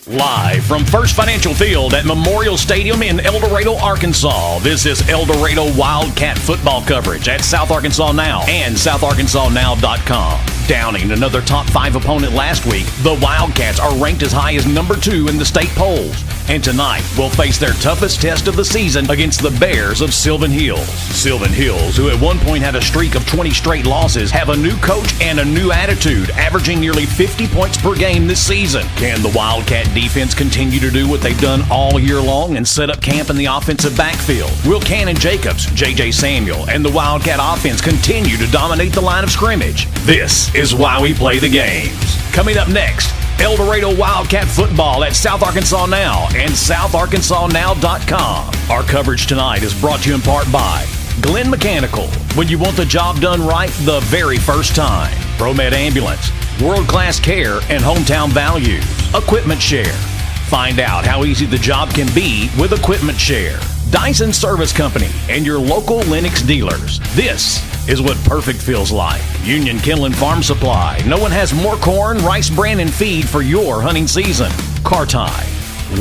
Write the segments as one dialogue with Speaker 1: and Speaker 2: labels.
Speaker 1: Live from First Financial Field at Memorial Stadium in El Dorado, Arkansas, this is El Dorado Wildcat Football coverage at South Arkansas Now and SouthArkansasNow.com. Downing another top 5 opponent last week, the Wildcats are ranked as high as number 2 in the state polls. And tonight will face their toughest test of the season against the Bears of Sylvan Hills. Sylvan Hills, who at one point had a streak of 20 straight losses, have a new coach and a new attitude, averaging nearly 50 points per game this season. Can the Wildcat defense continue to do what they've done all year long and set up camp in the offensive backfield? Will Cannon Jacobs, J.J. Samuel, and the Wildcat offense continue to dominate the line of scrimmage? This is why we play the games. Coming up next, El Dorado Wildcat Football at South Arkansas Now and SouthArkansasNow.com. Our coverage tonight is brought to you in part by Glenn Mechanical. When you want the job done right the very first time. Promed Ambulance, world-class care and hometown values. Equipment Share. Find out how easy the job can be with Equipment Share. Dison Service Company and your local Lennox dealers. This is what perfect feels like. Union Kinlan Farm Supply. No one has more corn, rice bran, and feed for your hunting season. Carti.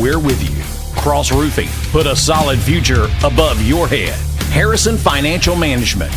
Speaker 1: We're with you. Cross Roofing. Put a solid future above your head. Harrison Financial Management.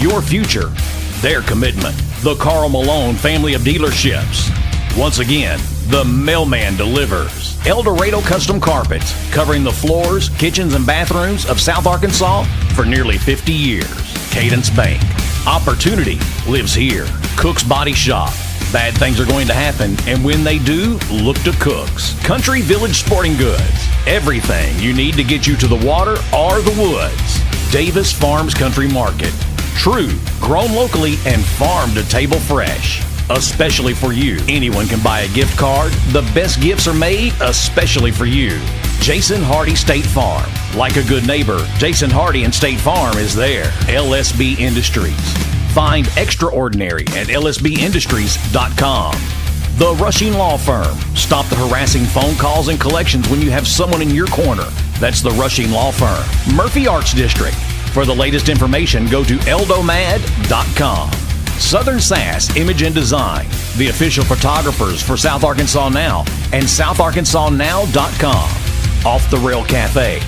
Speaker 1: Your future, their commitment. The Karl Malone family of dealerships. Once again, the mailman delivers. El Dorado Custom Carpets, covering the floors, kitchens, and bathrooms of South Arkansas for nearly 50 years. Cadence Bank. Opportunity lives here. Cook's Body Shop. Bad things are going to happen, and when they do, look to Cook's. Country Village Sporting Goods. Everything you need to get you to the water or the woods. Davis Farms Country Market. True, grown locally and farm to table fresh. Especially for you. Anyone can buy a gift card. The best gifts are made especially for you. Jason Hardy State Farm. Like a good neighbor, Jason Hardy and State Farm is there. LSB Industries. Find extraordinary at lsbindustries.com. The Rushing Law Firm. Stop the harassing phone calls and collections when you have someone in your corner. That's the Rushing Law Firm. Murphy Arts District. For the latest information, go to eldomad.com. Southern Sass Image and Design, the official photographers for South Arkansas Now and SouthArkansasNow.com. Off the Rail Cafe.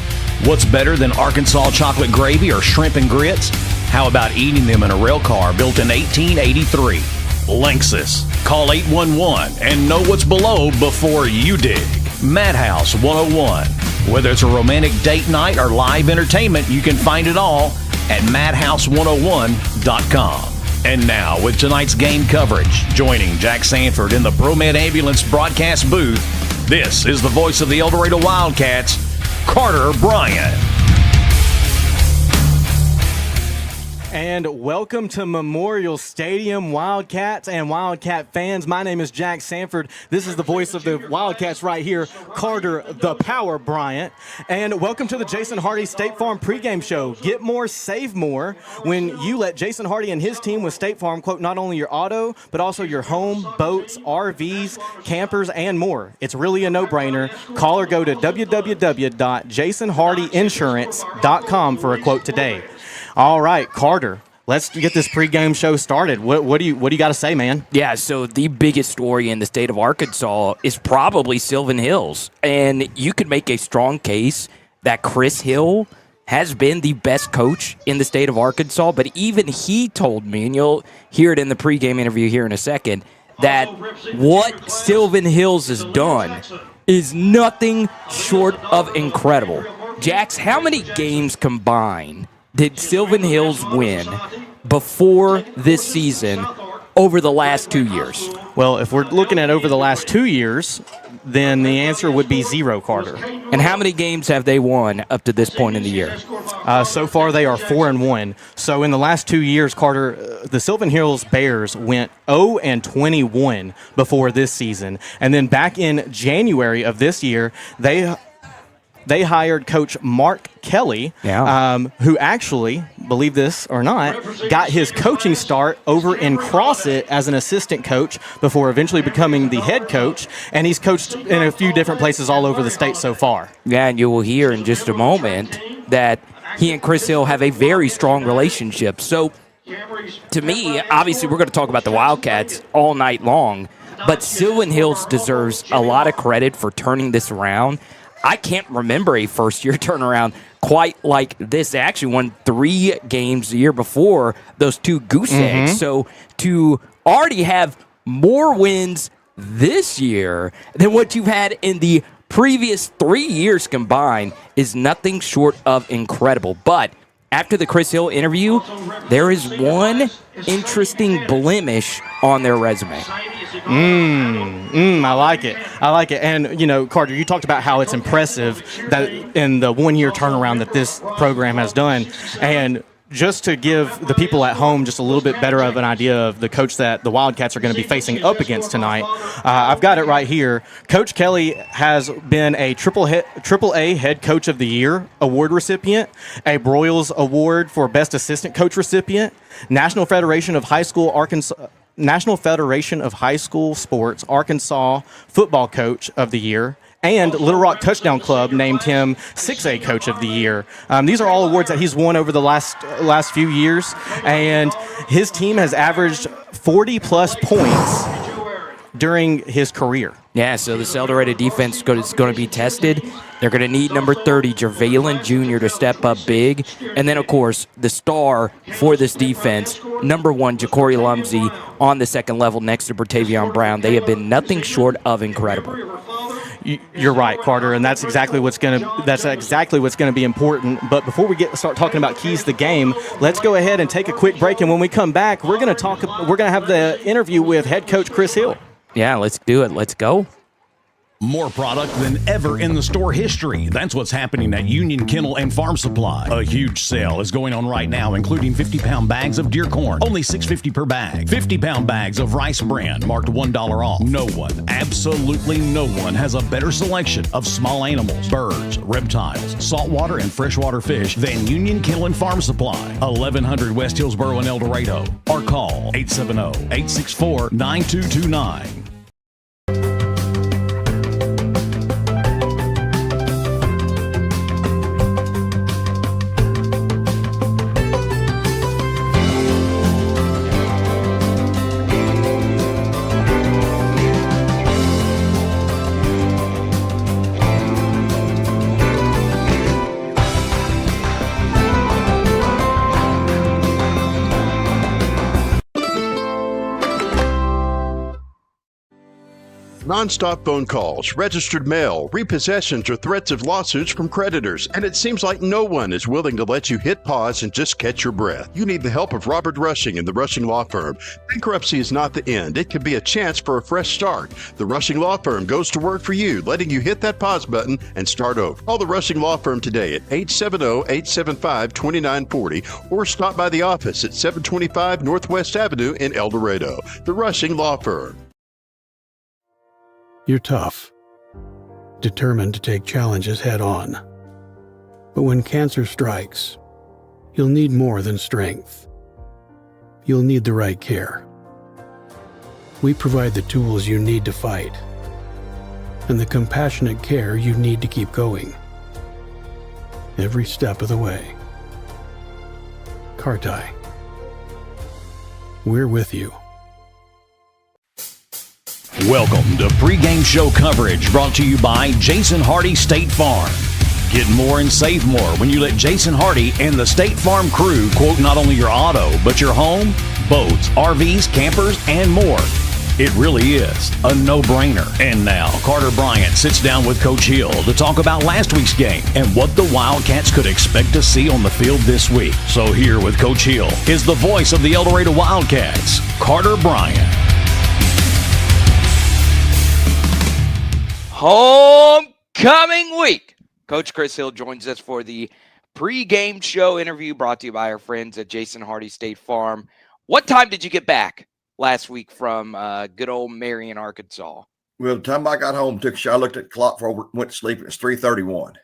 Speaker 1: What's better than Arkansas chocolate gravy or shrimp and grits? How about eating them in a rail car built in 1883? Lanxess. Call 811 and know what's below before you dig. Madhouse 101. Whether it's a romantic date night or live entertainment, you can find it all at madhouse101.com. And now, with tonight's game coverage, joining Jax Sanford in the Promed Ambulance broadcast booth, this is the voice of the El Dorado Wildcats, Carter Bryant.
Speaker 2: And welcome to Memorial Stadium, Wildcats and Wildcat fans. My name is Jax Sanford. This is the voice of the Wildcats right here, Carter the Power Bryant. And welcome to the Jason Hardy State Farm pregame show. Get more, save more when you let Jason Hardy and his team with State Farm quote not only your auto, but also your home, boats, RVs, campers, and more. It's really a no-brainer. Call or go to www.jasonhardyinsurance.com for a quote today. All right, Carter, let's get this pregame show started. What do you got to say, man?
Speaker 3: Yeah, so the biggest story in the state of Arkansas is probably Sylvan Hills. And you could make a strong case that Chris Hill has been the best coach in the state of Arkansas, but even he told me, and you'll hear it in the pregame interview here in a second, that what Sylvan Hills has done is nothing short of incredible. Jax, how many games combined did Sylvan Hills win before this season over the last 2 years?
Speaker 2: Well, if we're looking at over the last 2 years, then the answer would be 0, Carter.
Speaker 3: And how many games have they won up to this point in the year?
Speaker 2: So far, they are 4-1. So in the last 2 years, Carter, the Sylvan Hills Bears went 0-21 before this season. And then back in January of this year, they hired Coach Mark Kelly, who actually, believe this or not, got his coaching start over in Crossit as an assistant coach before eventually becoming the head coach, and he's coached in a few different places all over the state so far.
Speaker 3: Yeah, and you will hear in just a moment that he and Chris Hill have a very strong relationship. So, to me, obviously we're going to talk about the Wildcats all night long, but Sylvan Hills deserves a lot of credit for turning this around. I can't remember a first-year turnaround quite like this. They actually won 3 games the year before those 2 goose eggs. So to already have more wins this year than what you've had in the previous 3 years combined is nothing short of incredible. But after the Chris Hill interview, there is one interesting blemish on their resume.
Speaker 2: I like it. And, Carter, you talked about how it's impressive that in the 1-year turnaround that this program has done. And just to give the people at home just a little bit better of an idea of the coach that the Wildcats are going to be facing up against tonight, I've got it right here. Coach Kelly has been a Triple A Head Coach of the Year award recipient, a Broyles Award for Best Assistant Coach recipient, National Federation of High School Sports Arkansas Football Coach of the Year, and Little Rock Touchdown Club named him 6A Coach of the Year. These are all awards that he's won over the last few years, and his team has averaged 40-plus points during his career.
Speaker 3: Yeah, so this El Dorado defense is going to be tested. They're going to need number 30, JaValen Jr., to step up big. And then, of course, the star for this defense, number 1, Ja'Cory Lumsey, on the second level next to Bertavion Brown. They have been nothing short of incredible.
Speaker 2: You're right, Carter, and that's exactly what's going to be important. But before we start talking about keys to the game, let's go ahead and take a quick break. And when we come back, we're going to have the interview with head coach Chris Hill.
Speaker 3: Yeah, let's do it. Let's go.
Speaker 1: More product than ever in the store history. That's what's happening at Union Kennel and Farm Supply. A huge sale is going on right now, including 50-pound bags of deer corn, only $6.50 per bag. 50-pound bags of rice bran, marked $1 off. No one, absolutely no one, has a better selection of small animals, birds, reptiles, saltwater and freshwater fish than Union Kennel and Farm Supply. 1100 West Hillsboro in El Dorado. Or call 870-864-9229.
Speaker 4: Non-stop phone calls, registered mail, repossessions, or threats of lawsuits from creditors, and it seems like no one is willing to let you hit pause and just catch your breath. You need the help of Robert Rushing and the Rushing Law Firm. Bankruptcy is not the end. It can be a chance for a fresh start. The Rushing Law Firm goes to work for you, letting you hit that pause button and start over. Call the Rushing Law Firm today at 870-875-2940 or stop by the office at 725 Northwest Avenue in El Dorado. The Rushing Law Firm.
Speaker 5: You're tough, determined to take challenges head on. But when cancer strikes, you'll need more than strength. You'll need the right care. We provide the tools you need to fight and the compassionate care you need to keep going. Every step of the way. Carti. We're with you.
Speaker 1: Welcome to Pregame Show coverage brought to you by Jason Hardy State Farm. Get more and save more when you let Jason Hardy and the State Farm crew quote not only your auto, but your home, boats, RVs, campers, and more. It really is a no-brainer. And now, Carter Bryant sits down with Coach Hill to talk about last week's game and what the Wildcats could expect to see on the field this week. So here with Coach Hill is the voice of the El Dorado Wildcats, Carter Bryant.
Speaker 3: Homecoming week. Coach Chris Hill joins us for the pregame show interview brought to you by our friends at Jason Hardy State Farm. What time did you get back last week from good old Marion, Arkansas?
Speaker 6: Well, the time I got home, took a shower, I looked at the clock before I went to sleep. It's 3:31.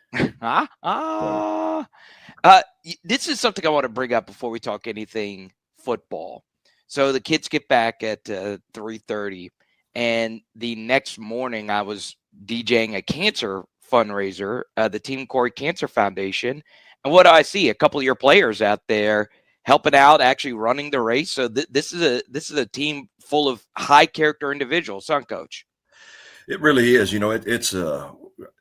Speaker 3: This is something I want to bring up before we talk anything football. So the kids get back at 3:30, and the next morning I was DJing a cancer fundraiser, the Team Corey Cancer Foundation. And what do I see? A couple of your players out there helping out, actually running the race. So this is a team full of high character individuals, son, Coach.
Speaker 6: It really is. It's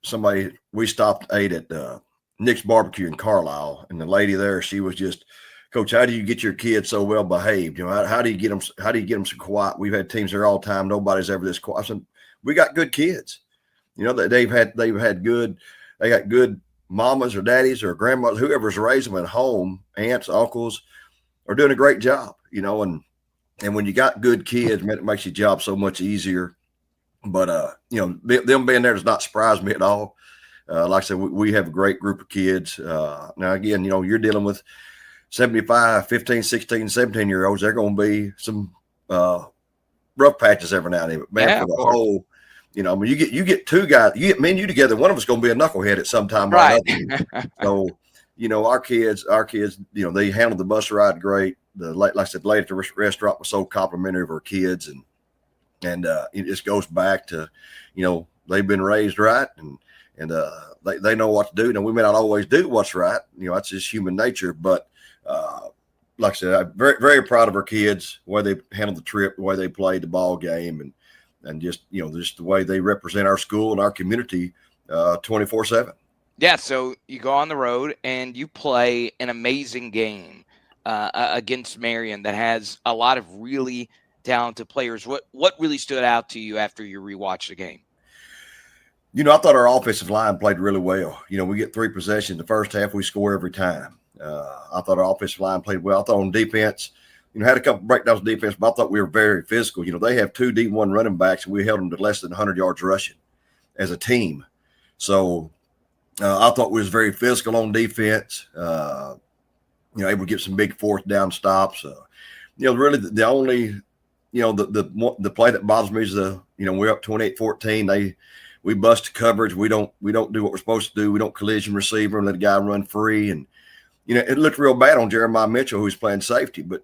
Speaker 6: somebody we stopped ate at Nick's Barbecue in Carlisle, and the lady there, she was just, Coach, how do you get your kids so well behaved? How do you get them? How do you get them so quiet? We've had teams there all the time. Nobody's ever this quiet. I said, we got good kids. They got good mamas or daddies or grandmothers, whoever's raised them at home, aunts, uncles, are doing a great job. And when you got good kids, man, it makes your job so much easier. But them being there does not surprise me at all. Like I said, we have a great group of kids. Now again, you're dealing with 75, 15, 16, 17-year-olds. They're going to be some rough patches every now and then. But man, for the whole, you get two guys, you get me and you together. One of us is going to be a knucklehead at some time.
Speaker 3: Right.
Speaker 6: So, our kids, they handled the bus ride great. Like I said, the lady at the restaurant was so complimentary of our kids, and it just goes back to, they've been raised right, and they know what to do. Now, we may not always do what's right. That's just human nature. But like I said, I'm very, very proud of our kids, the way they handled the trip, the way they played the ball game, and just, just the way they represent our school and our community 24/7.
Speaker 3: Yeah, so you go on the road and you play an amazing game against Marion that has a lot of really talented players. What really stood out to you after you rewatched the game?
Speaker 6: I thought our offensive line played really well. We get 3 possessions. The first half, we score every time. I thought our offensive line played well. I thought on defense, had a couple breakdowns of defense, but I thought we were very physical. They have 2 D1 running backs, and we held them to less than 100 yards rushing as a team. So I thought we was very physical on defense, able to get some big 4th down stops. Really the only, the play that bothers me is we're up 28-14. We bust coverage. We don't do what we're supposed to do. We don't collision receiver and let a guy run free. And, it looked real bad on Jeremiah Mitchell, who's playing safety. But,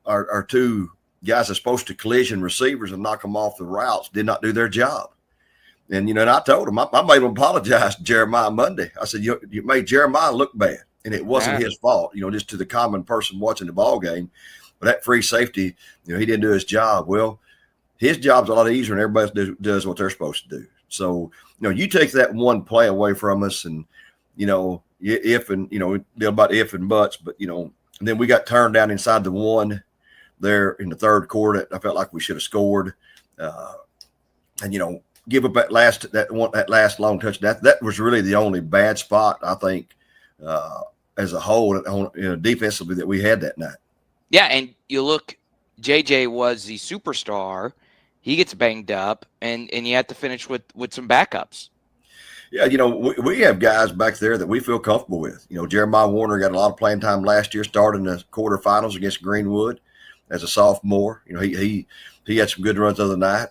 Speaker 6: our 2 guys are supposed to collision receivers and knock them off the routes did not do their job. And, and I told him, I made him apologize to Jeremiah Monday. I said, you made Jeremiah look bad. And it wasn't his fault, just to the common person watching the ball game. But that free safety, he didn't do his job. Well, his job's a lot easier, and everybody does what they're supposed to do. So, you take that one play away from us, and, if and, deal about if and buts, but, and then we got turned down inside the 1 there in the 3rd quarter. I felt like we should have scored. And, give up that last long touch. That was really the only bad spot, I think, as a whole, defensively that we had that night.
Speaker 3: Yeah, and you look, JJ was the superstar. He gets banged up, and you have to finish with some backups.
Speaker 6: Yeah, we have guys back there that we feel comfortable with. Jeremiah Warner got a lot of playing time last year, started in the quarterfinals against Greenwood as a sophomore. He had some good runs the other night.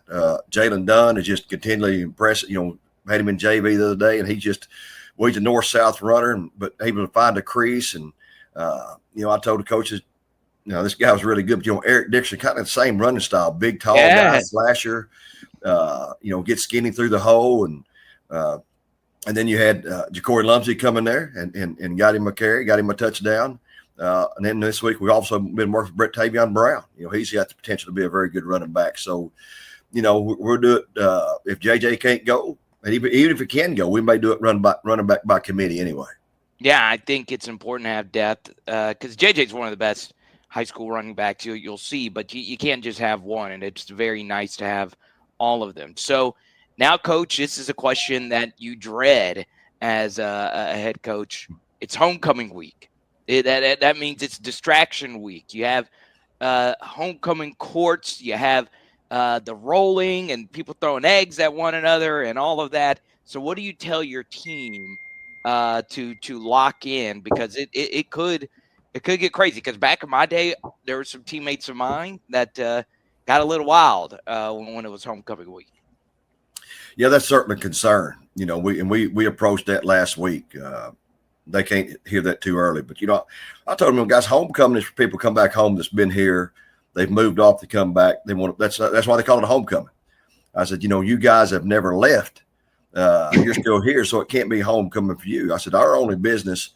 Speaker 6: Jalen Dunn is just continually impressive. Had him in JV the other day, and he's a north-south runner, but able to find a crease. And, I told the coaches, this guy was really good. But, Eric Dixon, kind of the same running style, big, tall guy, flasher, get skinny through the hole. And then you had Ja'Cory Lumsey come in there and got him a carry, got him a touchdown. And then this week, we've also been working with Brett Tavion Brown. He's got the potential to be a very good running back. So, we'll do it. If JJ can't go, and even if he can go, we may do it running back by committee anyway.
Speaker 3: Yeah, I think it's important to have depth because JJ's one of the best high school running backs you'll see, but you can't just have one, and it's very nice to have all of them. So now, Coach, this is a question that you dread as a head coach. It's homecoming week. That means it's distraction week. You have homecoming courts. You have the rolling and people throwing eggs at one another and all of that. So what do you tell your team to lock in? Because it could get crazy. Because back in my day, there were some teammates of mine that got a little wild when it was homecoming week.
Speaker 6: Yeah, that's certainly a concern. We approached that last week. They can't hear that too early. But, I told them, guys, homecoming is for people come back home that's been here. They've moved off to come back. That's why they call it a homecoming. I said, you guys have never left. You're still here, so it can't be homecoming for you. I said, our only business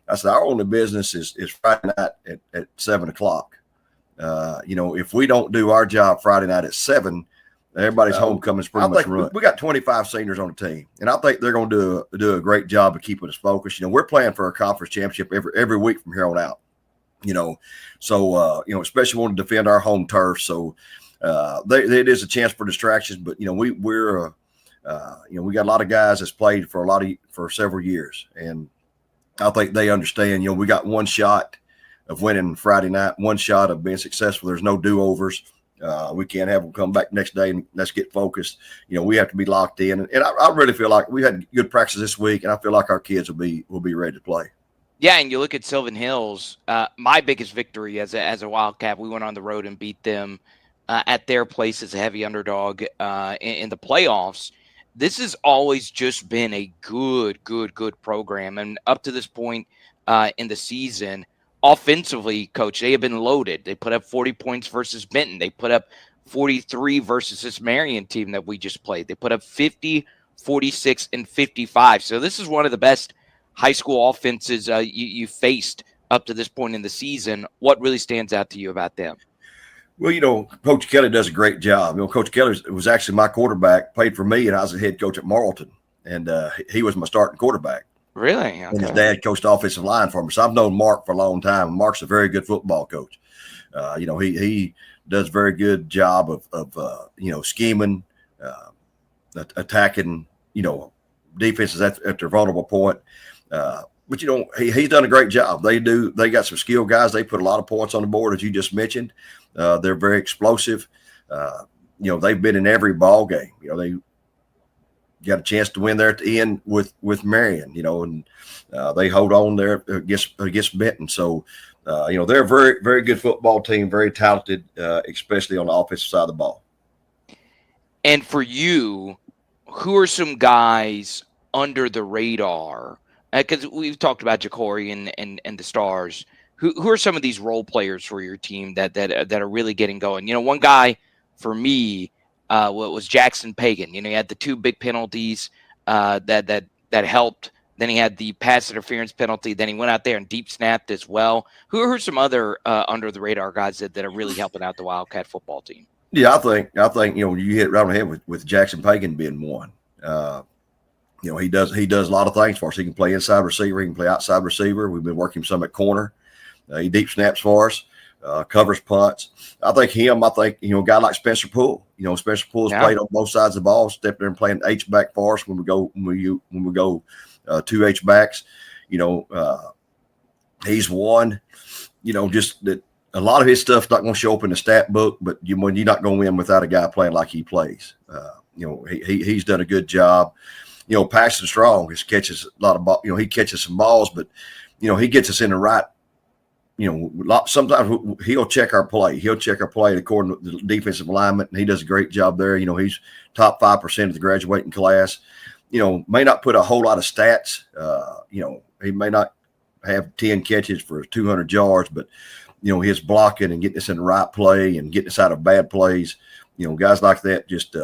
Speaker 6: I said, our only business is Friday night at 7 o'clock. If we don't do our job Friday night at 7, everybody's homecoming's pretty much ruined. We got 25 seniors on the team, and I think they're going to do a great job of keeping us focused. We're playing for a conference championship every week from here on out. Especially want to defend our home turf. So it is a chance for distractions, but we got a lot of guys that's played for several years, and I think they understand. We got one shot of winning Friday night, one shot of being successful. There's no do-overs. We can't have them come back next day and let's get focused. We have to be locked in, and I really feel like we had good practice this week, and I feel like our kids will be ready to play.
Speaker 3: Yeah, and you look at Sylvan Hills, my biggest victory as a Wildcat, we went on the road and beat them at their place as a heavy underdog in the playoffs. This has always just been a good program. And up to this point in the season, offensively, Coach, they have been loaded. They put up 40 points versus Benton. They put up 43 versus this Marion team that we just played. They put up 50, 46, and 55. So this is one of the best high school offenses you faced up to this point in the season. What really stands out to you about them?
Speaker 6: Well, Coach Kelly does a great job. Coach Kelly was actually my quarterback, played for me, and I was the head coach at Marlton, and he was my starting quarterback.
Speaker 3: Really? Okay.
Speaker 6: And his dad coached offensive line for me. So I've known Mark for a long time. Mark's a very good football coach. He does a very good job of scheming, attacking, defenses at their vulnerable point. But he's done a great job. They got some skilled guys. They put a lot of points on the board, as you just mentioned. They're very explosive. They've been in every ball game. They got a chance to win there at the end with Marion, and they hold on there against Benton. So, they're a very, very good football team, very talented, especially on the offensive side of the ball.
Speaker 3: And for you, who are some guys under the radar? Because we've talked about Ja'Cory and the Stars. Who are some of these role players for your team that are really getting going? One guy for me was Jackson Pagan. He had the 2 big penalties that helped. Then he had the pass interference penalty. Then he went out there and deep snapped as well. Who are some other under the radar guys that are really helping out the Wildcat football team?
Speaker 6: Yeah, I think you hit right on the head with Jackson Pagan being one. He does a lot of things for us. He can play inside receiver. He can play outside receiver. We've been working some at corner. He deep snaps for us, covers punts. I think a guy like Spencer Poole. Spencer Poole's played on both sides of the ball, stepped there and playing H-back for us when we go 2 H-backs. He's one. Just that a lot of his stuff's not going to show up in the stat book, but you're not going to win without a guy playing like he plays. He's done a good job. Paxton Strong just catches a lot of ball. He catches some balls, but he gets us in the right. Sometimes he'll check our play. He'll check our play according to the defensive alignment, and he does a great job there. He's top 5% of the graduating class. May not put a whole lot of stats. He may not have 10 catches for 200 yards, but his blocking and getting us in the right play and getting us out of bad plays. Guys like that just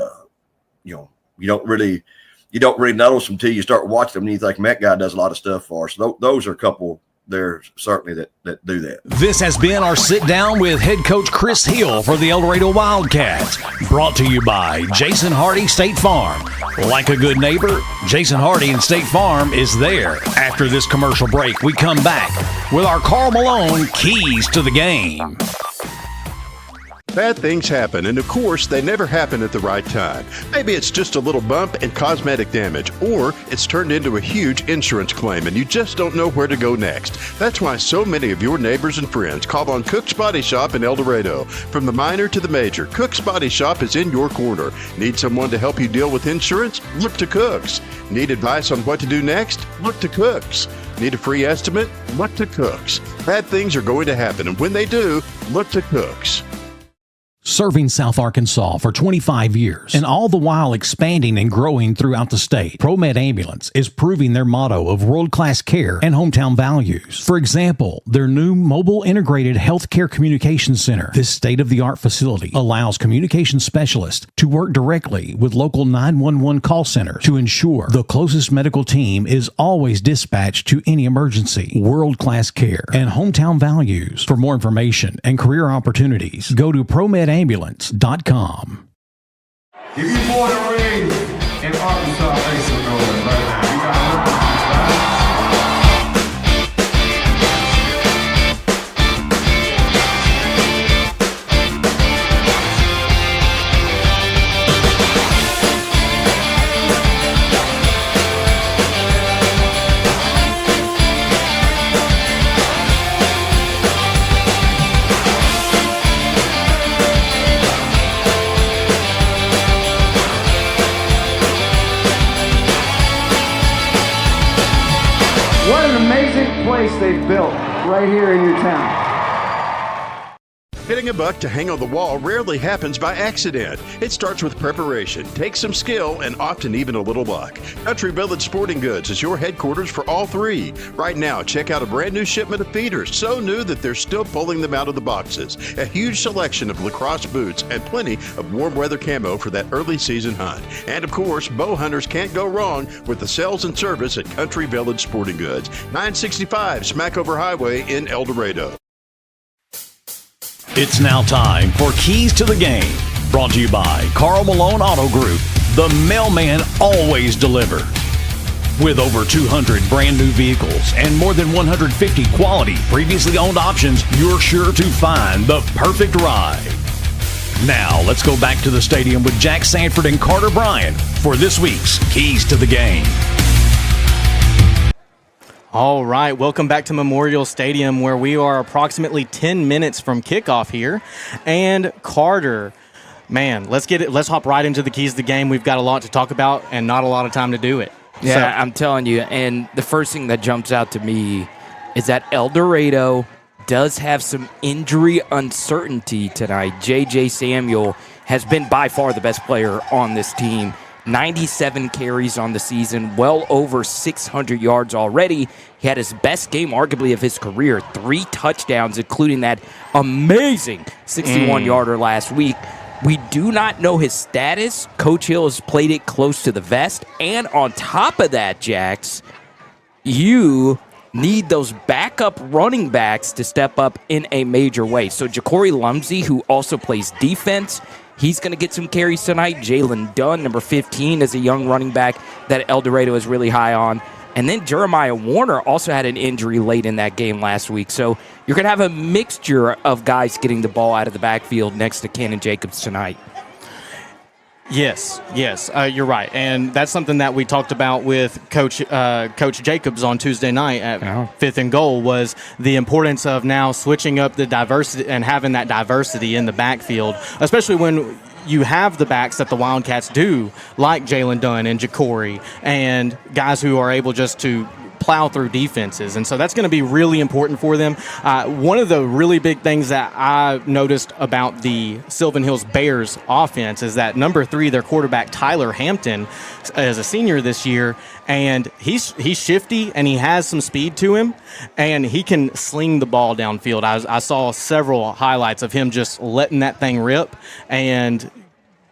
Speaker 6: you don't really notice them until you start watching them and you think, that guy does a lot of stuff for us. So those are a couple there certainly that do that.
Speaker 1: This has been our sit down with head coach Chris Hill for the El Dorado Wildcats, brought to you by Jason Hardy State Farm. Like a good neighbor, Jason Hardy and State Farm is there. After this commercial break, we come back with our Karl Malone keys to the game.
Speaker 4: Bad things happen, and of course, they never happen at the right time. Maybe it's just a little bump and cosmetic damage, or it's turned into a huge insurance claim, and you just don't know where to go next. That's why so many of your neighbors and friends call on Cook's Body Shop in El Dorado. From the minor to the major, Cook's Body Shop is in your corner. Need someone to help you deal with insurance? Look to Cook's. Need advice on what to do next? Look to Cook's. Need a free estimate? Look to Cook's. Bad things are going to happen, and when they do, look to Cook's.
Speaker 7: serving South Arkansas for 25 years, and all the while expanding and growing throughout the state. Promed Ambulance is proving their motto of world-class care and hometown values. For example, their new mobile integrated healthcare communication center. This state-of-the-art facility allows communication specialists to work directly with local 911 call centers to ensure the closest medical team is always dispatched to any emergency. World-class care and hometown values. For more information and career opportunities, go to promedambulance.com.
Speaker 8: If you born and raised in Arkansas, make some noise right now. You got
Speaker 9: What an amazing place they've built right here in your town.
Speaker 4: Hitting a buck to hang on the wall rarely happens by accident. It starts with preparation, takes some skill, and often even a little luck. Country Village Sporting Goods is your headquarters for all three. Right now, check out a brand new shipment of feeders, so new that they're still pulling them out of the boxes. A huge selection of lacrosse boots and plenty of warm weather camo for that early season hunt. And of course, bow hunters can't go wrong with the sales and service at Country Village Sporting Goods, 965 Smackover Highway in El Dorado.
Speaker 1: It's now time for Keys to the Game, brought to you by Karl Malone Auto Group. The mailman always delivers. With over 200 brand new vehicles and more than 150 quality previously owned options, you're sure to find the perfect ride. Now let's go back to the stadium with Jax Sanford and Carter Bryant for this week's Keys to the Game.
Speaker 2: All right, welcome back to Memorial Stadium, where we are approximately 10 minutes from kickoff here. And Carter, man, let's hop right into the keys of the game. We've got a lot to talk about and not a lot of time to do it.
Speaker 3: Yeah, I'm telling you. And the first thing that jumps out to me is that El Dorado does have some injury uncertainty tonight. J.J. Samuel has been by far the best player on this team. 97 carries on the season, well over 600 yards already. He had his best game, arguably, of his career. 3 touchdowns, including that amazing 61-yarder last week. We do not know his status. Coach Hill has played it close to the vest. And on top of that, Jax, you need those backup running backs to step up in a major way. So Ja'Cory Lumsey, who also plays defense, he's going to get some carries tonight. Jalen Dunn, number 15, is a young running back that El Dorado is really high on. And then Jeremiah Warner also had an injury late in that game last week. So you're going to have a mixture of guys getting the ball out of the backfield next to Cannon Jacobs tonight.
Speaker 2: Yes, you're right. And that's something that we talked about with Coach Jacobs on Tuesday night at 5th and Goal, was the importance of now switching up the diversity and having that diversity in the backfield, especially when you have the backs that the Wildcats do, like Jalen Dunn and Ja'Cory, and guys who are able just to plow through defenses. And so that's going to be really important for them. One of the really big things that I noticed about the Sylvan Hills Bears offense is that number 3, their quarterback, Tyler Hampton, is a senior this year, and he's shifty and he has some speed to him, and he can sling the ball downfield. I saw several highlights of him just letting that thing rip and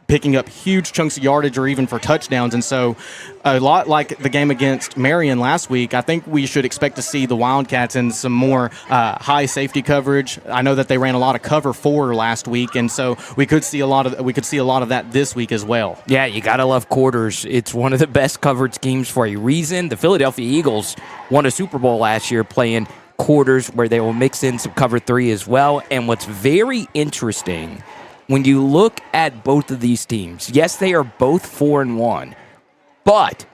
Speaker 2: picking up huge chunks of yardage or even for touchdowns. And so a lot like the game against Marion last week, I think we should expect to see the Wildcats in some more high safety coverage. I know that they ran a lot of cover 4 last week, and so we could see a lot of that this week as well.
Speaker 3: Yeah, you got to love quarters. It's one of the best covered schemes for a reason. The Philadelphia Eagles won a Super Bowl last year playing quarters where they will mix in some cover 3 as well. And what's very interesting, when you look at both of these teams, yes, they are both 4-1, but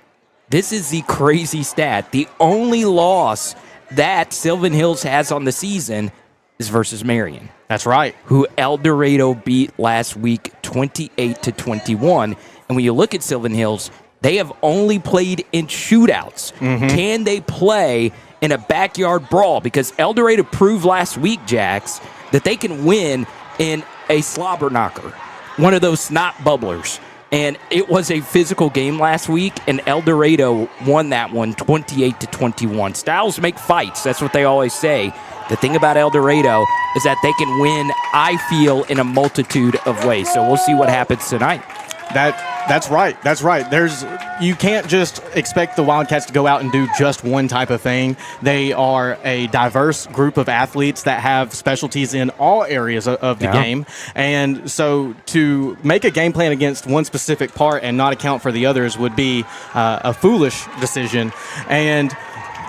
Speaker 3: this is the crazy stat. The only loss that Sylvan Hills has on the season is versus Marion.
Speaker 2: That's right.
Speaker 3: Who El Dorado beat last week 28-21. And when you look at Sylvan Hills, they have only played in shootouts. Can they play in a backyard brawl? Because El Dorado proved last week, Jax, that they can win in a slobber knocker, one of those snot bubblers. And it was a physical game last week, and El Dorado won that one 28-21. Styles make fights. That's what they always say. The thing about El Dorado is that they can win, I feel, in a multitude of ways. So we'll see what happens tonight.
Speaker 2: That's right. That's right. You can't just expect the Wildcats to go out and do just one type of thing. They are a diverse group of athletes that have specialties in all areas of the game. And so to make a game plan against one specific part and not account for the others would be a foolish decision. And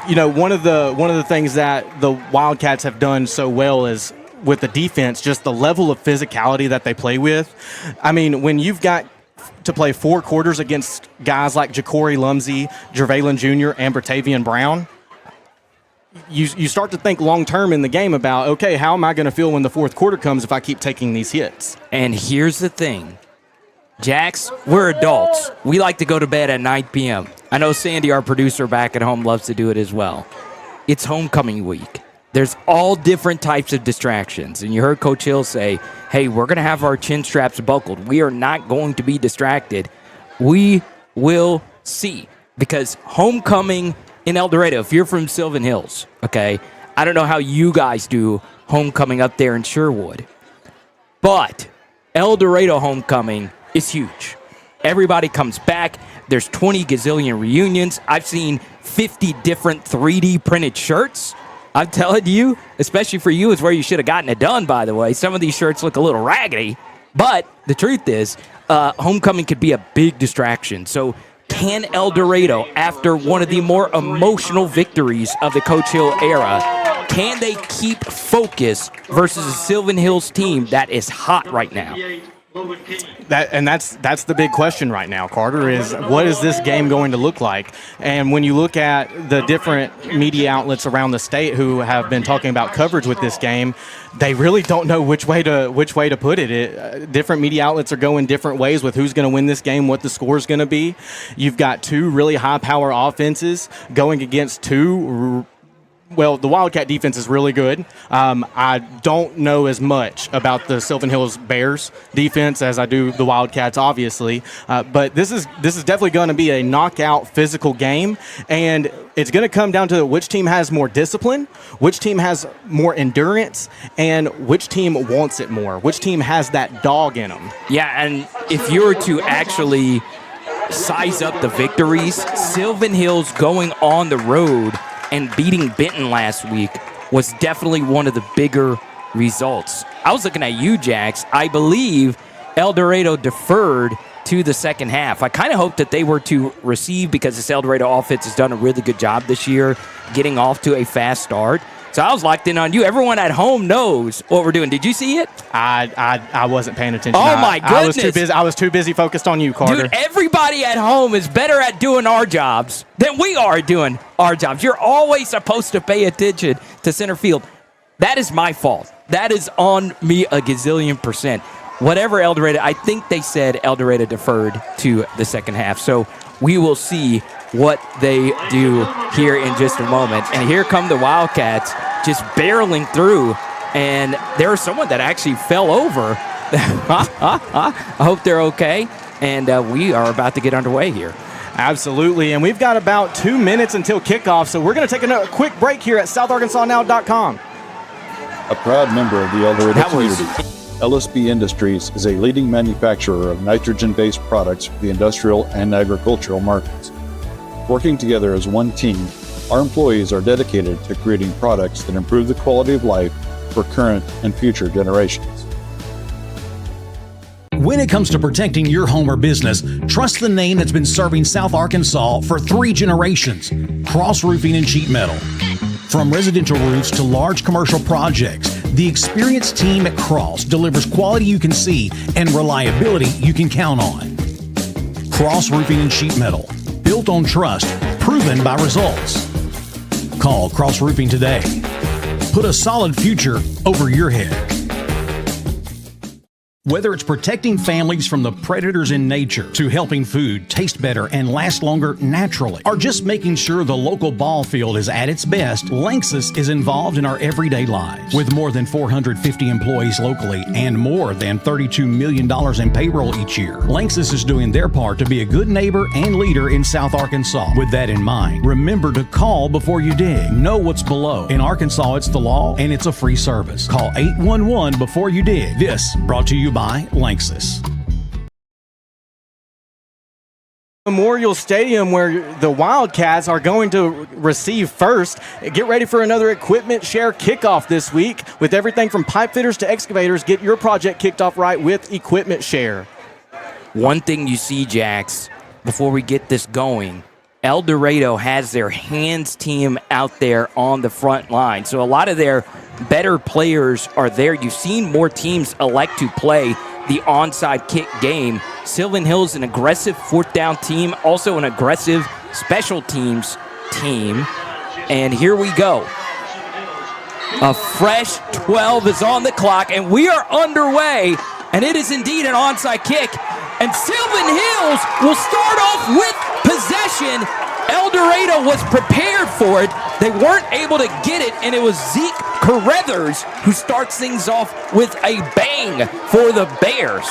Speaker 2: one of the things that the Wildcats have done so well is with the defense, just the level of physicality that they play with. I mean, when you've got to play 4 quarters against guys like Ja'Cory Lumsey, Jervalen Jr., and Bertavian Brown, you start to think long-term in the game about, okay, how am I going to feel when the fourth quarter comes if I keep taking these hits?
Speaker 3: And here's the thing. Jax, we're adults. We like to go to bed at 9 p.m. I know Sandy, our producer back at home, loves to do it as well. It's homecoming week. There's all different types of distractions. And you heard Coach Hill say, hey, we're going to have our chin straps buckled. We are not going to be distracted. We will see. Because homecoming in El Dorado, if you're from Sylvan Hills, okay, I don't know how you guys do homecoming up there in Sherwood. But El Dorado homecoming is huge. Everybody comes back. There's 20 gazillion reunions. I've seen 50 different 3D printed shirts. I'm telling you, especially for you, is where you should have gotten it done, by the way. Some of these shirts look a little raggedy, but the truth is, homecoming could be a big distraction. So can El Dorado, after one of the more emotional victories of the Coach Hill era, can they keep focus versus a Sylvan Hills team that is hot right now?
Speaker 2: That's the big question right now, Carter, is what is this game going to look like? And when you look at the different media outlets around the state who have been talking about coverage with this game, they really don't know which way to put it. Different media outlets are going different ways with who's going to win this game, what the score is going to be. You've got 2 really high-power offenses going against 2. Well, the Wildcat defense is really good. I don't know as much about the Sylvan Hills Bears defense as I do the Wildcats, obviously. But this is definitely going to be a knockout physical game, and it's going to come down to which team has more discipline, which team has more endurance, and which team wants it more, which team has that dog in them.
Speaker 3: Yeah, and if you were to actually size up the victories, Sylvan Hills going on the road and beating Benton last week was definitely one of the bigger results. I was looking at you, Jax. I believe El Dorado deferred to the second half. I kind of hoped that they were to receive because this El Dorado offense has done a really good job this year getting off to a fast start. So I was locked in on you. Everyone at home knows what we're doing. Did you see it?
Speaker 2: I wasn't paying attention.
Speaker 3: Oh, my goodness.
Speaker 2: I was too busy focused on you, Carter.
Speaker 3: Dude, everybody at home is better at doing our jobs than we are doing our jobs. You're always supposed to pay attention to center field. That is my fault. That is on me a gazillion %. Whatever El Dorado, I think they said El Dorado deferred to the second half. So we will see what they do here in just a moment. And here come the Wildcats just barreling through. And there was someone that actually fell over. I hope they're okay. And we are about to get underway here.
Speaker 2: Absolutely. And we've got about 2 minutes until kickoff. So we're going to take a quick break here at SouthArkansasNow.com.
Speaker 10: A proud member of the El Dorado community, LSB Industries is a leading manufacturer of nitrogen-based products for the industrial and agricultural markets. Working together as one team, our employees are dedicated to creating products that improve the quality of life for current and future generations.
Speaker 7: When it comes to protecting your home or business, trust the name that's been serving South Arkansas for 3 generations, Cross Roofing and Sheet Metal. From residential roofs to large commercial projects, the experienced team at Cross delivers quality you can see and reliability you can count on. Cross Roofing and Sheet Metal, built on trust, proven by results. Call Cross Roofing today. Put a solid future over your head. Whether it's protecting families from the predators in nature, to helping food taste better and last longer naturally, or just making sure the local ball field is at its best, Lanxess is involved in our everyday lives. With more than 450 employees locally and more than $32 million in payroll each year, Lanxess is doing their part to be a good neighbor and leader in South Arkansas. With that in mind, remember to call before you dig. Know what's below. In Arkansas, it's the law and it's a free service. Call 811 before you dig. This brought to you by Lanxess.
Speaker 2: Memorial Stadium, where the Wildcats are going to receive first. Get ready for another equipment share kickoff this week. With everything from pipe fitters to excavators, get your project kicked off right with equipment share.
Speaker 3: One thing you see, Jax, before we get this going, El Dorado has their hands team out there on the front line. So a lot of their better players are there. You've seen more teams elect to play the onside kick game. Sylvan Hills, an aggressive fourth down team, also an aggressive special teams team. And here we go. A fresh 12 is on the clock, and we are underway. And it is indeed an onside kick. And Sylvan Hills will start off with possession. El Dorado was prepared for it. They weren't able to get it, and it was Zeke Carruthers who starts things off with a bang for the Bears.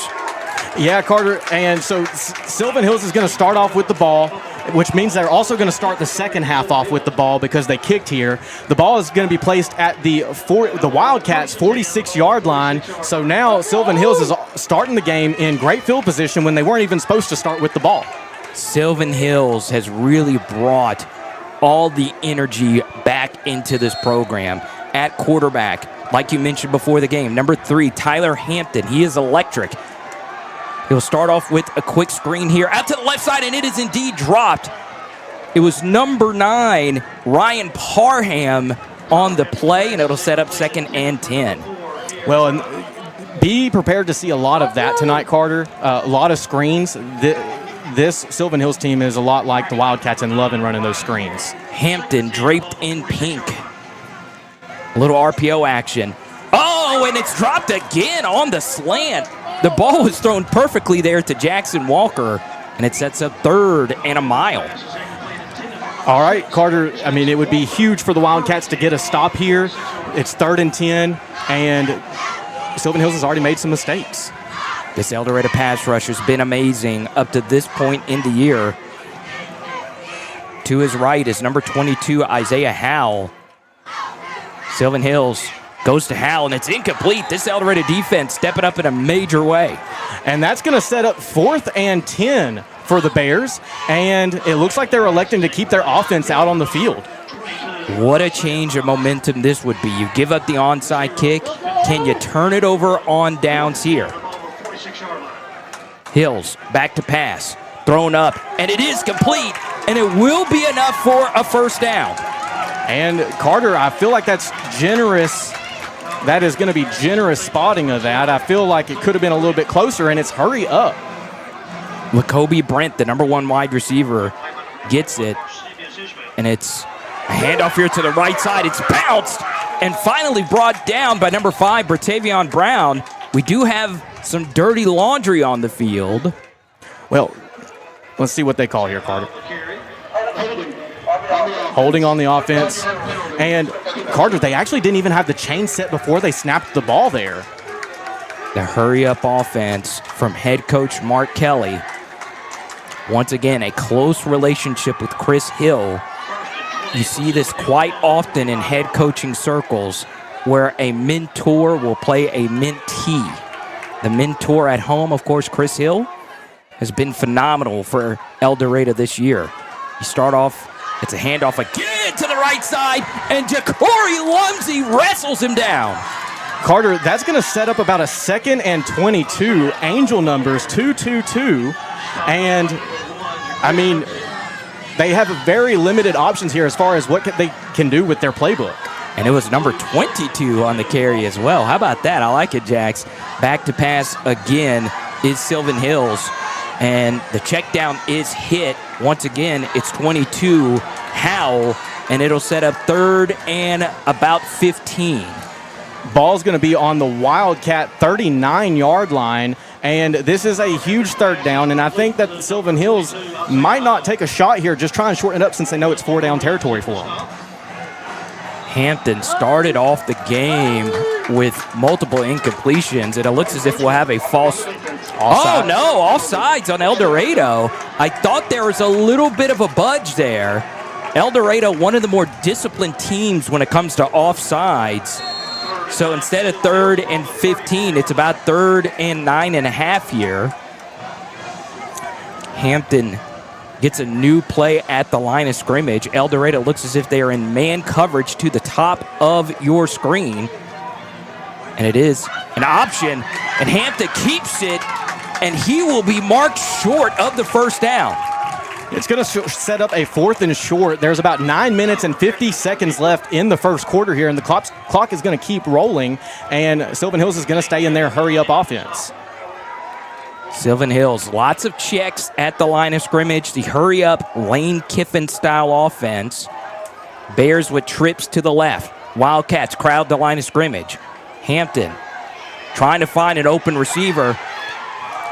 Speaker 2: Yeah, Carter, and so Sylvan Hills is going to start off with the ball, which means they're also going to start the second half off with the ball because they kicked here. The ball is going to be placed at the Wildcats' 46-yard line. So now Sylvan Hills is starting the game in great field position when they weren't even supposed to start with the ball.
Speaker 3: Sylvan Hills has really brought all the energy back into this program. At quarterback, like you mentioned before the game, number 3, Tyler Hampton. He is electric. He'll start off with a quick screen here out to the left side, and it is indeed dropped. It was number 9, Ryan Parham, on the play, and it'll set up 2nd and 10.
Speaker 2: Well, and be prepared to see a lot of that tonight, Carter. A lot of screens. This Sylvan Hills team is a lot like the Wildcats and loving running those screens.
Speaker 3: Hampton draped in pink. A little RPO action. Oh, and it's dropped again on the slant. The ball was thrown perfectly there to Jackson Walker, and it sets up 3rd and a mile.
Speaker 2: All right, Carter, I mean, it would be huge for the Wildcats to get a stop here. It's 3rd and 10, and Sylvan Hills has already made some mistakes.
Speaker 3: This El Dorado pass rush has been amazing up to this point in the year. To his right is number 22, Isaiah Howell. Sylvan Hills goes to Howell, and it's incomplete. This El Dorado defense stepping up in a major way.
Speaker 2: And that's going to set up 4th and 10 for the Bears, and it looks like they're electing to keep their offense out on the field.
Speaker 3: What a change of momentum this would be. You give up the onside kick. Can you turn it over on downs here? Hills back to pass, thrown up, and it is complete, and it will be enough for a first down.
Speaker 2: And Carter, I feel like that's generous. That is going to be generous spotting of that. I feel like it could have been a little bit closer, and it's hurry up.
Speaker 3: Lacoby Brent, the number 1 wide receiver, gets it, and it's a handoff here to the right side. It's bounced and finally brought down by number 5, Bertavion Brown. We do have some dirty laundry on the field.
Speaker 2: Well, let's see what they call here, Carter. Holding on the offense. And Carter, they actually didn't even have the chain set before they snapped the ball there.
Speaker 3: The hurry-up offense from head coach Mark Kelly. Once again, a close relationship with Chris Hill. You see this quite often in head coaching circles where a mentor will play a mentee. The mentor at home, of course, Chris Hill, has been phenomenal for El Dorado this year. You start off, it's a handoff again to the right side, and Ja'Cory Lumsey wrestles him down.
Speaker 2: Carter, that's going to set up about a 2nd and 22. Angel numbers 2-2-2. And, I mean, they have very limited options here as far as what they can do with their playbook.
Speaker 3: And it was number 22 on the carry as well. How about that? I like it, Jax. Back to pass again is Sylvan Hills. And the check down is hit. Once again, it's 22, Howell, and it'll set up 3rd and about 15.
Speaker 2: Ball's going to be on the Wildcat 39-yard line, and this is a huge third down, and I think that Sylvan Hills might not take a shot here, just try and shorten it up since they know it's 4-down territory for them.
Speaker 3: Hampton started off the game with multiple incompletions, and it looks as if we'll have a false offside. Oh, no, offsides on El Dorado. I thought there was a little bit of a budge there. El Dorado, one of the more disciplined teams when it comes to offsides. So instead of 3rd and 15, it's about 3rd and 9.5 here. Hampton gets a new play at the line of scrimmage. El Dorado looks as if they are in man coverage to the top of your screen. And it is an option, and Hampton keeps it, and he will be marked short of the first down.
Speaker 2: It's going to set up a 4th and short. There's about 9 minutes and 50 seconds left in the first quarter here, and the clock is going to keep rolling, and Sylvan Hills is going to stay in their hurry-up offense.
Speaker 3: Sylvan Hills, lots of checks at the line of scrimmage. The hurry-up Lane Kiffin-style offense. Bears with trips to the left. Wildcats crowd the line of scrimmage. Hampton trying to find an open receiver.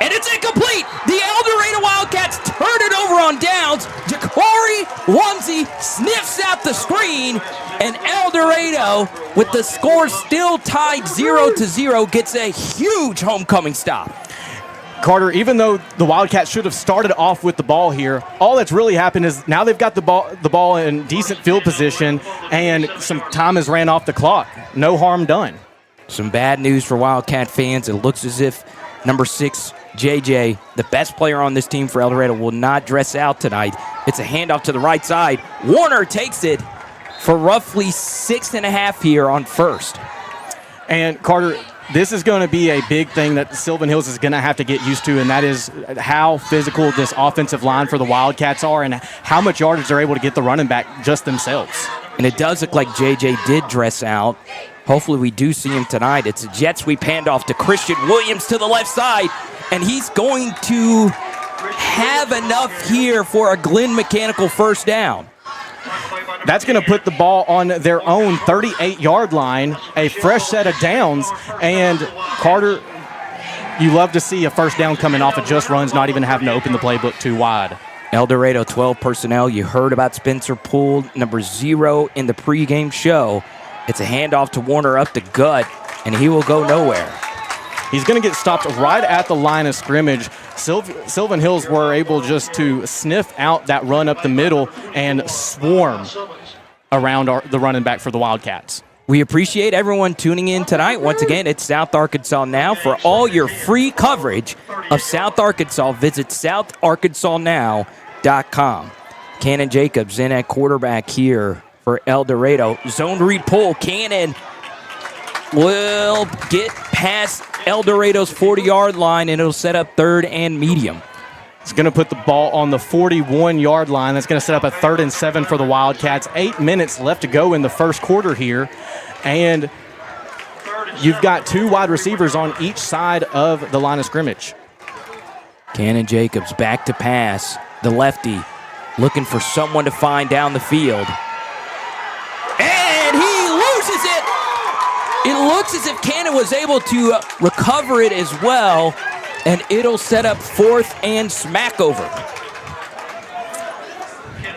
Speaker 3: And it's incomplete! The El Dorado Wildcats turn it over on downs. Ja'Cory Wamsey sniffs out the screen, and El Dorado, with the score still tied 0-0, gets a huge homecoming stop.
Speaker 2: Carter, even though the Wildcats should have started off with the ball here, all that's really happened is now they've got the ball in decent field position, and some time has ran off the clock. No harm done.
Speaker 3: Some bad news for Wildcat fans. It looks as if number 6, JJ, the best player on this team for El Dorado, will not dress out tonight. It's a handoff to the right side. Warner takes it for roughly 6.5 here on first.
Speaker 2: And Carter, this is going to be a big thing that Sylvan Hills is going to have to get used to, and that is how physical this offensive line for the Wildcats are and how much yardage they're able to get the running back just themselves.
Speaker 3: And it does look like JJ did dress out. Hopefully we do see him tonight. It's a jet sweep handoff to Christian Williams to the left side, and he's going to have enough here for a Glenn Mechanical first down.
Speaker 2: That's going to put the ball on their own 38-yard line, a fresh set of downs. And, Carter, you love to see a first down coming off of just runs, not even having to open the playbook too wide.
Speaker 3: El Dorado 12 personnel. You heard about Spencer Poole, number 0 in the pregame show. It's a handoff to Warner up the gut, and he will go nowhere.
Speaker 2: He's going to get stopped right at the line of scrimmage. Sylvan Hills were able just to sniff out that run up the middle and swarm around the running back for the Wildcats.
Speaker 3: We appreciate everyone tuning in tonight. Once again, it's South Arkansas Now. For all your free coverage of South Arkansas, visit southarkansasnow.com. Cannon Jacobs in at quarterback here for El Dorado. Zone read pull. Cannon will get past El Dorado's 40-yard line, and it'll set up 3rd and medium.
Speaker 2: It's going to put the ball on the 41-yard line. That's going to set up a 3rd and 7 for the Wildcats. 8 minutes left to go in the first quarter here. And you've got 2 wide receivers on each side of the line of scrimmage.
Speaker 3: Cannon Jacobs back to pass. The lefty looking for someone to find down the field. And he loses it. It looks as if Cannon was able to recover it as well, and it'll set up 4th and smack over.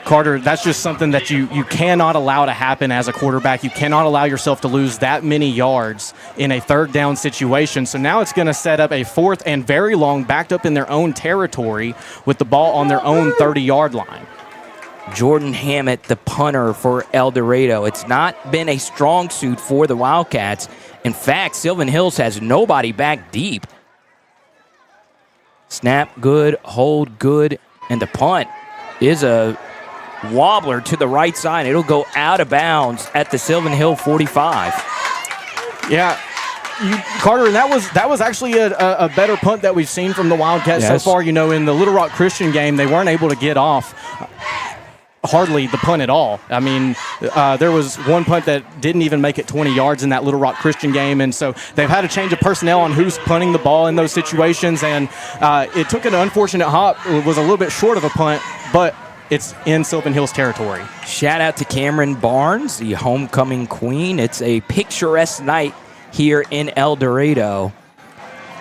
Speaker 2: Carter, that's just something that you cannot allow to happen as a quarterback. You cannot allow yourself to lose that many yards in a 3rd down situation. So now it's going to set up a 4th and very long, backed up in their own territory with the ball on their own 30-yard line.
Speaker 3: Jordan Hammett, the punter for El Dorado. It's not been a strong suit for the Wildcats. In fact, Sylvan Hills has nobody back deep. Snap good, hold good, and the punt is a wobbler to the right side. It'll go out of bounds at the Sylvan Hill 45.
Speaker 2: Yeah. Carter, and that was actually a better punt that we've seen from the Wildcats so far. You know, in the Little Rock Christian game, they weren't able to get off hardly the punt at all. I mean, there was one punt that didn't even make it 20 yards in that Little Rock Christian game, and so they've had a change of personnel on who's punting the ball in those situations, and it took an unfortunate hop. It was a little bit short of a punt, but it's in Sylvan Hills territory.
Speaker 3: Shout out to Cameron Barnes, the homecoming queen. It's a picturesque night here in El Dorado.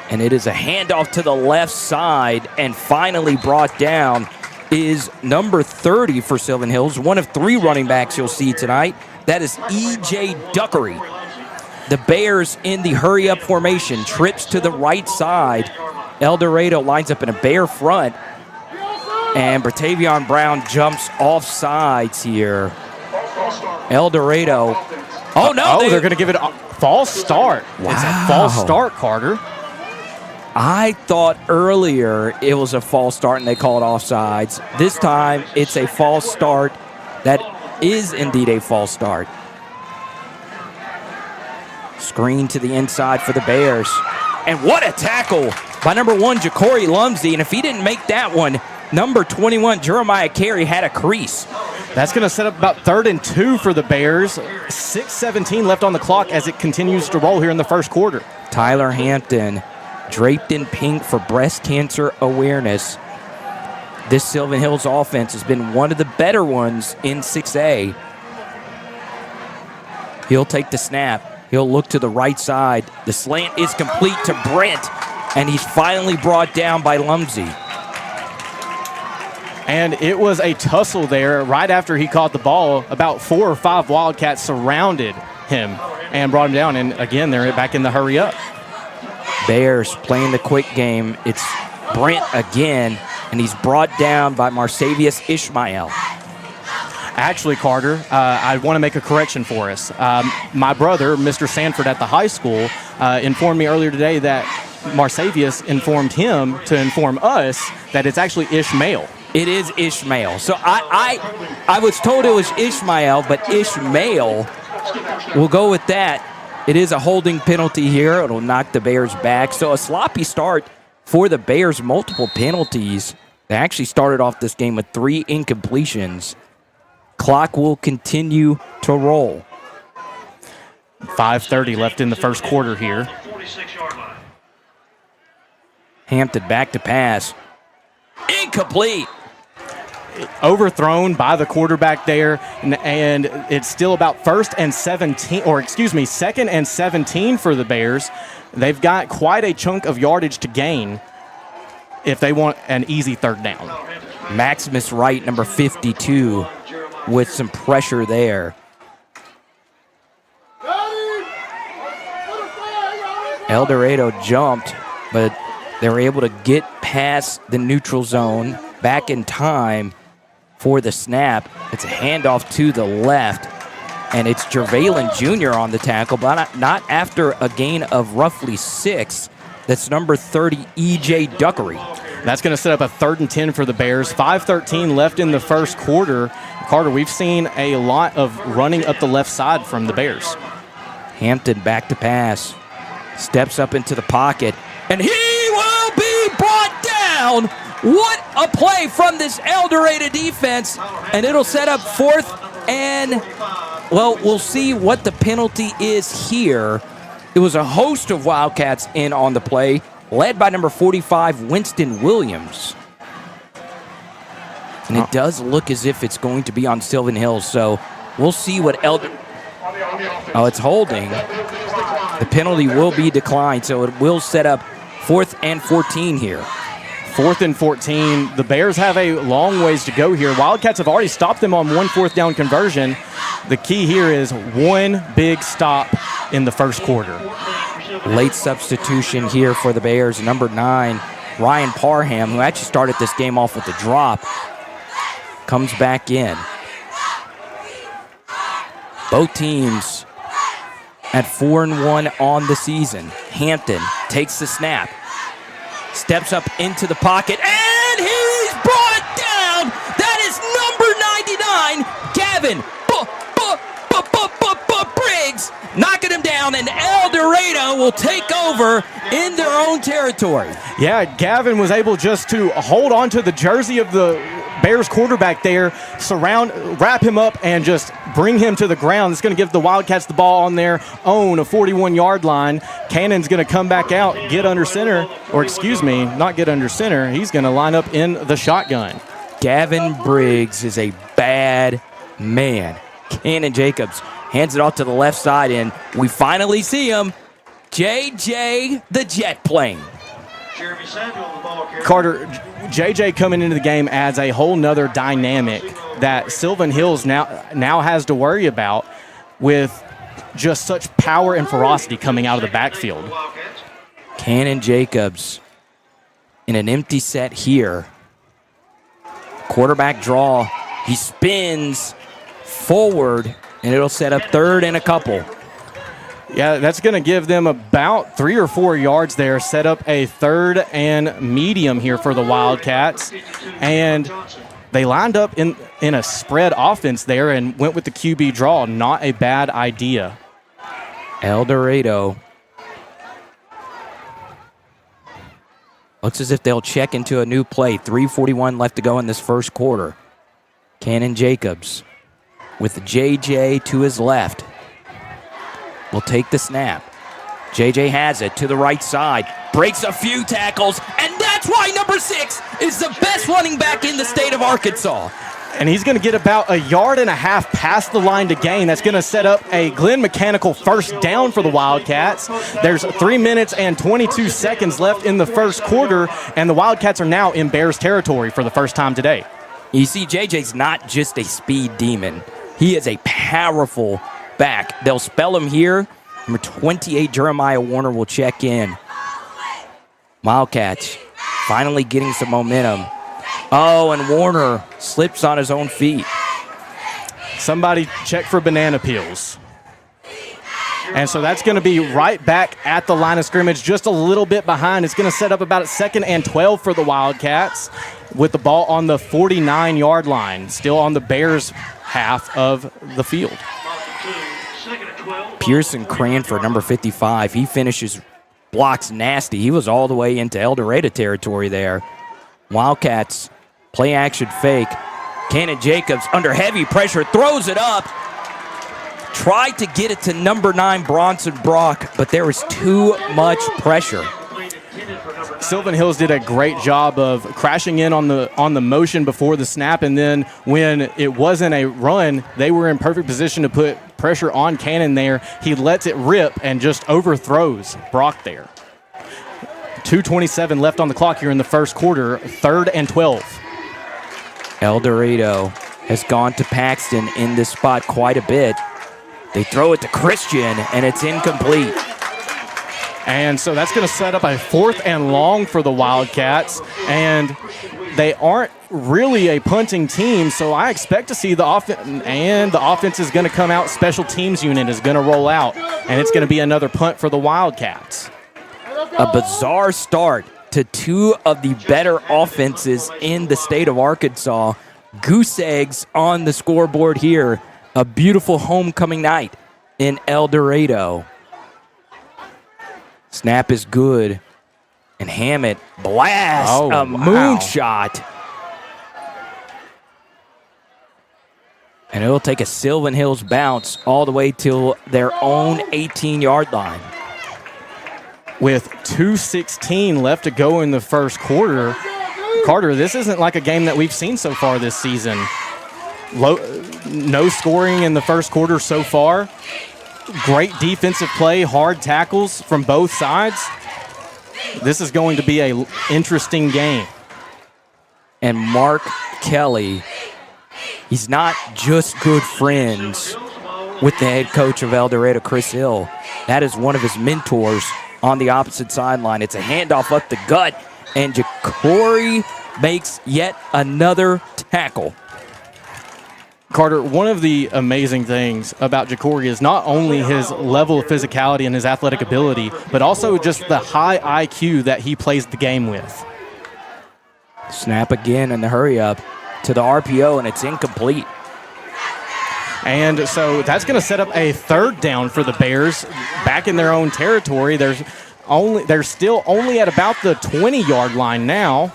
Speaker 3: And it is a handoff to the left side, and finally brought down is number 30 for Sylvan Hills, one of 3 running backs you'll see tonight. That is E.J. Duckery. The Bears in the hurry-up formation, trips to the right side. El Dorado lines up in a Bear front, and Bratavion Brown jumps off sides here. El Dorado. Oh, no.
Speaker 2: They're going to give it a false start.
Speaker 3: Wow.
Speaker 2: It's a false start, Carter.
Speaker 3: I thought earlier it was a false start and they called offsides. This time it's a false start. That is indeed a false start. Screen to the inside for the Bears. And what a tackle by number 1, Ja'Cory Lumsey. And if he didn't make that one, number 21, Jeremiah Carey, had a crease.
Speaker 2: That's going to set up about 3rd and 2 for the Bears. 6:17 left on the clock as it continues to roll here in the first quarter.
Speaker 3: Tyler Hampton, draped in pink for breast cancer awareness. This Sylvan Hills offense has been one of the better ones in 6A. He'll take the snap. He'll look to the right side. The slant is complete to Brent, and he's finally brought down by Lumsey.
Speaker 2: And it was a tussle there right after he caught the ball. About 4 or 5 Wildcats surrounded him and brought him down. And again, they're back in the hurry up.
Speaker 3: Bears playing the quick game. It's Brent again, and he's brought down by Marsavius Ishmael.
Speaker 2: Actually, Carter, I want to make a correction for us. My brother, Mr. Sanford at the high school, informed me earlier today that Marsavius informed him to inform us that it's actually Ishmael.
Speaker 3: It is Ishmael. So I was told it was Ishmael, but Ishmael, we'll go with that. It is a holding penalty here. It'll knock the Bears back. So a sloppy start for the Bears, multiple penalties. They actually started off this game with 3 incompletions. Clock will continue to roll.
Speaker 2: 5:30 left in the first quarter here.
Speaker 3: Hampton back to pass. Incomplete.
Speaker 2: Overthrown by the quarterback there, and it's still about 2nd and 17 for the Bears. They've got quite a chunk of yardage to gain if they want an easy 3rd down.
Speaker 3: Maximus Wright, number 52, with some pressure there. El Dorado jumped, but they were able to get past the neutral zone back in time for the snap. It's a handoff to the left, and it's Jervalen Jr. on the tackle, but not after a gain of roughly 6. That's number 30, E.J. Duckery.
Speaker 2: That's going to set up a 3rd and 10 for the Bears. 5:13 left in the first quarter. Carter, we've seen a lot of running up the left side from the Bears.
Speaker 3: Hampton back to pass. Steps up into the pocket, and he will be brought down. What a play from this El Dorado defense, and it'll set up 4th and, well, we'll see what the penalty is here. It was a host of Wildcats in on the play, led by number 45, Winston Williams. And it does look as if it's going to be on Sylvan Hills, so we'll see what Oh, it's holding. The penalty will be declined, so it will set up 4th and 14 here.
Speaker 2: 4th and 14. The Bears have a long ways to go here. Wildcats have already stopped them on 1 4th down conversion. The key here is 1 big stop in the first quarter.
Speaker 3: Late substitution here for the Bears. Number 9, Ryan Parham, who actually started this game off with a drop, comes back in. Both teams at 4-1 on the season. Hampton takes the snap, steps up into the pocket, and he's brought down. That is number 99, Gavin Briggs, knocking him down, and El Dorado will take over in their own territory.
Speaker 2: Yeah, Gavin was able just to hold on to the jersey of the Bears quarterback there, wrap him up, and just bring him to the ground. It's going to give the Wildcats the ball on their own, a 41-yard line. Cannon's going to come back out, get under center, or excuse me, not get under center. He's going to line up in the shotgun.
Speaker 3: Gavin Briggs is a bad man. Cannon Jacobs hands it off to the left side, and we finally see him. JJ the jet plane.
Speaker 2: Carter, JJ coming into the game adds a whole nother dynamic that Sylvan Hills now has to worry about with just such power and ferocity coming out of the backfield.
Speaker 3: Cannon Jacobs in an empty set here. Quarterback draw. He spins forward, and it'll set up third and a couple.
Speaker 2: Yeah, that's going to give them about 3 or 4 yards there, set up a third and medium here for the Wildcats. And they lined up in a spread offense there and went with the QB draw. Not a bad idea.
Speaker 3: El Dorado looks as if they'll check into a new play. 3:41 left to go in this first quarter. Cannon Jacobs with JJ to his left will take the snap. JJ has it to the right side, breaks a few tackles, and that's why number 6 is the best running back in the state of Arkansas.
Speaker 2: And he's going to get about 1.5 yards past the line to gain. That's going to set up a Glenn Mechanical first down for the Wildcats. There's 3 minutes and 22 seconds left in the first quarter, and the Wildcats are now in Bears territory for the first time today.
Speaker 3: You see, JJ's not just a speed demon. He is a powerful back. They'll spell him here. Number 28, Jeremiah Warner, will check in. Wildcats finally getting some momentum. Oh, and Warner slips on his own feet.
Speaker 2: Somebody check for banana peels. And so that's going to be right back at the line of scrimmage, just a little bit behind. It's going to set up about 2nd and 12 for the Wildcats with the ball on the 49-yard line, still on the Bears' half of the field.
Speaker 3: Pearson Cranford, number 55, he finishes blocks nasty. He was all the way into El Dorado territory there. Wildcats play action fake. Cannon Jacobs under heavy pressure throws it up. Tried to get it to number 9 Bronson Brock, but there was too much pressure.
Speaker 2: Sylvan Hills did a great job of crashing in on the motion before the snap, and then when it wasn't a run, they were in perfect position to put pressure on Cannon there. He lets it rip and just overthrows Brock there. 2:27 left on the clock here in the first quarter, 3rd and 12.
Speaker 3: El Dorado has gone to Paxton in this spot quite a bit. They throw it to Christian, and it's incomplete.
Speaker 2: And so that's going to set up a 4th and long for the Wildcats. And they aren't really a punting team, so I expect to see the offense. And the offense is going to come out. Special teams unit is going to roll out. And it's going to be another punt for the Wildcats.
Speaker 3: A bizarre start to 2 of the better offenses in the state of Arkansas. Goose eggs on the scoreboard here. A beautiful homecoming night in El Dorado. Snap is good. And Hammett blasts a moonshot. And it'll take a Sylvan Hills bounce all the way to their own 18-yard line.
Speaker 2: With 2:16 left to go in the first quarter, Carter, this isn't like a game that we've seen so far this season. No scoring in the first quarter so far. Great defensive play, hard tackles from both sides. This is going to be an interesting game.
Speaker 3: And Mark Kelly, he's not just good friends with the head coach of El Dorado, Chris Hill. That is one of his mentors on the opposite sideline. It's a handoff up the gut, and Jacory makes yet another tackle.
Speaker 2: Carter, one of the amazing things about Jacory is not only his level of physicality and his athletic ability, but also just the high IQ that he plays the game with.
Speaker 3: Snap again in the hurry up to the RPO, and it's incomplete.
Speaker 2: And so that's going to set up a 3rd down for the Bears back in their own territory. They're still only at about the 20-yard line now.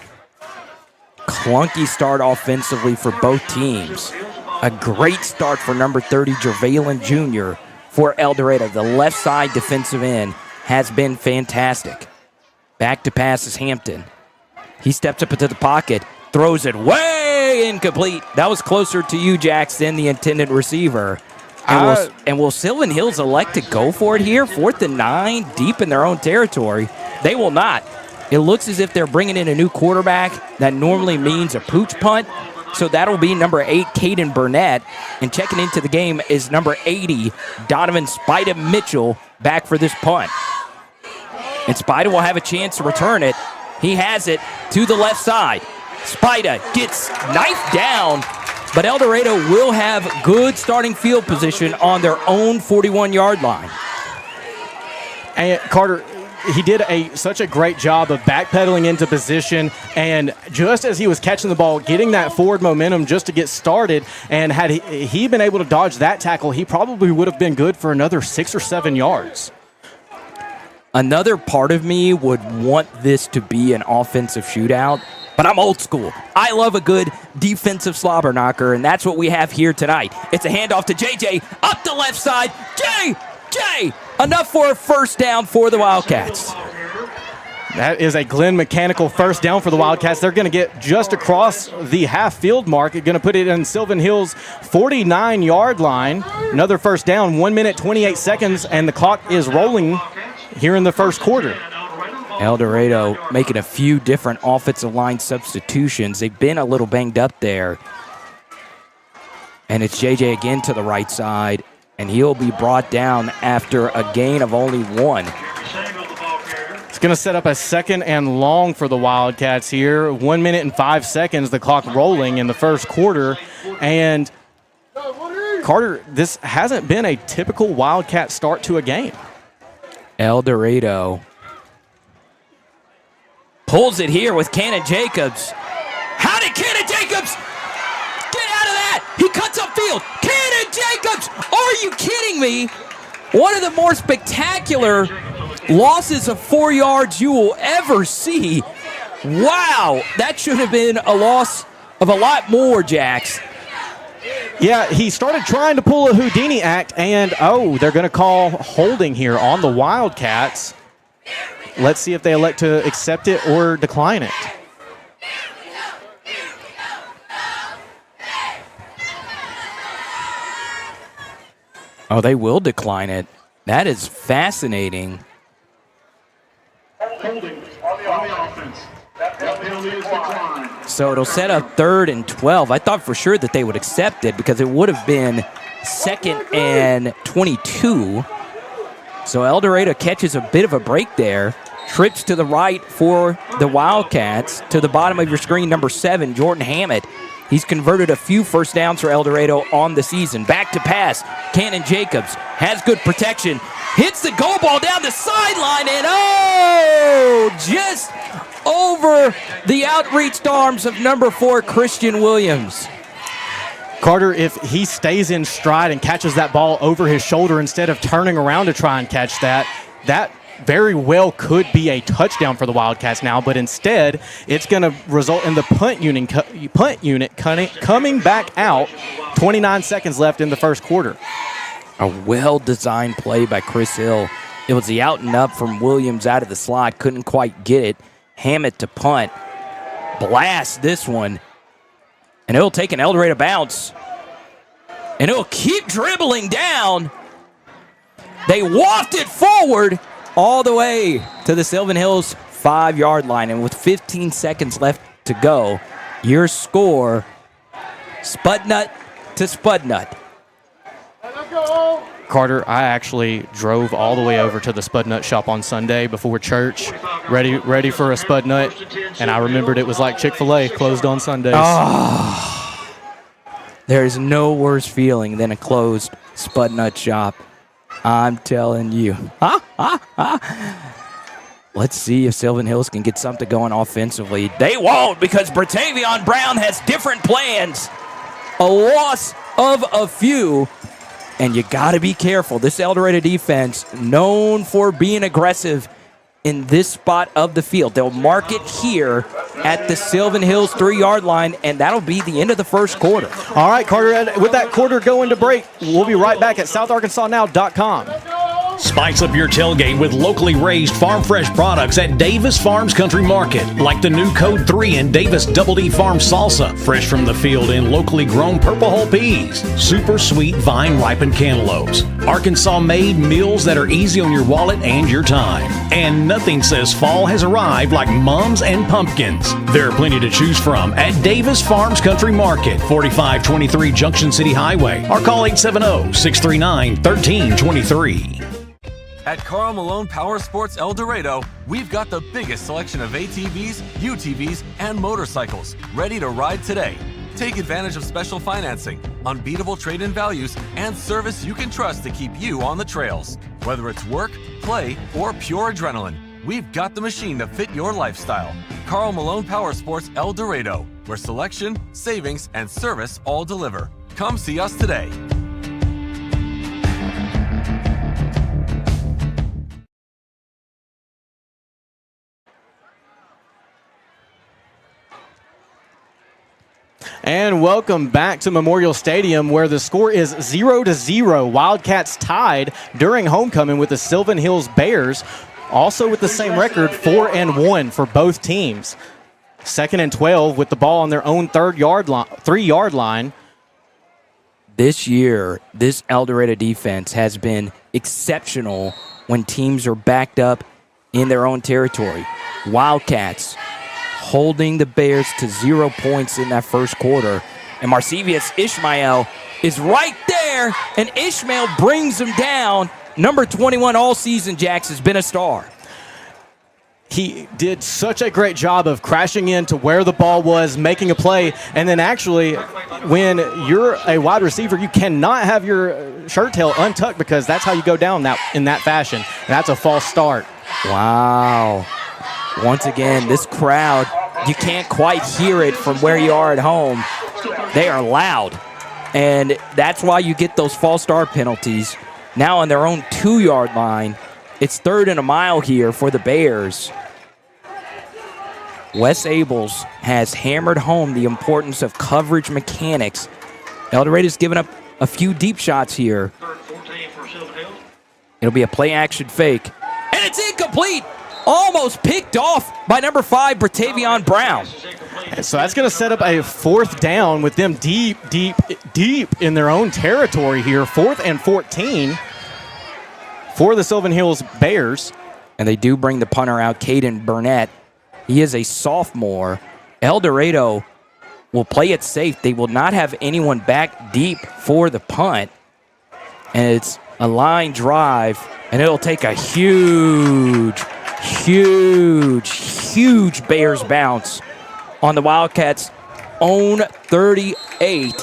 Speaker 3: Clunky start offensively for both teams. A great start for number 30, Jervalen Jr. for El Dorado. The left side defensive end has been fantastic. Back to pass is Hampton. He steps up into the pocket, throws it way incomplete. That was closer to you, Jax, than the intended receiver. And will Sylvan Hills elect to go for it here? 4th and 9, deep in their own territory. They will not. It looks as if they're bringing in a new quarterback. That normally means a pooch punt. So that'll be number 8, Caden Burnett. And checking into the game is number 80, Donovan Spida Mitchell, back for this punt. And Spida will have a chance to return it. He has it to the left side. Spida gets knifed down, but El Dorado will have good starting field position on their own 41-yard line.
Speaker 2: And Carter, he did such a great job of backpedaling into position, and just as he was catching the ball, getting that forward momentum just to get started, and had he been able to dodge that tackle, he probably would have been good for another 6 or 7 yards.
Speaker 3: Another part of me would want this to be an offensive shootout, but I'm old school. I love a good defensive slobber knocker, and that's what we have here tonight. It's a handoff to JJ, up the left side. JJ, enough for a first down for the Wildcats.
Speaker 2: That is a Glenn mechanical first down for the Wildcats. They're going to get just across the half-field mark. They're going to put it in Sylvan Hills' 49-yard line. Another first down, 1 minute, 28 seconds, and the clock is rolling here in the first quarter.
Speaker 3: El Dorado making a few different offensive line substitutions. They've been a little banged up there. And it's JJ again to the right side, and he'll be brought down after a gain of only 1.
Speaker 2: It's going to set up a 2nd and long for the Wildcats here. 1 minute and 5 seconds, the clock rolling in the first quarter. And Carter, this hasn't been a typical Wildcat start to a game.
Speaker 3: El Dorado pulls it here with Cannon Jacobs. How did Cannon Jacobs get out of that? He cuts upfield. Cannon Jacobs! Are you kidding me? One of the more spectacular losses of 4 yards you will ever see. Wow, that should have been a loss of a lot more, Jax.
Speaker 2: Yeah, he started trying to pull a Houdini act, and they're going to call holding here on the Wildcats. Let's see if they elect to accept it or decline it.
Speaker 3: Oh, they will decline it. That is fascinating.
Speaker 8: Holding on the offense. That penalty is declined.
Speaker 3: So it'll set up 3rd and 12. I thought for sure that they would accept it because it would have been 2nd and 22. So El Dorado catches a bit of a break there. Trips to the right for the Wildcats. To the bottom of your screen, number 7, Jordan Hammett. He's converted a few first downs for El Dorado on the season. Back to pass. Cannon Jacobs has good protection. Hits the goal ball down the sideline, and just over the outreached arms of number 4, Christian Williams.
Speaker 2: Carter, if he stays in stride and catches that ball over his shoulder instead of turning around to try and catch that very well could be a touchdown for the Wildcats now, but instead it's going to result in the punt unit coming back out. 29 seconds left in the first quarter.
Speaker 3: A well-designed play by Chris Hill. It was the out and up from Williams out of the slot. Couldn't quite get it. Hammett to punt. Blast this one. And it'll take an El Dorado bounce. And it'll keep dribbling down. They waft it forward all the way to the Sylvan Hills 5-yard line. And with 15 seconds left to go, your score, Spudnut to Spudnut.
Speaker 2: Carter, I actually drove all the way over to the Spudnut shop on Sunday before church, ready for a Spudnut, and I remembered it was like Chick-fil-A, closed on Sundays.
Speaker 3: There is no worse feeling than a closed Spudnut shop. I'm telling you. Let's see if Sylvan Hills can get something going offensively. They won't, because Bratavion Brown has different plans. A loss of a few. And you got to be careful. This El Dorado defense, known for being aggressive in this spot of the field. They'll mark it here at the Sylvan Hills 3-yard line, and that'll be the end of the first quarter.
Speaker 2: All right, Carter, with that quarter going to break, we'll be right back at SouthArkansasNow.com.
Speaker 1: Spice up your tailgate with locally raised farm fresh products at Davis Farms Country Market, like the new Code 3 and Davis Double D Farm salsa, fresh from the field in locally grown purple hull peas, super sweet vine ripened cantaloupes, Arkansas made meals that are easy on your wallet and your time. And nothing says fall has arrived like mums and pumpkins. There are plenty to choose from at Davis Farms Country Market, 4523 Junction City Highway, or call 870-639-1323.
Speaker 11: At Karl Malone Power Sports El Dorado, we've got the biggest selection of ATVs, UTVs, and motorcycles ready to ride today. Take advantage of special financing, unbeatable trade-in values, and service you can trust to keep you on the trails. Whether it's work, play, or pure adrenaline, we've got the machine to fit your lifestyle. Karl Malone Power Sports El Dorado, where selection, savings, and service all deliver. Come see us today.
Speaker 2: And welcome back to Memorial Stadium, where the score is 0-0. Wildcats tied during homecoming with the Sylvan Hills Bears, also with the same record, 4-1 for both teams. 2nd and 12 with the ball on their own 3-yard line.
Speaker 3: This year, this El Dorado defense has been exceptional when teams are backed up in their own territory. Wildcats holding the Bears to 0 points in that first quarter. And Marcevius Ishmael is right there, and Ishmael brings him down. Number 21 all season, Jax, has been a star.
Speaker 2: He did such a great job of crashing into where the ball was, making a play, and then actually, when you're a wide receiver, you cannot have your shirt tail untucked because that's how you go down in that fashion. And that's a false start.
Speaker 3: Wow. Once again, this crowd, you can't quite hear it from where you are at home. They are loud, and that's why you get those false start penalties. Now on their own 2-yard line, it's 3rd and a mile here for the Bears. Wes Abels has hammered home the importance of coverage mechanics. El Dorado's given up a few deep shots here. It'll be a play-action fake, and it's incomplete. Almost picked off by number 5, Bratavion Brown.
Speaker 2: So that's going to set up a 4th down with them deep in their own territory here. 4th and 14 for the Sylvan Hills Bears.
Speaker 3: And they do bring the punter out, Caden Burnett. He is a sophomore. El Dorado will play it safe. They will not have anyone back deep for the punt. And it's a line drive, and it'll take a huge Bears bounce on the Wildcats' own 38.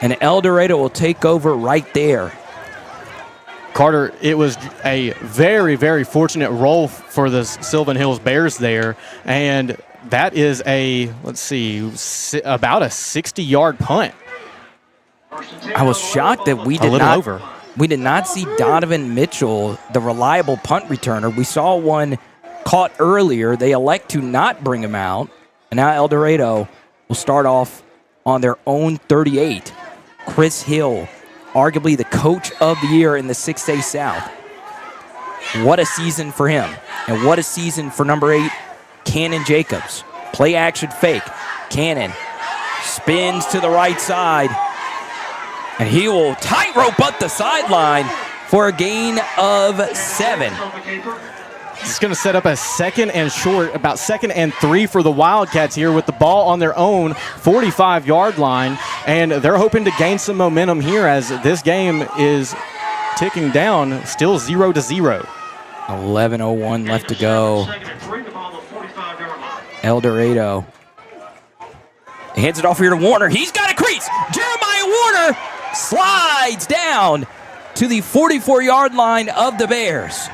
Speaker 3: And El Dorado will take over right there.
Speaker 2: Carter, it was a very, very fortunate roll for the Sylvan Hills Bears there. And that is about a 60-yard punt.
Speaker 3: I was shocked that we did not see Donovan Mitchell, the reliable punt returner. We saw one caught earlier. They elect to not bring him out. And now El Dorado will start off on their own 38. Chris Hill, arguably the coach of the year in the 6A South. What a season for him. And what a season for number 8, Cannon Jacobs. Play action fake. Cannon spins to the right side. And he will tightrope up the sideline for a gain of 7.
Speaker 2: It's going to set up a 2nd and short, about 2nd and 3 for the Wildcats here with the ball on their own 45-yard line. And they're hoping to gain some momentum here as this game is ticking down, still 0-0.
Speaker 3: 11:01 left to go. El Dorado hands it off here to Warner. He's got a crease. Jeremiah Warner slides down to the 44-yard line of the Bears.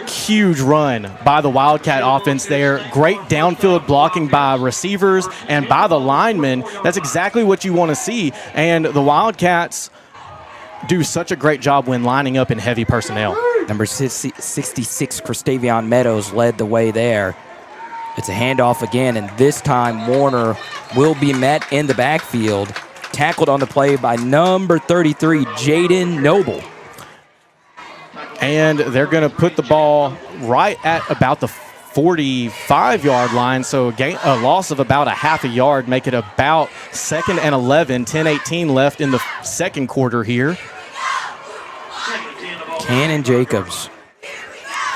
Speaker 2: Huge run by the Wildcat offense there. Great downfield blocking by receivers and by the linemen. That's exactly what you want to see. And the Wildcats do such a great job when lining up in heavy personnel.
Speaker 3: Number 66, Christavion Meadows, led the way there. It's a handoff again, and this time Warner will be met in the backfield. Tackled on the play by number 33, Jaden Noble.
Speaker 2: And they're going to put the ball right at about the 45-yard line, so a loss of about a half a yard, make it about 2nd and 11, 10:18 left in the second quarter here.
Speaker 3: Cannon Jacobs,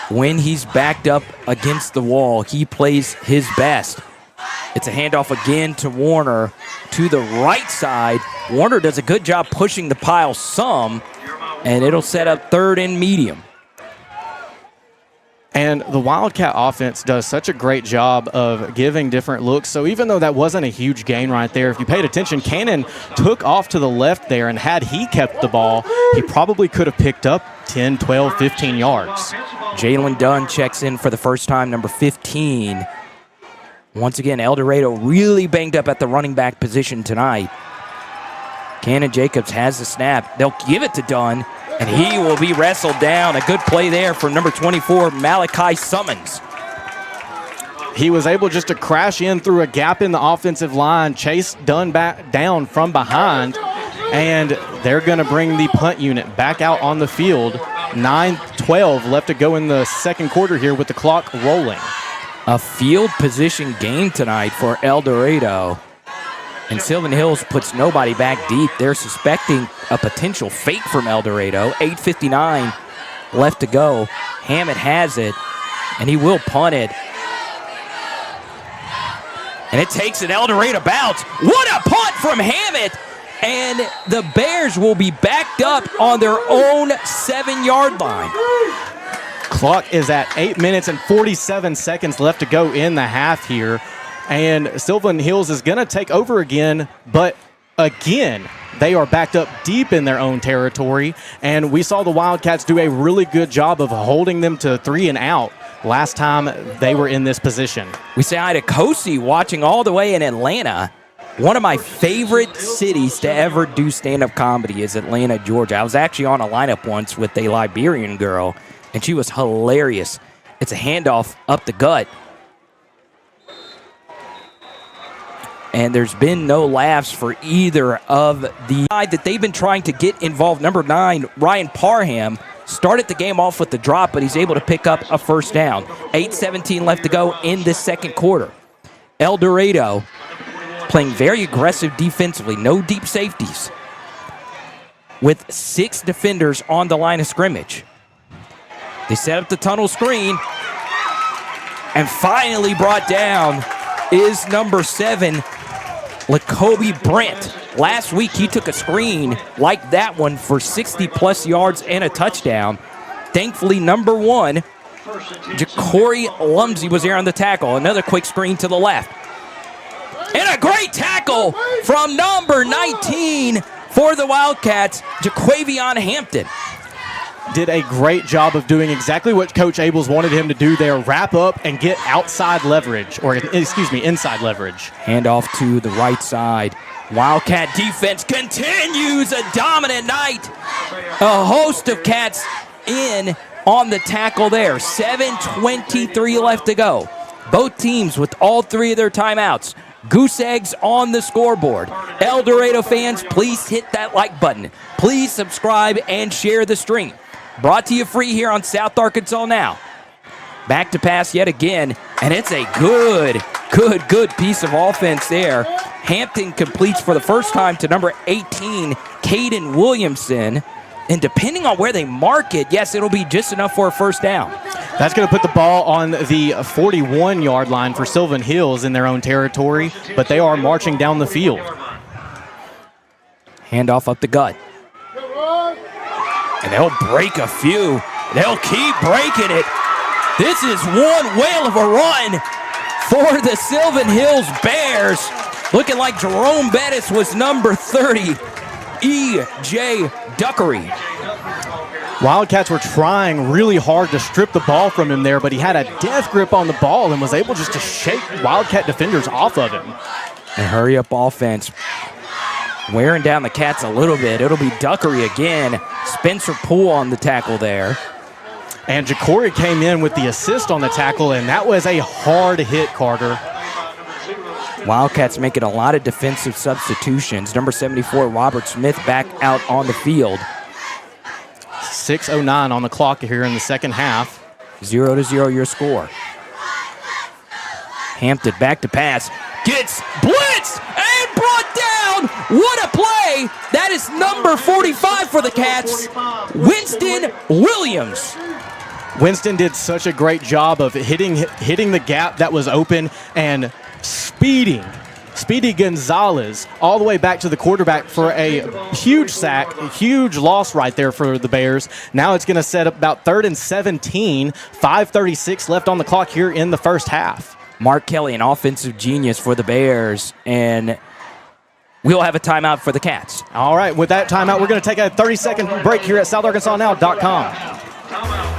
Speaker 3: when he's backed up against the wall, he plays his best. It's a handoff again to Warner to the right side. Warner does a good job pushing the pile some, and it'll set up 3rd and medium.
Speaker 2: And the Wildcat offense does such a great job of giving different looks. So even though that wasn't a huge gain right there, if you paid attention, Cannon took off to the left there, and had he kept the ball, he probably could have picked up 10, 12, 15 yards.
Speaker 3: Jalen Dunn checks in for the first time, number 15. Once again, El Dorado really banged up at the running back position tonight. Cannon Jacobs has the snap. They'll give it to Dunn, and he will be wrestled down. A good play there from number 24, Malachi Summons.
Speaker 2: He was able just to crash in through a gap in the offensive line, chase Dunn back down from behind, and they're going to bring the punt unit back out on the field. 9:12 left to go in the second quarter here with the clock rolling.
Speaker 3: A field position game tonight for El Dorado. And Sylvan Hills puts nobody back deep. They're suspecting a potential fake from El Dorado. 8:59 left to go. Hammett has it, and he will punt it. And it takes an El Dorado bounce. What a punt from Hammett! And the Bears will be backed up on their own 7-yard line.
Speaker 2: Clock is at 8 minutes and 47 seconds left to go in the half here. And Sylvan Hills is going to take over again, but again, they are backed up deep in their own territory. And we saw the Wildcats do a really good job of holding them to 3 and out last time they were in this position.
Speaker 3: We say hi to Kosi watching all the way in Atlanta. One of my favorite cities to ever do stand-up comedy is Atlanta, Georgia. I was actually on a lineup once with a Liberian girl, and she was hilarious. It's a handoff up the gut. And there's been no laughs for either of the side that they've been trying to get involved. Number 9, Ryan Parham, started the game off with the drop, but he's able to pick up a first down. 8:17 left to go in this second quarter. El Dorado playing very aggressive defensively, no deep safeties, with 6 defenders on the line of scrimmage. They set up the tunnel screen, and finally brought down is number 7, Lacoby Brent. Last week, he took a screen like that one for 60-plus yards and a touchdown. Thankfully, number 1, Ja'Cory Lumsey was there on the tackle. Another quick screen to the left. And a great tackle from number 19 for the Wildcats, Jaquavion Hampton.
Speaker 2: Did a great job of doing exactly what Coach Abels wanted him to do there, wrap up and get outside leverage, or excuse me, inside leverage.
Speaker 3: Handoff to the right side. Wildcat defense continues a dominant night. A host of Cats in on the tackle there. 7:23 left to go. Both teams with all 3 of their timeouts. Goose eggs on the scoreboard. El Dorado fans, please hit that like button. Please subscribe and share the stream. Brought to you free here on South Arkansas Now. Back to pass yet again, and it's a good piece of offense there. Hampton completes for the first time to number 18, Caden Williamson. And depending on where they mark it, yes, it'll be just enough for a first down.
Speaker 2: That's going to put the ball on the 41-yard line for Sylvan Hills in their own territory, but they are marching down the field.
Speaker 3: Handoff up the gut. And they'll break a few. They'll keep breaking it. This is one whale of a run for the Sylvan Hills Bears. Looking like Jerome Bettis was number 30, E.J. Duckery.
Speaker 2: Wildcats were trying really hard to strip the ball from him there, but he had a death grip on the ball and was able just to shake Wildcat defenders off of him.
Speaker 3: And hurry up offense. Wearing down the Cats a little bit. It'll be Duckery again. Spencer Poole on the tackle there.
Speaker 2: And Ja'Cory came in with the assist on the tackle, and that was a hard hit, Carter.
Speaker 3: Wildcats making a lot of defensive substitutions. Number 74, Robert Smith, back out on the field.
Speaker 2: 6:09 on the clock here in the second half.
Speaker 3: 0-0 your score. Hampton back to pass. Gets blitzed and brought down. What a play. That is number 45 for the Cats, Winston Williams.
Speaker 2: Winston did such a great job of hitting the gap that was open and speedy Gonzalez all the way back to the quarterback for a huge sack, a huge loss right there for the Bears. Now it's going to set up about 3rd and 17, 5:36 left on the clock here in the first half.
Speaker 3: Mark Kelly, an offensive genius for the Bears, and we'll have a timeout for the Cats.
Speaker 2: All right, with that timeout, we're going to take a 30-second break here at SouthArkansasNow.com.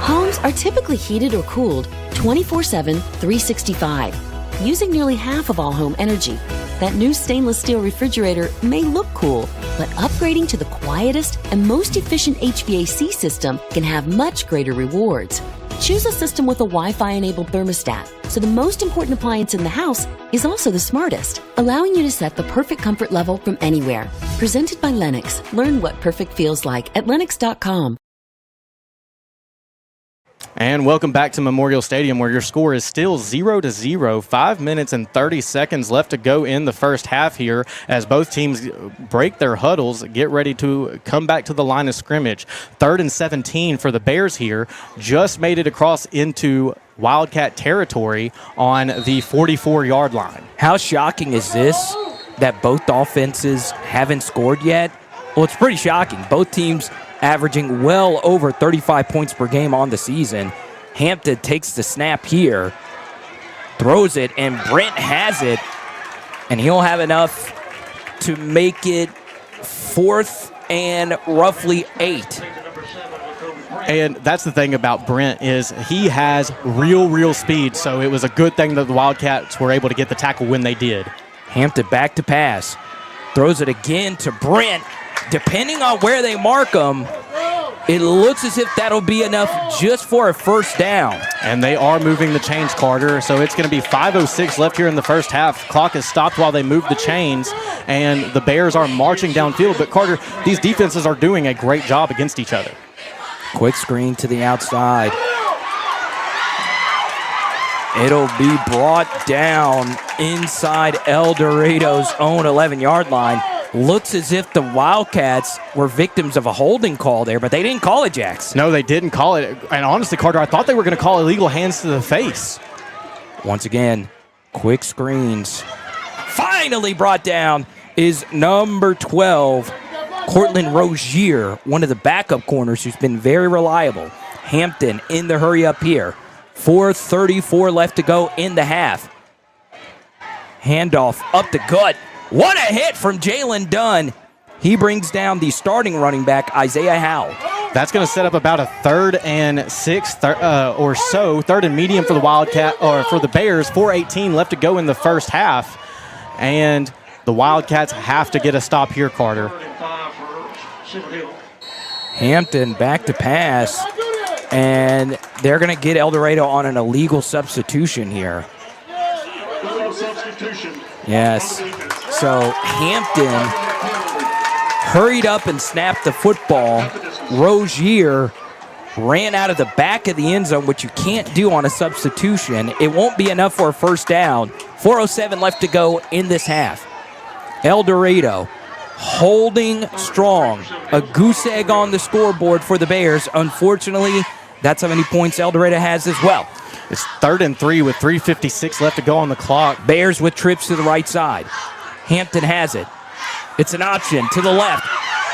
Speaker 12: Homes are typically heated or cooled 24/7, 365, using nearly half of all home energy. That new stainless steel refrigerator may look cool, but upgrading to the quietest and most efficient HVAC system can have much greater rewards. Choose a system with a Wi-Fi-enabled thermostat, so the most important appliance in the house is also the smartest, allowing you to set the perfect comfort level from anywhere. Presented by Lennox. Learn what perfect feels like at Lennox.com.
Speaker 2: And welcome back to Memorial Stadium, where your score is still 0-0. 5 minutes and 30 seconds left to go in the first half here as both teams break their huddles, get ready to come back to the line of scrimmage. 3rd and 17 for the Bears here. Just made it across into Wildcat territory on the 44-yard line.
Speaker 3: How shocking is this that both offenses haven't scored yet? Well, it's pretty shocking. Both teams averaging well over 35 points per game on the season. Hampton takes the snap here, throws it, and Brent has it, and he'll have enough to make it 4th and roughly 8.
Speaker 2: And that's the thing about Brent is he has real speed, so it was a good thing that the Wildcats were able to get the tackle when they did.
Speaker 3: Hampton back to pass, throws it again to Brent. Depending on where they mark him, it looks as if that'll be enough just for a first down.
Speaker 2: And they are moving the chains, Carter, so it's going to be 5:06 left here in the first half. Clock is stopped while they move the chains, and the Bears are marching downfield. But, Carter, these defenses are doing a great job against each other.
Speaker 3: Quick screen to the outside. It'll be brought down inside El Dorado's own 11-yard line. Looks as if the Wildcats were victims of a holding call there, but they didn't call it, Jax.
Speaker 2: No, they didn't call it. And honestly, Carter, I thought they were going to call illegal hands to the face.
Speaker 3: Once again, quick screens. Finally brought down is number 12, Cortland Rozier, one of the backup corners who's been very reliable. Hampton in the hurry up here. 4:34 left to go in the half. Handoff up the gut. What a hit from Jalen Dunn. He brings down the starting running back, Isaiah Howell.
Speaker 2: That's going to set up about a 3rd and 6 or so, 3rd and medium for the Wildcat or for the Bears. 4:18 left to go in the first half, and the Wildcats have to get a stop here, Carter.
Speaker 3: Hampton back to pass, and they're going to get El Dorado on an illegal substitution here. Yes. So Hampton hurried up and snapped the football. Rozier ran out of the back of the end zone, which you can't do on a substitution. It won't be enough for a first down. 4:07 left to go in this half. El Dorado holding strong. A goose egg on the scoreboard for the Bears. Unfortunately, that's how many points El Dorado has as well.
Speaker 2: It's 3rd and 3 with 3:56 left to go on the clock.
Speaker 3: Bears with trips to the right side. Hampton has it. It's an option to the left,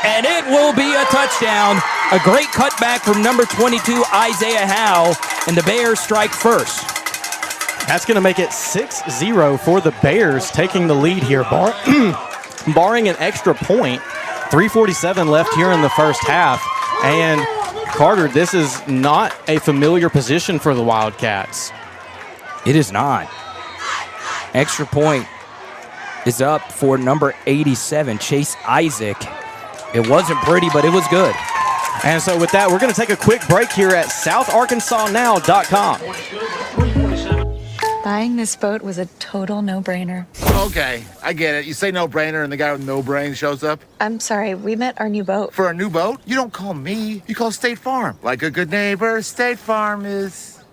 Speaker 3: and it will be a touchdown. A great cutback from number 22, Isaiah Howell, and the Bears strike first.
Speaker 2: That's going to make it 6-0 for the Bears, taking the lead here. Barring an extra point, 3:47 left here in the first half. And, Carter, this is not a familiar position for the Wildcats.
Speaker 3: It is not. Extra point is up for number 87, Chase Isaac. It wasn't pretty, but it was good.
Speaker 2: And so with that, we're going to take a quick break here at SouthArkansasNow.com.
Speaker 13: Buying this boat was a total no-brainer.
Speaker 14: Okay, I get it. You say no-brainer and the guy with no brain shows up.
Speaker 13: I'm sorry, we met our new boat.
Speaker 14: For a new boat? You don't call me. You call State Farm. Like a good neighbor, State Farm is...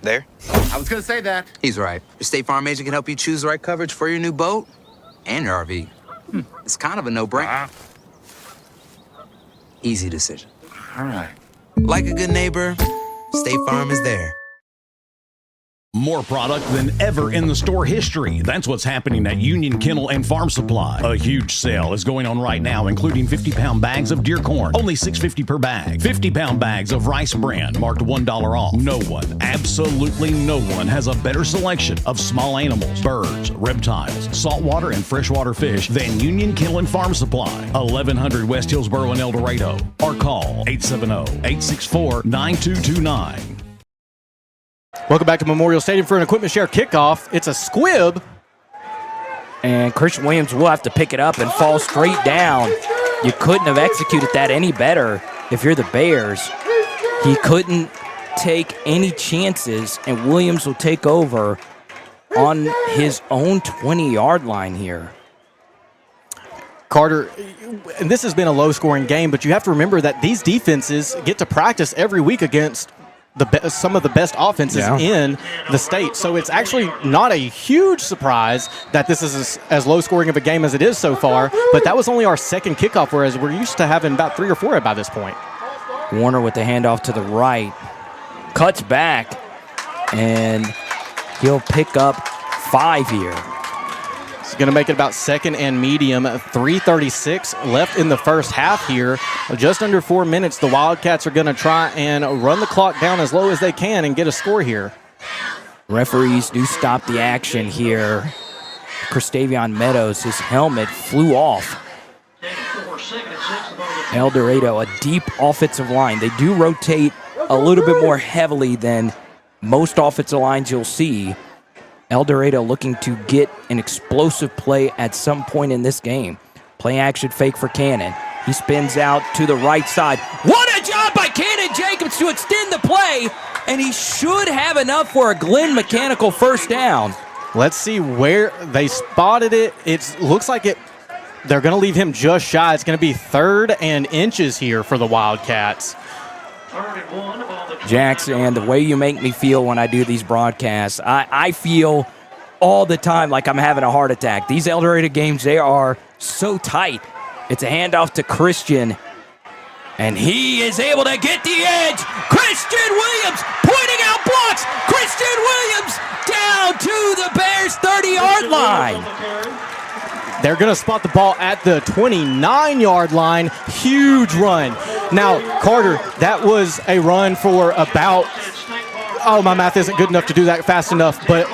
Speaker 15: There?
Speaker 14: I was gonna say that.
Speaker 15: He's right. Your State Farm agent can help you choose the right coverage for your new boat and your RV. It's kind of a no-brainer. Easy decision.
Speaker 14: All right.
Speaker 15: Like a good neighbor, State Farm is there.
Speaker 1: More product than ever in the store history. That's what's happening at Union Kennel and Farm Supply. A huge sale is going on right now, including 50-pound bags of deer corn, only $6.50 per bag. 50-pound bags of rice bran, marked $1 off. No one, absolutely no one, has a better selection of small animals, birds, reptiles, saltwater and freshwater fish than Union Kennel and Farm Supply. 1100 West Hillsboro in El Dorado. Or call 870-864-9229.
Speaker 2: Welcome back to Memorial Stadium for an equipment share kickoff. It's a squib.
Speaker 3: And Christian Williams will have to pick it up and fall straight down. You couldn't have executed that any better if you're the Bears. He couldn't take any chances, and Williams will take over on his own 20-yard line here.
Speaker 2: Carter, and this has been a low-scoring game, but you have to remember that these defenses get to practice every week against some of the best offenses in the state. So it's actually not a huge surprise that this is as low-scoring of a game as it is so far, but that was only our second kickoff, whereas we're used to having about 3 or 4 by this point.
Speaker 3: Warner with the handoff to the right. Cuts back, and he'll pick up 5 here.
Speaker 2: It's going to make it about second and medium. 3:36 left in the first half here. Just under 4 minutes, the Wildcats are going to try and run the clock down as low as they can and get a score here.
Speaker 3: Referees do stop the action here. Christavion Meadows, his helmet flew off. El Dorado, a deep offensive line. They do rotate a little bit more heavily than most offensive lines you'll see. El Dorado looking to get an explosive play at some point in this game. Play action fake for Cannon. He spins out to the right side. What a job by Cannon Jacobs to extend the play, and he should have enough for a Glenn Mechanical first down.
Speaker 2: Let's see where they spotted it. It looks like they're going to leave him just shy. It's going to be 3rd and inches here for the Wildcats.
Speaker 3: Jackson, the way you make me feel when I do these broadcasts, I feel all the time like I'm having a heart attack. These El Dorado games, they are so tight. It's a handoff to Christian, and he is able to get the edge. Christian Williams pointing out blocks. Christian Williams down to the Bears' 30-yard line.
Speaker 2: They're going to spot the ball at the 29-yard line. Huge run. Now, Carter, that was a run for about, my math isn't good enough to do that fast enough, but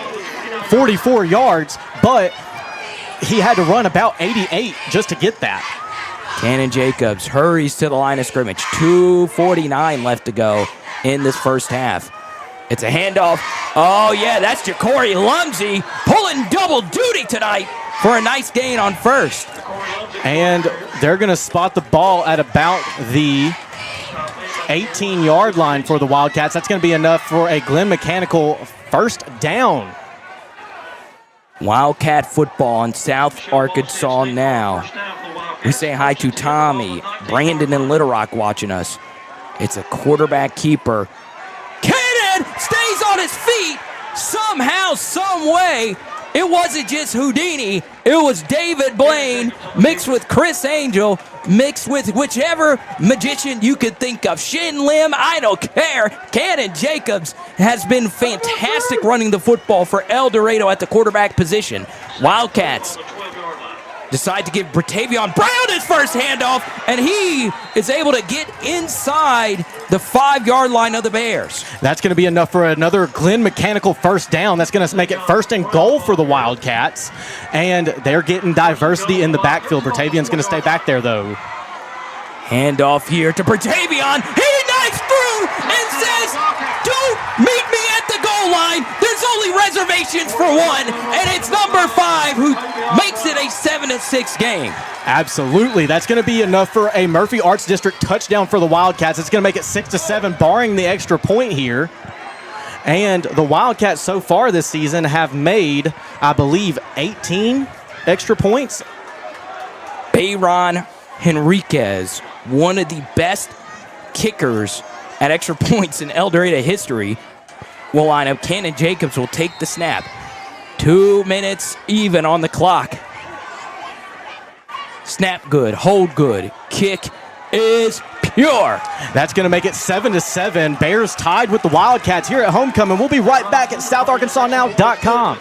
Speaker 2: 44 yards, but he had to run about 88 just to get that.
Speaker 3: Cannon Jacobs hurries to the line of scrimmage. 2:49 left to go in this first half. It's a handoff. Oh, yeah, that's Ja'Cory Lumsey pulling double duty tonight for a nice gain on first.
Speaker 2: And they're going to spot the ball at about the 18-yard line for the Wildcats. That's going to be enough for a Glenn Mechanical first down.
Speaker 3: Wildcat football in South Arkansas now. We say hi to Tommy, Brandon, and Little Rock watching us. It's a quarterback keeper. Cannon stays on his feet somehow, some way. It wasn't just Houdini. It was David Blaine mixed with Chris Angel, mixed with whichever magician you could think of. Shin Lim, I don't care. Cannon Jacobs has been fantastic running the football for El Dorado at the quarterback position. Wildcats decide to give Bratavion Brown his first handoff, and he is able to get inside the 5-yard line of the Bears.
Speaker 2: That's going to be enough for another Glenn Mechanical first down. That's going to make it 1st and goal for the Wildcats, and they're getting diversity in the backfield. Bratavion's going to stay back there, though.
Speaker 3: Handoff here to Bratavion. He knifes through and says, "Don't meet me at the goal line. There's only reservations for one," and it's number 5 who makes it a 7-6 game.
Speaker 2: Absolutely. That's going to be enough for a Murphy Arts District touchdown for the Wildcats. It's going to make it 6-7, barring the extra point here. And the Wildcats so far this season have made, I believe, 18 extra points.
Speaker 3: Bayron Henriquez, one of the best kickers at extra points in El Dorado history, will line up. Cannon Jacobs will take the snap. 2 minutes even on the clock. Snap good, hold good, kick is pure.
Speaker 2: That's going to make it 7-7. Bears tied with the Wildcats here at homecoming. We'll be right back at SouthArkansasNow.com.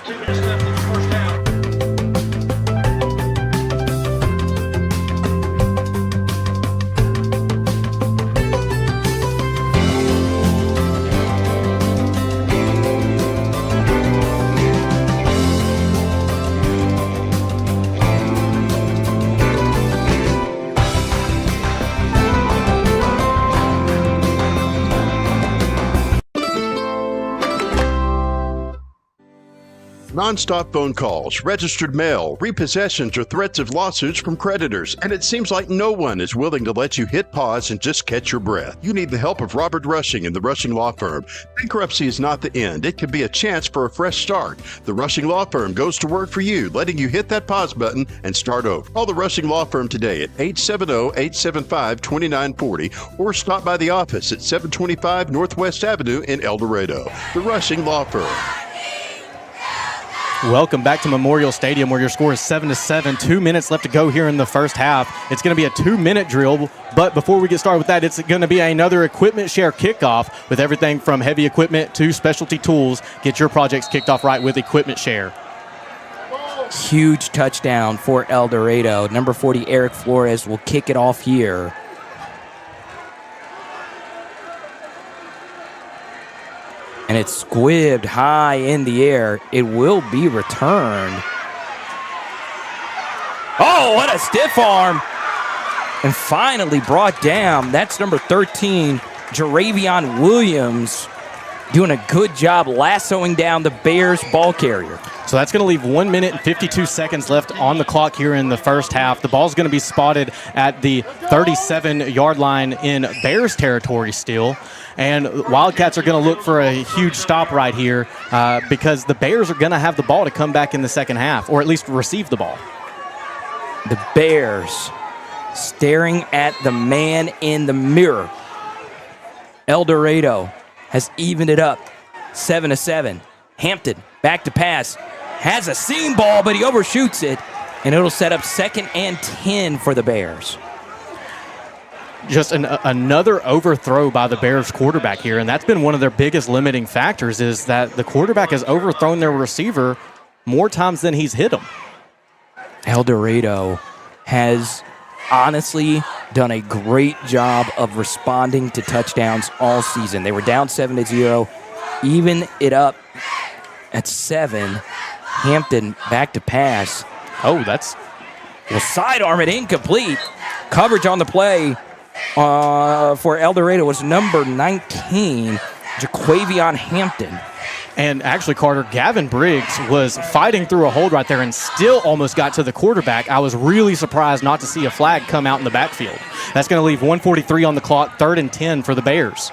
Speaker 4: Non-stop phone calls, registered mail, repossessions, or threats of lawsuits from creditors, and it seems like no one is willing to let you hit pause and just catch your breath. You need the help of Robert Rushing and the Rushing Law Firm. Bankruptcy is not the end. It can be a chance for a fresh start. The Rushing Law Firm goes to work for you, letting you hit that pause button and start over. Call the Rushing Law Firm today at 870-875-2940 or stop by the office at 725 Northwest Avenue in El Dorado. The Rushing Law Firm.
Speaker 2: Welcome back to Memorial Stadium, where your score is 7-7. 2 minutes left to go here in the first half. It's going to be a 2-minute drill, but before we get started with that, it's going to be another equipment share kickoff with everything from heavy equipment to specialty tools. Get your projects kicked off right with equipment share.
Speaker 3: Huge touchdown for El Dorado. Number 40, Eric Flores, will kick it off here. And it's squibbed high in the air. It will be returned. Oh, what a stiff arm. And finally brought down. That's number 13, Jaravion Williams, doing a good job lassoing down the Bears ball carrier.
Speaker 2: So that's going to leave 1 minute and 52 seconds left on the clock here in the first half. The ball's going to be spotted at the 37-yard line in Bears territory still. And Wildcats are going to look for a huge stop right here because the Bears are going to have the ball to come back in the second half, or at least receive the ball.
Speaker 3: The Bears staring at the man in the mirror. El Dorado has evened it up, 7-7. Hampton back to pass, has a seam ball, but he overshoots it, and it'll set up 2nd and 10 for the Bears.
Speaker 2: Just another overthrow by the Bears quarterback here, and that's been one of their biggest limiting factors, is that the quarterback has overthrown their receiver more times than he's hit him.
Speaker 3: El Dorado has honestly done a great job of responding to touchdowns all season. They were down 7-0, even it up at 7. Hampton back to pass.
Speaker 2: Oh, that's...
Speaker 3: Well, sidearm it, incomplete. Coverage on the play for El Dorado was number 19, Jaquavion Hampton.
Speaker 2: And actually, Carter, Gavin Briggs was fighting through a hold right there and still almost got to the quarterback. I was really surprised not to see a flag come out in the backfield. That's going to leave 1:43 on the clock, 3rd and 10 for the Bears.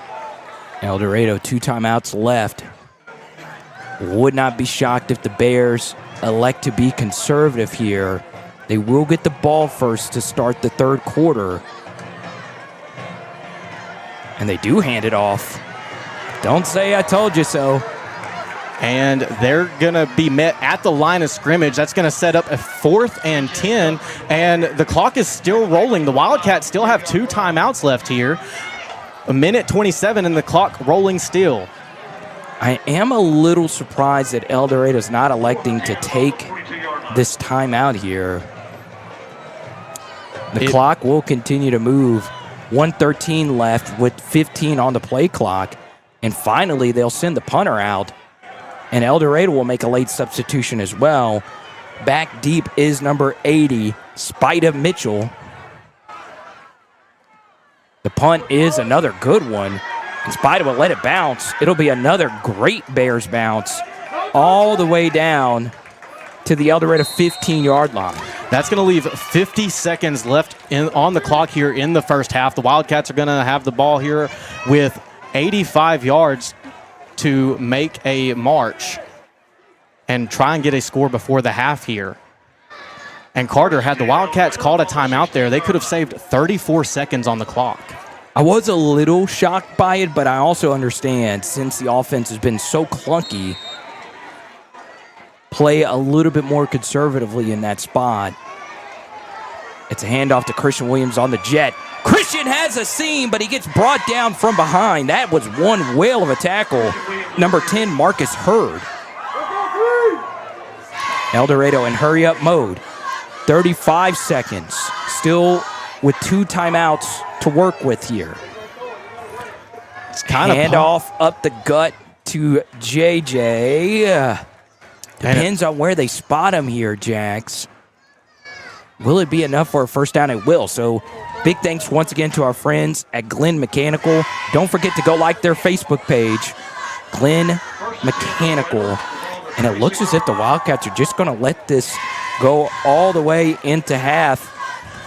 Speaker 3: El Dorado, 2 timeouts left. Would not be shocked if the Bears elect to be conservative here. They will get the ball first to start the third quarter. And they do hand it off. Don't say I told you so.
Speaker 2: And they're going to be met at the line of scrimmage. That's going to set up a 4th and 10. And the clock is still rolling. The Wildcats still have 2 timeouts left here. 1:27 and the clock rolling still.
Speaker 3: I am a little surprised that El Dorado is not electing to take this timeout here. The clock will continue to move. 1:13 left with 15 on the play clock. And finally, they'll send the punter out. And El Dorado will make a late substitution as well. Back deep is number 80, Spida Mitchell. The punt is another good one. And Spida will let it bounce. It'll be another great Bears bounce all the way down to the El Dorado 15-yard line.
Speaker 2: That's going to leave 50 seconds left on the clock here in the first half. The Wildcats are going to have the ball here with 85 yards to make a march and try and get a score before the half here. And Carter, had the Wildcats called a timeout there, they could have saved 34 seconds on the clock.
Speaker 3: I was a little shocked by it, but I also understand, since the offense has been so clunky, play a little bit more conservatively in that spot. It's a handoff to Christian Williams on the jet. Christian has a seam, but he gets brought down from behind. That was one whale of a tackle. Number 10, Marcus Hurd. El Dorado in hurry-up mode. 35 seconds. Still with 2 timeouts to work with here.
Speaker 2: It's kind of
Speaker 3: handoff up the gut to JJ. Depends on where they spot him here, Jax. Will it be enough for a first down? It will. So big thanks once again to our friends at Glenn Mechanical. Don't forget to go like their Facebook page, Glenn Mechanical. And it looks as if the Wildcats are just going to let this go all the way into half.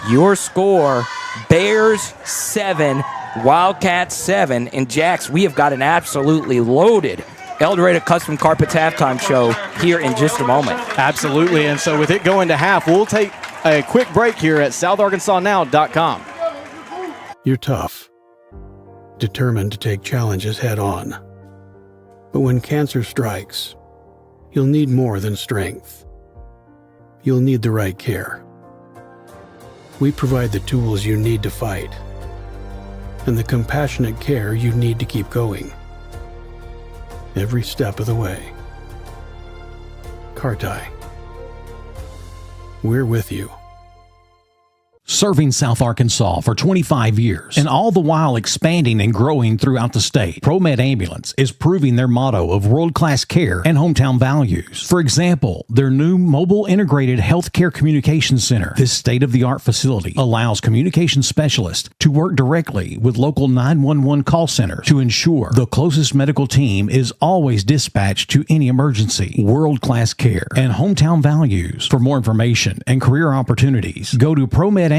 Speaker 3: Your score, Bears 7, Wildcats 7. And Jax, we have got an absolutely loaded El Dorado Custom Carpets halftime show here in just a moment.
Speaker 2: Absolutely. And so with it going to half, we'll take a quick break here at SouthArkansasNow.com.
Speaker 5: You're tough, determined to take challenges head on. But when cancer strikes, you'll need more than strength. You'll need the right care. We provide the tools you need to fight and the compassionate care you need to keep going. Every step of the way. Carti. We're with you.
Speaker 7: Serving South Arkansas for 25 years, and all the while expanding and growing throughout the state. Promed Ambulance is proving their motto of world-class care and hometown values. For example, their new mobile integrated healthcare communication center. This state-of-the-art facility allows communication specialists to work directly with local 911 call centers to ensure the closest medical team is always dispatched to any emergency. World-class care and hometown values. For more information and career opportunities, go to PromedAmbulance.com.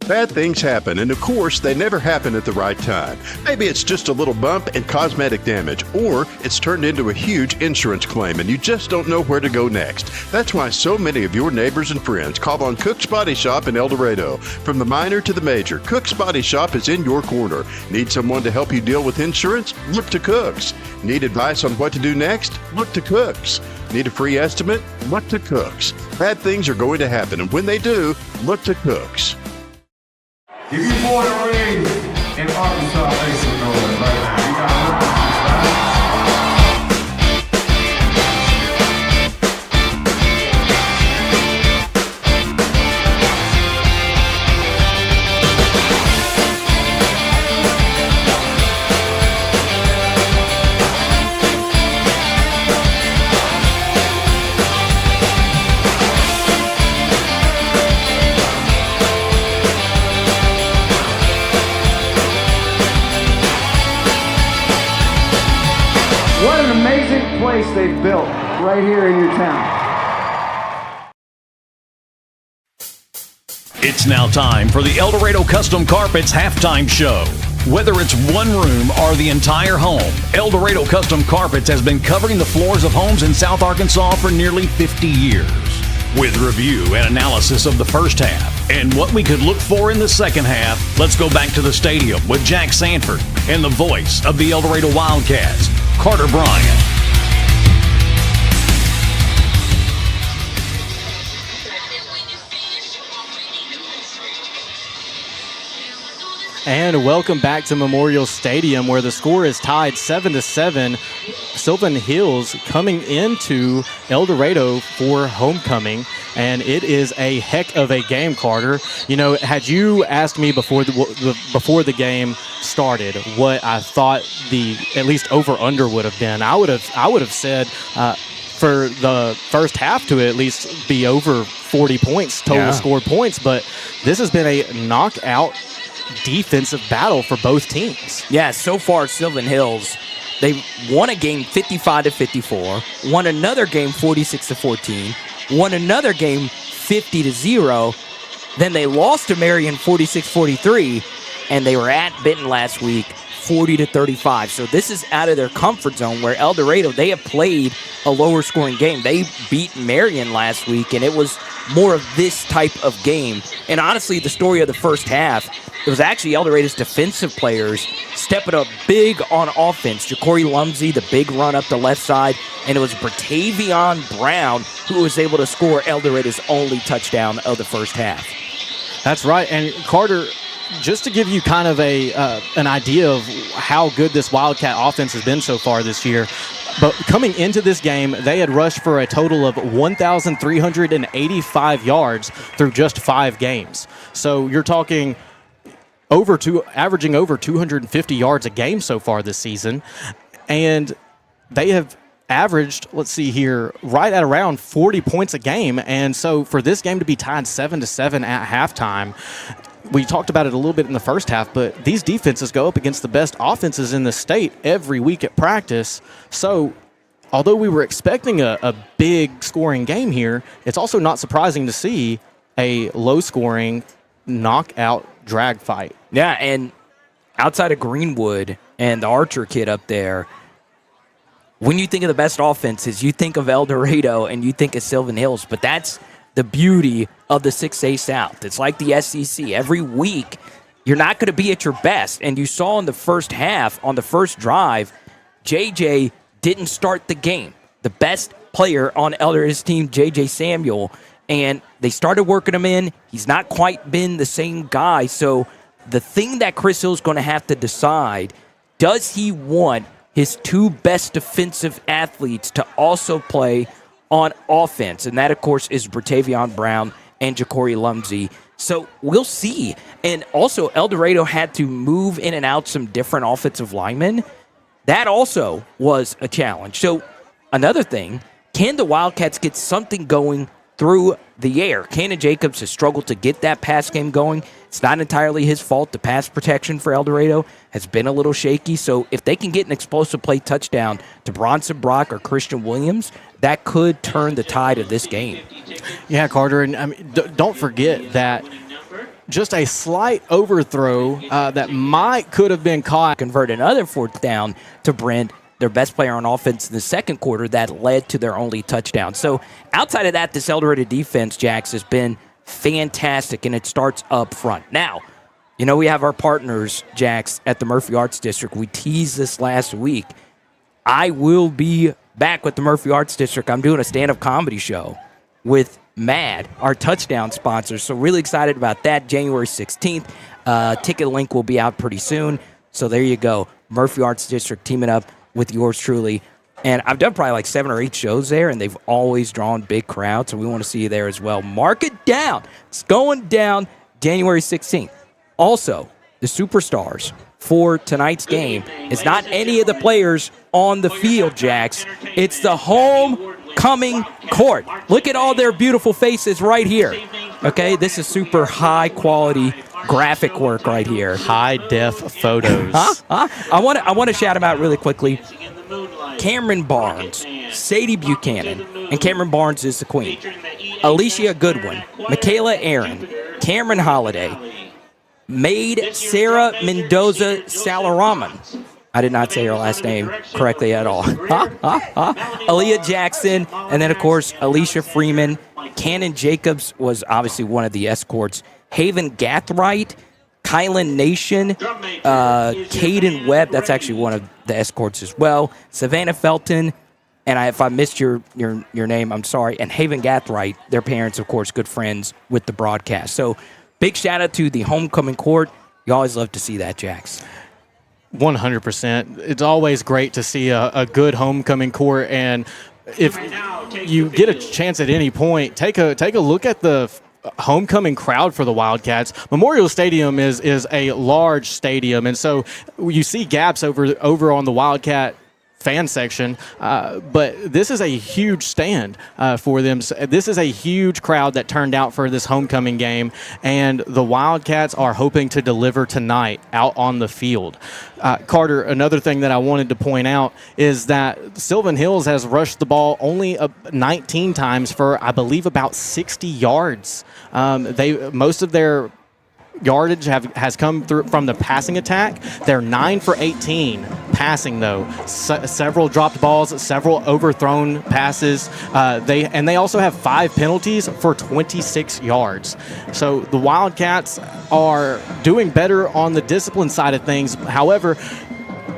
Speaker 4: Bad things happen, and of course, they never happen at the right time. Maybe it's just a little bump and cosmetic damage, or it's turned into a huge insurance claim, and you just don't know where to go next. That's why so many of your neighbors and friends call on Cook's Body Shop in El Dorado. From the minor to the major, Cook's Body Shop is in your corner. Need someone to help you deal with insurance? Look to Cook's. Need advice on what to do next? Look to Cook's. Need a free estimate? Look to Cook's. Bad things are going to happen, and when they do, look to Cook's.
Speaker 8: If you born and raised in Arkansas, make some noise right now. You got
Speaker 9: What an amazing place they've built right here in your town.
Speaker 1: It's now time for the El Dorado Custom Carpets halftime show. Whether it's one room or the entire home, El Dorado Custom Carpets has been covering the floors of homes in South Arkansas for nearly 50 years. With review and analysis of the first half and what we could look for in the second half, let's go back to the stadium with Jax Sanford and the voice of the El Dorado Wildcats, Carter Bryant.
Speaker 2: And welcome back to Memorial Stadium, where the score is tied 7-7. Sylvan Hills coming into El Dorado for homecoming, and it is a heck of a game, Carter. You know, had you asked me before the game started what I thought the at least over/under would have been, I would have said for the first half to at least be over 40 points total scored points. But this has been a knockout defensive battle for both teams.
Speaker 3: Yeah, so far Sylvan Hills, they won a game 55-54, won another game 46-14, won another game 50-0, then they lost to Marion 46-43, and they were at Benton last week 40-35. So this is out of their comfort zone, where El Dorado, they have played a lower scoring game. They beat Marion last week, and it was more of this type of game. And honestly, the story of the first half, it was actually El Dorado's defensive players stepping up big on offense. Jacory Lumsey, the big run up the left side, and it was Bratavion Brown who was able to score El Dorado's only touchdown of the first half.
Speaker 2: That's right. And Carter, just to give you kind of an idea of how good this Wildcat offense has been so far this year, but coming into this game, they had rushed for a total of 1,385 yards through just 5 games. So you're talking averaging over 250 yards a game so far this season. And they have averaged, let's see here, right at around 40 points a game. And so for this game to be tied 7-7 at halftime, we talked about it a little bit in the first half, but these defenses go up against the best offenses in the state every week at practice. So although we were expecting a big scoring game here, it's also not surprising to see a low-scoring knockout drag fight.
Speaker 3: Yeah, and outside of Greenwood and the Archer kid up there, when you think of the best offenses, you think of El Dorado and you think of Sylvan Hills, but that's the beauty of the 6A South. It's like the SEC. Every week, you're not going to be at your best. And you saw in the first half, on the first drive, JJ didn't start the game. The best player on El Dorado's team, JJ Samuel, and they started working him in. He's not quite been the same guy. So the thing that Chris Hill's going to have to decide, does he want his 2 best defensive athletes to also play on offense? And that, of course, is Bratavion Brown and Jacory Lumsey. So we'll see. And also, El Dorado had to move in and out some different offensive linemen. That also was a challenge. So another thing, can the Wildcats get something going through the air? Cannon Jacobs has struggled to get that pass game going. It's not entirely his fault. The pass protection for El Dorado has been a little shaky. So if they can get an explosive play touchdown to Bronson Brock or Christian Williams, that could turn the tide of this game.
Speaker 2: Yeah, Carter, and I mean, don't forget that just a slight overthrow that could have been caught.
Speaker 3: Convert another 4th down to Brent, their best player on offense in the second quarter, that led to their only touchdown. So outside of that, this El Dorado defense, Jax, has been fantastic, and it starts up front. Now, you know, we have our partners, Jax, at the Murphy Arts District. We teased this last week. I will be back with the Murphy Arts District. I'm doing a stand-up comedy show with MAD, our touchdown sponsor. So really excited about that. January 16th. Ticket link will be out pretty soon. So there you go. Murphy Arts District teaming up with yours truly. And I've done probably like 7 or 8 shows there, and they've always drawn big crowds, so we want to see you there as well. Mark it down. It's going down January 16th. Also, the superstars for tonight's game is not any of the players on the field, Jax. It's the homecoming court. Look at all their beautiful faces right here. Okay, this is super high-quality graphic work right here.
Speaker 2: High-def photos.
Speaker 3: I want to shout them out really quickly. Cameron Barnes, Sadie Buchanan, and Cameron Barnes is the queen. Alicia Goodwin, Michaela Aaron, Cameron Holiday, Maid Sarah Mendoza Salaraman. I did not say her last name correctly at all. Aaliyah Jackson, and then, of course, Alicia Freeman. Cannon Jacobs was obviously one of the escorts. Haven Gathright, Kylan Nation, Caden Webb, that's actually one of the escorts as well. Savannah Felton, and if I missed your name, I'm sorry. And Haven Gathright, their parents, of course, good friends with the broadcast. So big shout out to the homecoming court. You always love to see that, Jax.
Speaker 2: 100%. It's always great to see a good homecoming court, and if you get a chance at any point, take a look at the homecoming crowd for the Wildcats. Memorial Stadium is a large stadium, and so you see gaps over on the Wildcat fan section, but this is a huge stand for them. This is a huge crowd that turned out for this homecoming game, and the Wildcats are hoping to deliver tonight out on the field. Carter, another thing that I wanted to point out is that Sylvan Hills has rushed the ball only 19 times for, I believe, about 60 yards. Most of their yardage has come through from the passing attack. They're 9 for 18 passing, though. Several dropped balls, several overthrown passes. They also have 5 penalties for 26 yards. So the Wildcats are doing better on the discipline side of things. However,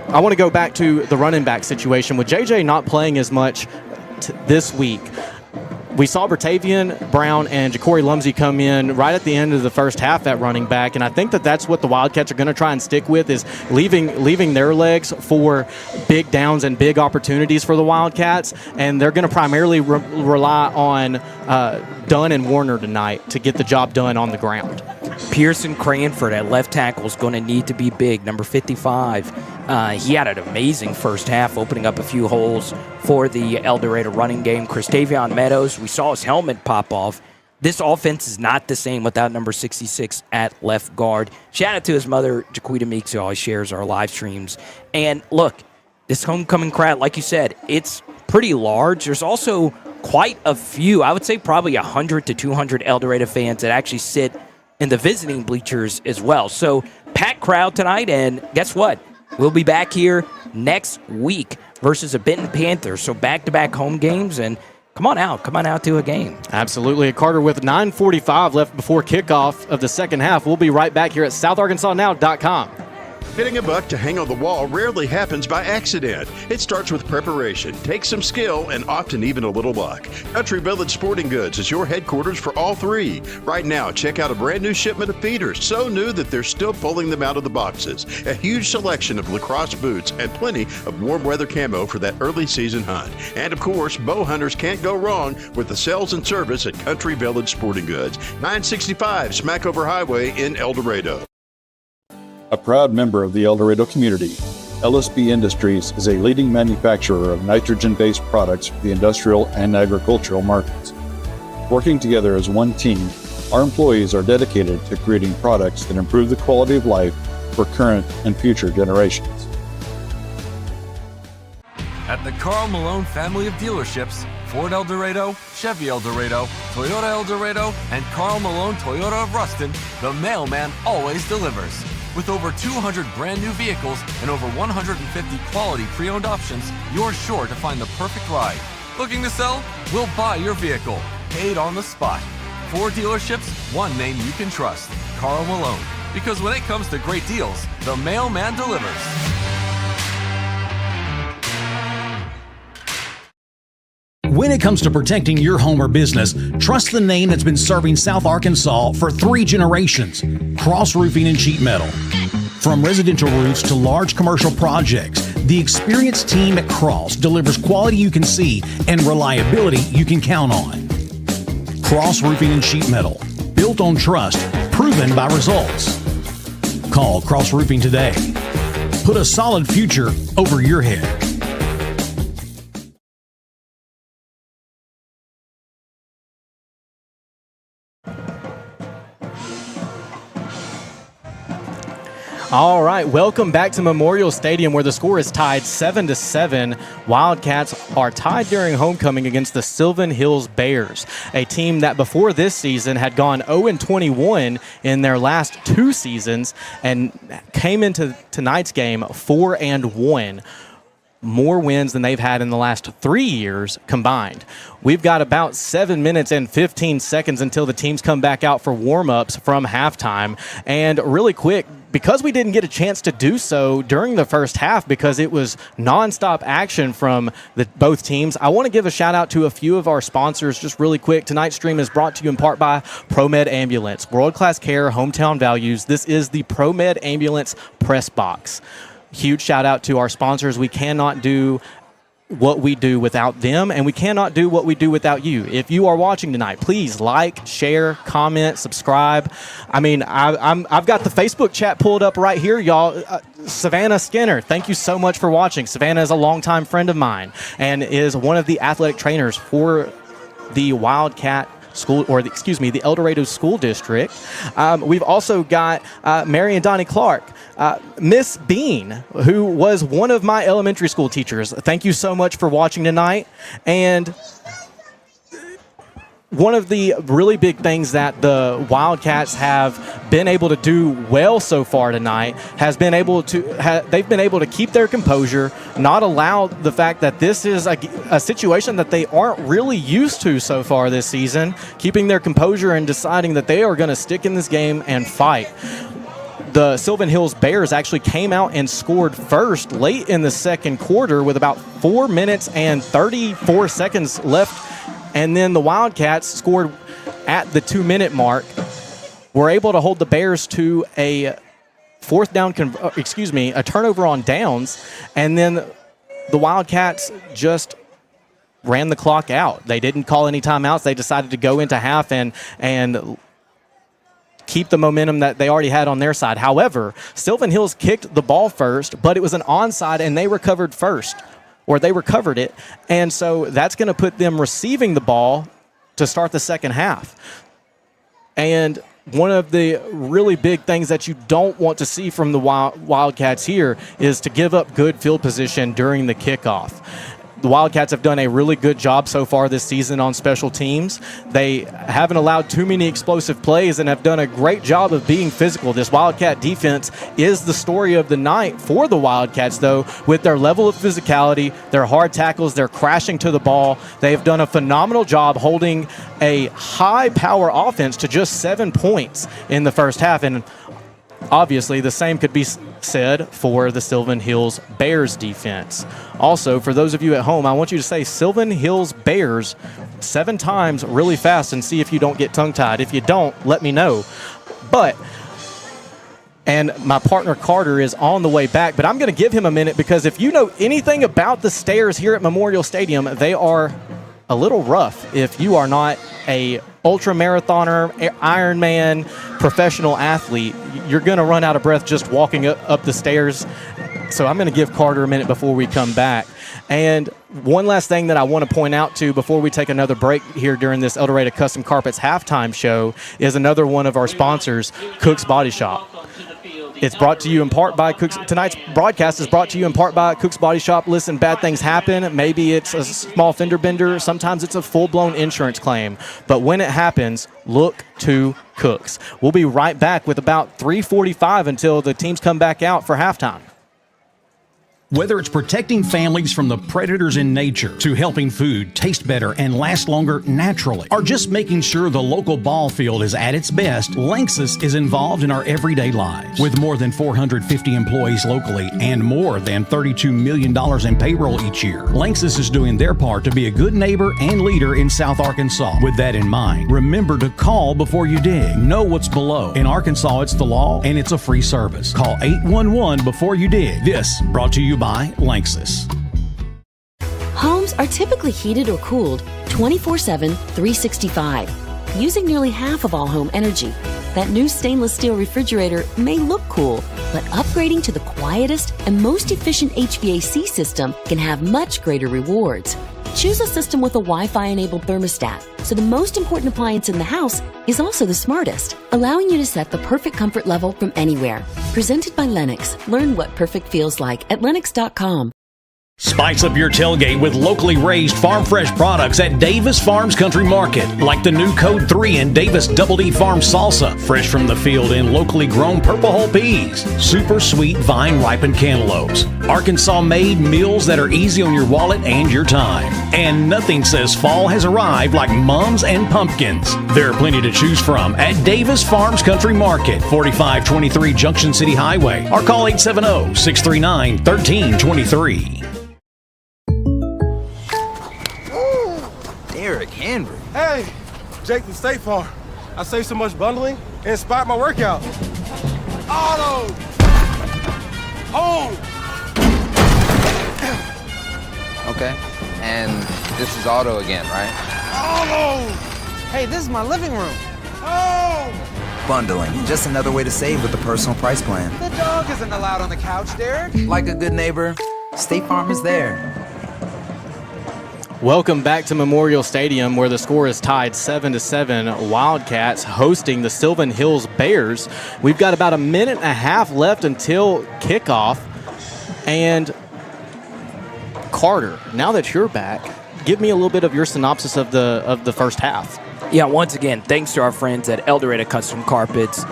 Speaker 2: I want to go back to the running back situation. With JJ not playing as much this week, we saw Bertavian Brown and Ja'Cory Lumsey come in right at the end of the first half at running back, and I think that's what the Wildcats are going to try and stick with, is leaving their legs for big downs and big opportunities for the Wildcats, and they're going to primarily rely on Dunn and Warner tonight to get the job done on the ground.
Speaker 3: Pearson Cranford at left tackle is going to need to be big, number 55. He had an amazing first half, opening up a few holes for the El Dorado running game. Christavion Meadows, we saw his helmet pop off. This offense is not the same without number 66 at left guard. Shout out to his mother, Jaquita Meeks, who always shares our live streams. And look, this homecoming crowd, like you said, it's pretty large. There's also quite a few, I would say probably 100 to 200 El Dorado fans that actually sit in the visiting bleachers as well. So packed crowd tonight, and guess what? We'll be back here next week versus a Benton Panthers. So back-to-back home games, and come on out to a game.
Speaker 2: Absolutely. Carter, with 9:45 left before kickoff of the second half, we'll be right back here at SouthArkansasNow.com.
Speaker 4: Hitting a buck to hang on the wall rarely happens by accident. It starts with preparation, takes some skill, and often even a little luck. Country Village Sporting Goods is your headquarters for all three. Right now, check out a brand new shipment of feeders, so new that they're still pulling them out of the boxes. A huge selection of lacrosse boots and plenty of warm weather camo for that early season hunt. And of course, bow hunters can't go wrong with the sales and service at Country Village Sporting Goods, 965 Smackover Highway in El Dorado.
Speaker 10: A proud member of the El Dorado community, LSB Industries is a leading manufacturer of nitrogen-based products for the industrial and agricultural markets. Working together as one team, our employees are dedicated to creating products that improve the quality of life for current and future generations.
Speaker 11: At the Karl Malone family of dealerships, Ford El Dorado, Chevy El Dorado, Toyota El Dorado, and Karl Malone Toyota of Ruston, the mailman always delivers. With over 200 brand new vehicles and over 150 quality pre-owned options, you're sure to find the perfect ride. Looking to sell? We'll buy your vehicle, paid on the spot. 4 dealerships, one name you can trust, Karl Malone. Because when it comes to great deals, the mailman delivers.
Speaker 7: When it comes to protecting your home or business, trust the name that's been serving South Arkansas for 3 generations, Cross Roofing and Sheet Metal. From residential roofs to large commercial projects, the experienced team at Cross delivers quality you can see and reliability you can count on. Cross Roofing and Sheet Metal, built on trust, proven by results. Call Cross Roofing today. Put a solid future over your head.
Speaker 2: All right, welcome back to Memorial Stadium, where the score is tied 7-7. Wildcats are tied during homecoming against the Sylvan Hills Bears, a team that before this season had gone 0-21 in their last 2 seasons and came into tonight's game 4-1. More wins than they've had in the last 3 years combined. We've got about 7 minutes and 15 seconds until the teams come back out for warm-ups from halftime. And really quick, because we didn't get a chance to do so during the first half because it was nonstop action from both teams, I want to give a shout-out to a few of our sponsors just really quick. Tonight's stream is brought to you in part by Promed Ambulance. World-class care, hometown values. This is the Promed Ambulance Press Box. Huge shout-out to our sponsors. We cannot do what we do without them, and we cannot do what we do without you. If you are watching tonight, please like, share, comment, subscribe. I mean, I've got the Facebook chat pulled up right here, y'all. Savannah Skinner, thank you so much for watching. Savannah is a longtime friend of mine and is one of the athletic trainers for the Wildcat School, or the El Dorado School District. We've also got Mary and Donnie Clark. Miss Bean, who was one of my elementary school teachers. Thank you so much for watching tonight. And one of the really big things that the Wildcats have been able to do well so far tonight has been able to they've been able to keep their composure, not allow the fact that this is a situation that they aren't really used to so far this season, keeping their composure and deciding that they are going to stick in this game and fight. The Sylvan Hills Bears actually came out and scored first late in the second quarter with about 4 minutes and 34 seconds left. And then the Wildcats scored at the 2-minute mark. Were able to hold the Bears to a a turnover on downs. And then the Wildcats just ran the clock out. They didn't call any timeouts. They decided to go into half and keep the momentum that they already had on their side. However, Sylvan Hills kicked the ball first, but it was an onside, and they recovered first. Or they recovered it, and so that's going to put them receiving the ball to start the second half. And one of the really big things that you don't want to see from the Wildcats here is to give up good field position during the kickoff. The Wildcats have done a really good job so far this season on special teams. They haven't allowed too many explosive plays and have done a great job of being physical. This Wildcat defense is the story of the night for the Wildcats, though, with their level of physicality, their hard tackles, their crashing to the ball. They have done a phenomenal job holding a high-power offense to just 7 points in the first half. And obviously, the same could be said for the Sylvan Hills Bears defense. Also, for those of you at home, I want you to say Sylvan Hills Bears 7 times really fast and see if you don't get tongue-tied. If you don't, let me know. And my partner Carter is on the way back, but I'm going to give him a minute because if you know anything about the stairs here at Memorial Stadium, they are a little rough if you are not a ultra-marathoner, Ironman, professional athlete. You're going to run out of breath just walking up the stairs. So I'm going to give Carter a minute before we come back. And one last thing that I want to point out, too, before we take another break here during this El Dorado Custom Carpets halftime show is another one of our sponsors, Cook's Body Shop. It's brought to you in part by Cook's. Tonight's broadcast is brought to you in part by Cook's Body Shop. Listen, bad things happen. Maybe it's a small fender bender. Sometimes it's a full-blown insurance claim. But when it happens, look to Cook's. We'll be right back with about 3:45 until the teams come back out for halftime.
Speaker 7: Whether it's protecting families from the predators in nature, to helping food taste better and last longer naturally, or just making sure the local ball field is at its best, Lanxess is involved in our everyday lives. With more than 450 employees locally and more than $32 million in payroll each year, Lanxess is doing their part to be a good neighbor and leader in South Arkansas. With that in mind, remember to call before you dig. Know what's below. In Arkansas, it's the law and it's a free service. Call 811 before you dig. This brought to you by Lanxess.
Speaker 12: Homes are typically heated or cooled 24/7, 365, using nearly half of all home energy. That new stainless steel refrigerator may look cool, but upgrading to the quietest and most efficient HVAC system can have much greater rewards. Choose a system with a Wi-Fi-enabled thermostat, so the most important appliance in the house is also the smartest, allowing you to set the perfect comfort level from anywhere. Presented by Lennox. Learn what perfect feels like at Lennox.com.
Speaker 1: Spice up your tailgate with locally raised farm fresh products at Davis Farms Country Market, like the new Code 3 and Davis Double D Farm Salsa, fresh from the field in locally grown purple hull peas, super sweet vine ripened cantaloupes, Arkansas made meals that are easy on your wallet and your time. And nothing says fall has arrived like mums and pumpkins. There are plenty to choose from at Davis Farms Country Market, 4523 Junction City Highway, or call 870-639-1323.
Speaker 15: Henry.
Speaker 16: Hey, Jake from State Farm. I saved so much bundling, it inspired my workout. Auto! Home!
Speaker 15: Okay, and this is auto again, right?
Speaker 16: Auto!
Speaker 17: Hey, this is my living room.
Speaker 16: Oh!
Speaker 15: Bundling, just another way to save with the personal price plan.
Speaker 17: The dog isn't allowed on the couch, Derek.
Speaker 15: Like a good neighbor, State Farm is there.
Speaker 2: Welcome back to Memorial Stadium, where the score is tied 7-7. Wildcats hosting the Sylvan Hills Bears. We've got about a minute and a half left until kickoff. And Carter, now that you're back, give me a little bit of your synopsis of the first half.
Speaker 3: Yeah, once again, thanks to our friends at El Dorado Custom Carpets.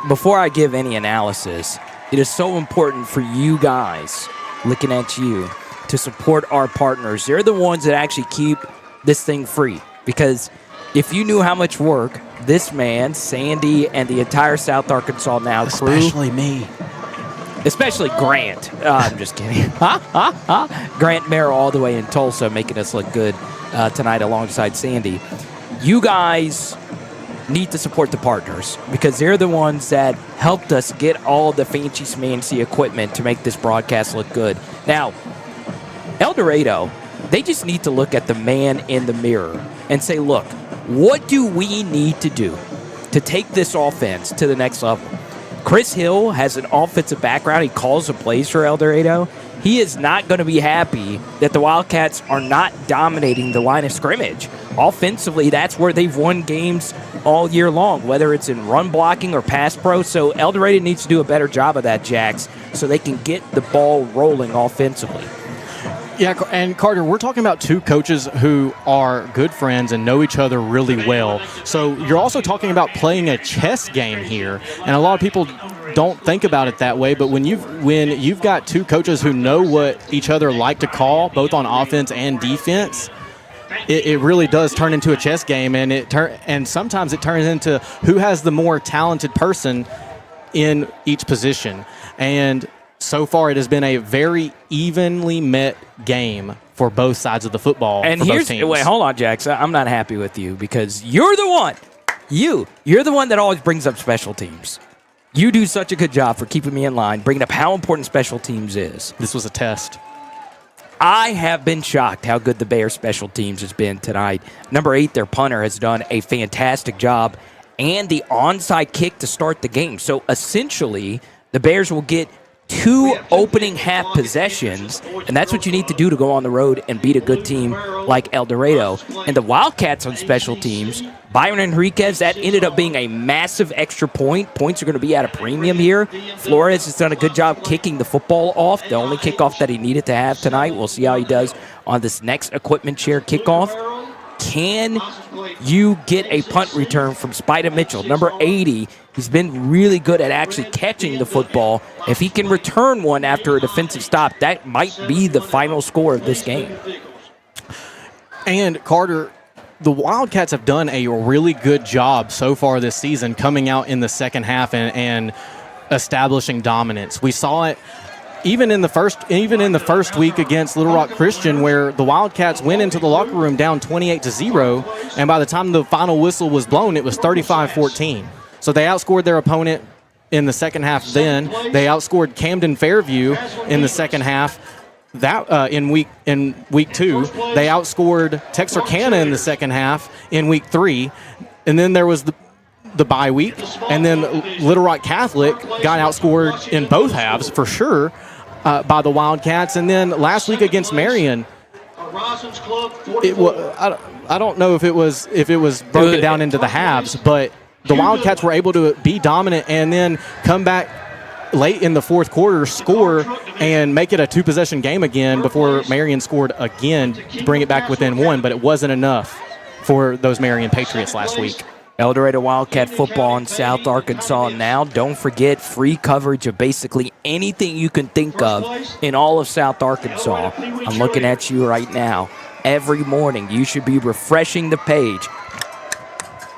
Speaker 3: Before I give any analysis, it is so important for you guys, looking at you, to support our partners. They're the ones that actually keep this thing free. Because if you knew how much work this man, Sandy, and the entire South Arkansas Now crew...
Speaker 2: Especially me.
Speaker 3: Especially Grant. I'm just kidding. Grant Merrill all the way in Tulsa making us look good tonight alongside Sandy. You guys need to support the partners because they're the ones that helped us get all the fancy equipment to make this broadcast look good. Now, El Dorado, they just need to look at the man in the mirror and say, look, what do we need to do to take this offense to the next level? Chris Hill has an offensive background. He calls the plays for El Dorado. He is not going to be happy that the Wildcats are not dominating the line of scrimmage. Offensively, that's where they've won games all year long, whether it's in run blocking or pass pro. So El Dorado needs to do a better job of that, Jax, so they can get the ball rolling offensively.
Speaker 2: Yeah, and Carter, we're talking about two coaches who are good friends and know each other really well. So you're also talking about playing a chess game here, and a lot of people don't think about it that way. But when you've got two coaches who know what each other like to call, both on offense and defense, it really does turn into a chess game, and sometimes it turns into who has the more talented person in each position. And so far, it has been a very evenly met game for both sides of the football.
Speaker 3: And
Speaker 2: for both teams.
Speaker 3: Wait, hold on, Jax. I'm not happy with you because you're the one. You're the one that always brings up special teams. You do such a good job for keeping me in line, bringing up how important special teams is.
Speaker 2: This was a test.
Speaker 3: I have been shocked how good the Bears special teams has been tonight. Number 8, their punter, has done a fantastic job, and the onside kick to start the game. So essentially, the Bears will get 2 opening half possessions, and that's what you need to do to go on the road and beat a good team like El Dorado. And the Wildcats on special teams, Byron Enriquez, that ended up being a massive extra point. Points are going to be at a premium here. Flores has done a good job kicking the football off, the only kickoff that he needed to have tonight. We'll see how he does on this next equipment share kickoff. Can you get a punt return from Spida Mitchell? Number 80, he's been really good at actually catching the football. If he can return one after a defensive stop, that might be the final score of this game.
Speaker 2: And, Carter, the Wildcats have done a really good job so far this season coming out in the second half and establishing dominance. We saw it even in the first week against Little Rock Christian, where the Wildcats went into the locker room down 28-0, and by the time the final whistle was blown, it was 35-14. So they outscored their opponent in the second half. Then they outscored Camden Fairview in the second half. That in week 2, they outscored Texarkana in the second half in week 3, and then there was the bye week, and then Little Rock Catholic got outscored in both halves for sure by the Wildcats, and then last week against Marion, I don't know if it was broken down into the halves, but the Wildcats were able to be dominant and then come back late in the fourth quarter, score, and make it a 2-possession game again before Marion scored again to bring it back within 1, but it wasn't enough for those Marion Patriots last week.
Speaker 3: El Dorado Wildcat Football in South Arkansas now. Don't forget free coverage of basically anything you can think of in all of South Arkansas. I'm looking at you right now. Every morning you should be refreshing the page.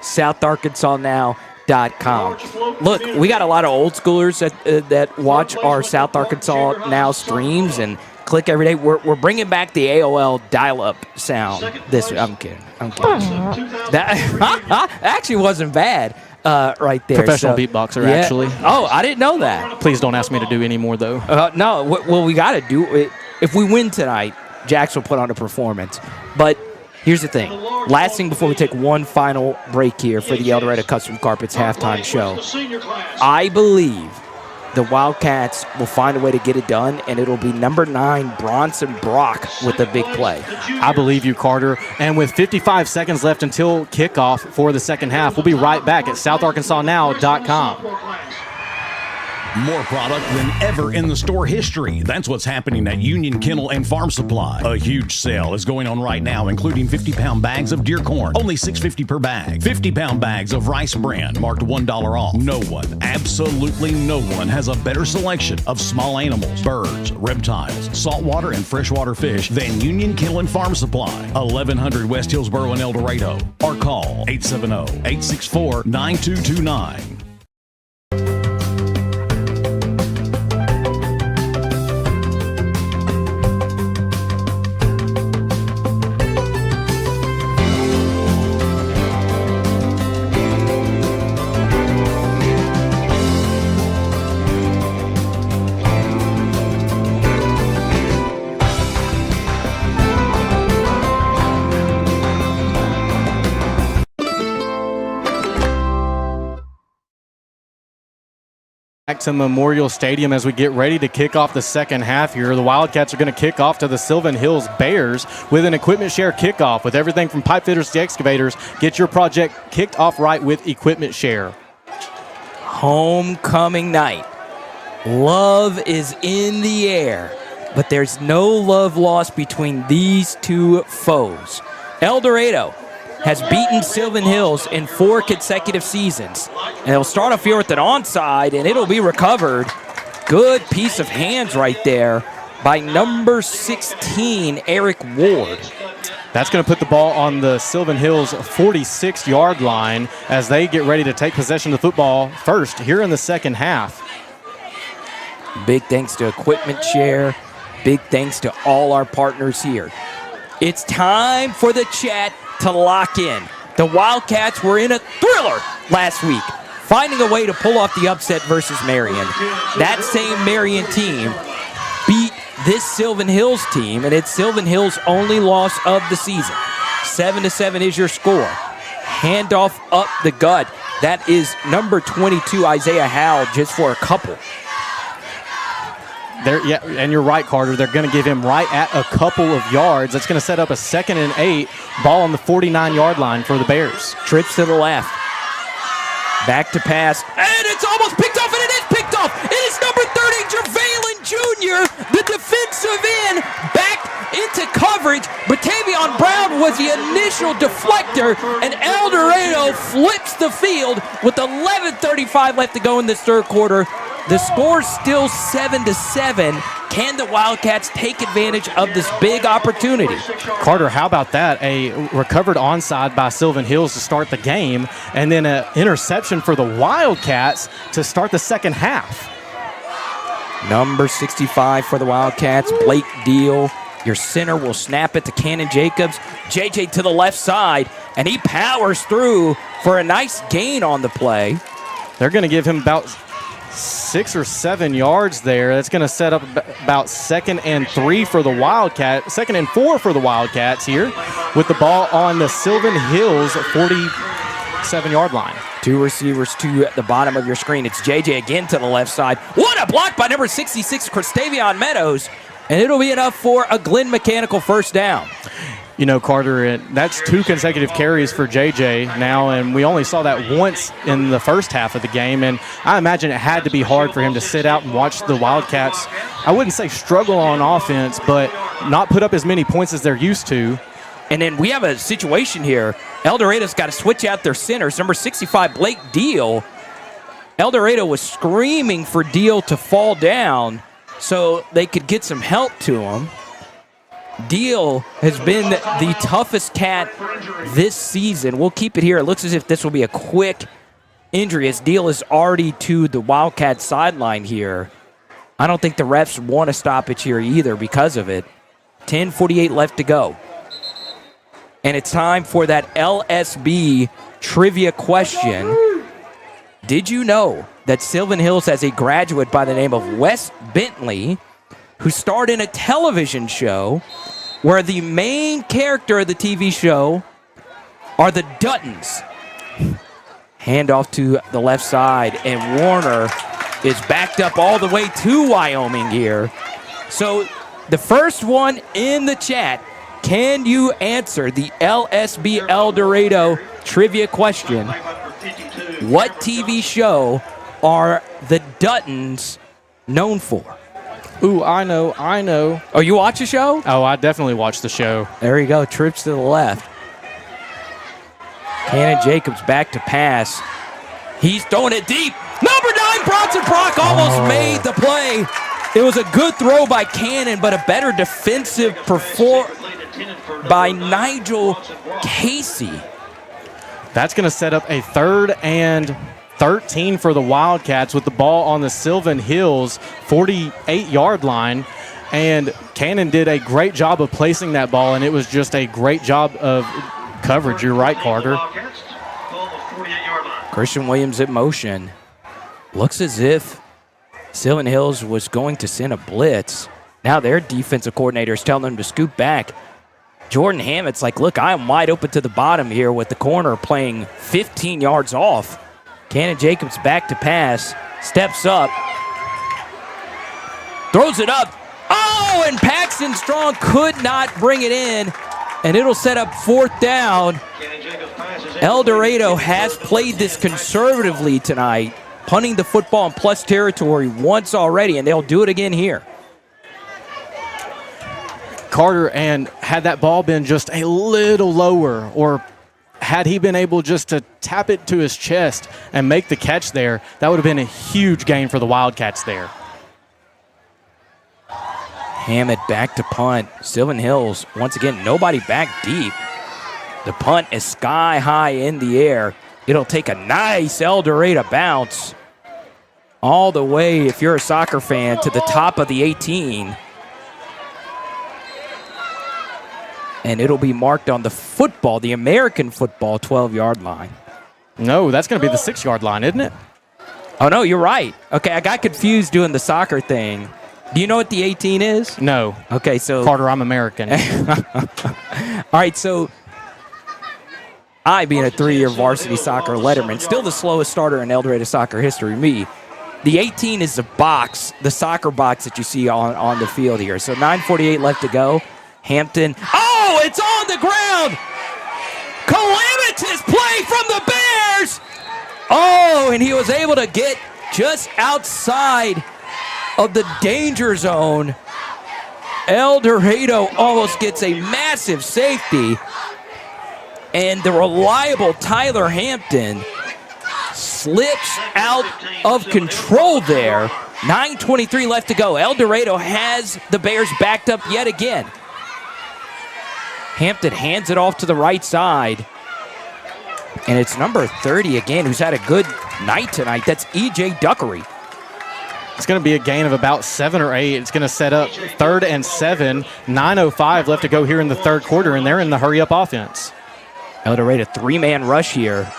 Speaker 3: SouthArkansasNow.com. Look, we got a lot of old schoolers that watch our South Arkansas Now streams and click every day. We're bringing back the AOL dial-up sound. I'm kidding. That actually wasn't bad right there.
Speaker 2: Professional beatboxer, actually.
Speaker 3: Oh, I didn't know that.
Speaker 2: Please don't ask me to do any more, though.
Speaker 3: No, well, we got to do it. If we win tonight, Jax will put on a performance. But here's the thing. Last thing before we take one final break here for the El Dorado Custom Carpets halftime show. I believe the Wildcats will find a way to get it done, and it'll be number 9, Bronson Brock, with a big play.
Speaker 2: I believe you, Carter. And with 55 seconds left until kickoff for the second half, we'll be right back at SouthArkansasNow.com.
Speaker 7: More product than ever in the store history. That's what's happening at Union Kennel and Farm Supply. A huge sale is going on right now, including 50-pound bags of deer corn, only $6.50 per bag. 50-pound bags of rice bran, marked $1 off. No one, absolutely no one, has a better selection of small animals, birds, reptiles, saltwater and freshwater fish than Union Kennel and Farm Supply. 1100 West Hillsboro in El Dorado. Or call 870-864-9229.
Speaker 2: Back to Memorial Stadium as we get ready to kick off the second half here. The Wildcats are going to kick off to the Sylvan Hills Bears with an equipment share kickoff. With everything from pipe fitters to excavators, get your project kicked off right with equipment share.
Speaker 3: Homecoming night. Love is in the air, but there's no love lost between these two foes. El Dorado has beaten Sylvan Hills in 4 consecutive seasons. And it'll start off here with an onside, and it'll be recovered. Good piece of hands right there by number 16, Eric Ward.
Speaker 2: That's going to put the ball on the Sylvan Hills 46-yard line as they get ready to take possession of the football first here in the second half.
Speaker 3: Big thanks to Equipment Share. Big thanks to all our partners here. It's time for the chat to lock in. The Wildcats were in a thriller last week, finding a way to pull off the upset versus Marion. That same Marion team beat this Sylvan Hills team, and it's Sylvan Hills' only loss of the season. 7-7 is your score. Handoff up the gut. That is number 22, Isaiah Howell, just for a couple.
Speaker 2: Yeah, and you're right, Carter. They're going to give him right at a couple of yards. That's going to set up a 2nd and 8, ball on the 49-yard line for the Bears.
Speaker 3: Trips to the left. Back to pass, and it's almost picked off, and it is picked off. It is number 30, Jervalen Jr., the defensive end, back into coverage. Batavion Brown was the initial deflector, and El Dorado flips the field with 11:35 left to go in this third quarter. The score's still 7-7. Can the Wildcats take advantage of this big opportunity?
Speaker 2: Carter, how about that? A recovered onside by Sylvan Hills to start the game, and then an interception for the Wildcats to start the second half.
Speaker 3: Number 65 for the Wildcats, Blake Deal. Your center will snap it to Cannon Jacobs. JJ to the left side, and he powers through for a nice gain on the play.
Speaker 2: They're going to give him about 6 or 7 yards there. That's going to set up about 2nd and 3 for the Wildcats, 2nd and 4 for the Wildcats here with the ball on the Sylvan Hills 47-yard line.
Speaker 3: 2 receivers to the bottom of your screen. It's JJ again to the left side. What a block by number 66, Christavion Meadows, and it'll be enough for a Glenn Mechanical first down.
Speaker 2: You know, Carter, that's 2 consecutive carries for JJ now, and we only saw that once in the first half of the game, and I imagine it had to be hard for him to sit out and watch the Wildcats, I wouldn't say struggle on offense, but not put up as many points as they're used to.
Speaker 3: And then we have a situation here. El Dorado's got to switch out their centers. Number 65, Blake Deal. El Dorado was screaming for Deal to fall down so they could get some help to him. Deal has been the toughest cat this season. We'll keep it here. It looks as if this will be a quick injury as Deal is already to the Wildcat sideline here. I don't think the refs want to stoppage here either because of it. 10:48 left to go. And it's time for that LSB trivia question. Did you know that Sylvan Hills has a graduate by the name of Wes Bentley who starred in a television show where the main character of the TV show are the Duttons? Handoff to the left side, and Warner is backed up all the way to Wyoming here. So the first one in the chat, can you answer the LSB El Dorado trivia question? What TV show are the Duttons known for?
Speaker 2: Ooh, I know.
Speaker 3: Oh, you watch the show?
Speaker 2: Oh, I definitely watch the show.
Speaker 3: There you go. Trips to the left. Cannon Jacobs back to pass. He's throwing it deep. Number 9, Bronson Brock almost made the play. It was a good throw by Cannon, but a better defensive performance by Nigel Casey.
Speaker 2: That's going to set up a 3rd and 13 for the Wildcats with the ball on the Sylvan Hills 48-yard line. And Cannon did a great job of placing that ball, and it was just a great job of coverage. You're right, Carter.
Speaker 3: Christian Williams in motion. Looks as if Sylvan Hills was going to send a blitz. Now their defensive coordinator is telling them to scoot back. Jordan Hammett's like, look, I am wide open to the bottom here with the corner playing 15 yards off. Cannon Jacobs back to pass, steps up, throws it up. Oh, and Paxton Strong could not bring it in, and it'll set up 4th down. El Dorado has played this conservatively tonight, punting the football in plus territory once already, and they'll do it again here.
Speaker 2: Carter, and had that ball been just a little lower, or had he been able just to tap it to his chest and make the catch there, that would have been a huge gain for the Wildcats there.
Speaker 3: Hammett back to punt. Sylvan Hills, once again, nobody back deep. The punt is sky high in the air. It'll take a nice El Dorado bounce all the way, if you're a soccer fan, to the top of the 18. And it'll be marked on the football, the American football 12-yard line.
Speaker 2: No, that's going to be the 6-yard line, isn't it?
Speaker 3: Oh, no, you're right. Okay, I got confused doing the soccer thing. Do you know what the 18 is?
Speaker 2: No.
Speaker 3: Okay, so...
Speaker 2: Carter, I'm American.
Speaker 3: All right, so I, being a 3-year varsity soccer letterman, still the slowest starter in El Dorado soccer history, me. The 18 is the box, the soccer box that you see on the field here. So 9:48 left to go. Hampton. Oh, it's on the ground. Calamitous play from the Bears. Oh, and he was able to get just outside of the danger zone. El Dorado almost gets a massive safety. And the reliable Tyler Hampton slips out of control there. 9:23 left to go. El Dorado has the Bears backed up yet again. Hampton hands it off to the right side. And it's number 30 again, who's had a good night tonight. That's E.J. Duckery.
Speaker 2: It's going to be a gain of about 7 or 8. It's going to set up 3rd and 7. 9:05 left to go here in the 3rd quarter, and they're in the hurry-up offense.
Speaker 3: El Dorado 3-man rush here.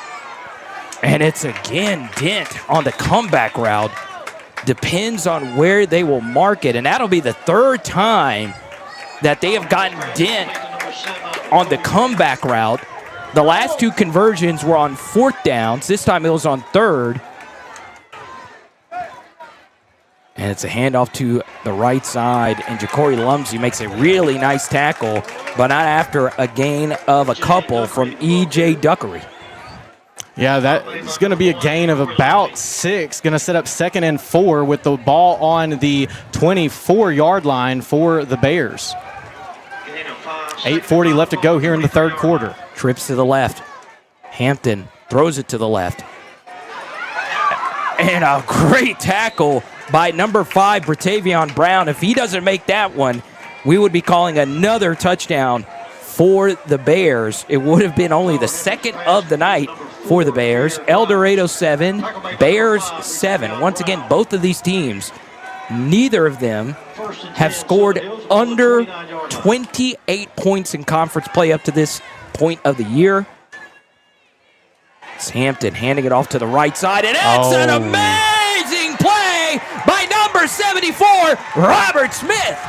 Speaker 3: And it's again Dent on the comeback route. Depends on where they will mark it. And that'll be the 3rd time that they have gotten Dent on the comeback route. The last 2 conversions were on 4th downs. This time it was on 3rd. And it's a handoff to the right side. And Ja'Cory Lumsey makes a really nice tackle, but not after a gain of a couple from E.J. Duckery.
Speaker 2: Yeah, that's going to be a gain of about 6. Going to set up 2nd and 4 with the ball on the 24-yard line for the Bears. 8:40 left to go here in the 3rd quarter.
Speaker 3: Trips to the left. Hampton throws it to the left. And a great tackle by number 5, Bratavion Brown. If he doesn't make that one, we would be calling another touchdown for the Bears. It would have been only the 2nd of the night for the Bears. El Dorado 7, Bears 7. Once again, both of these teams, neither of them have scored under 28 points in conference play up to this point of the year. It's Hampton handing it off to the right side, and it's an amazing play by number 74, Robert Smith.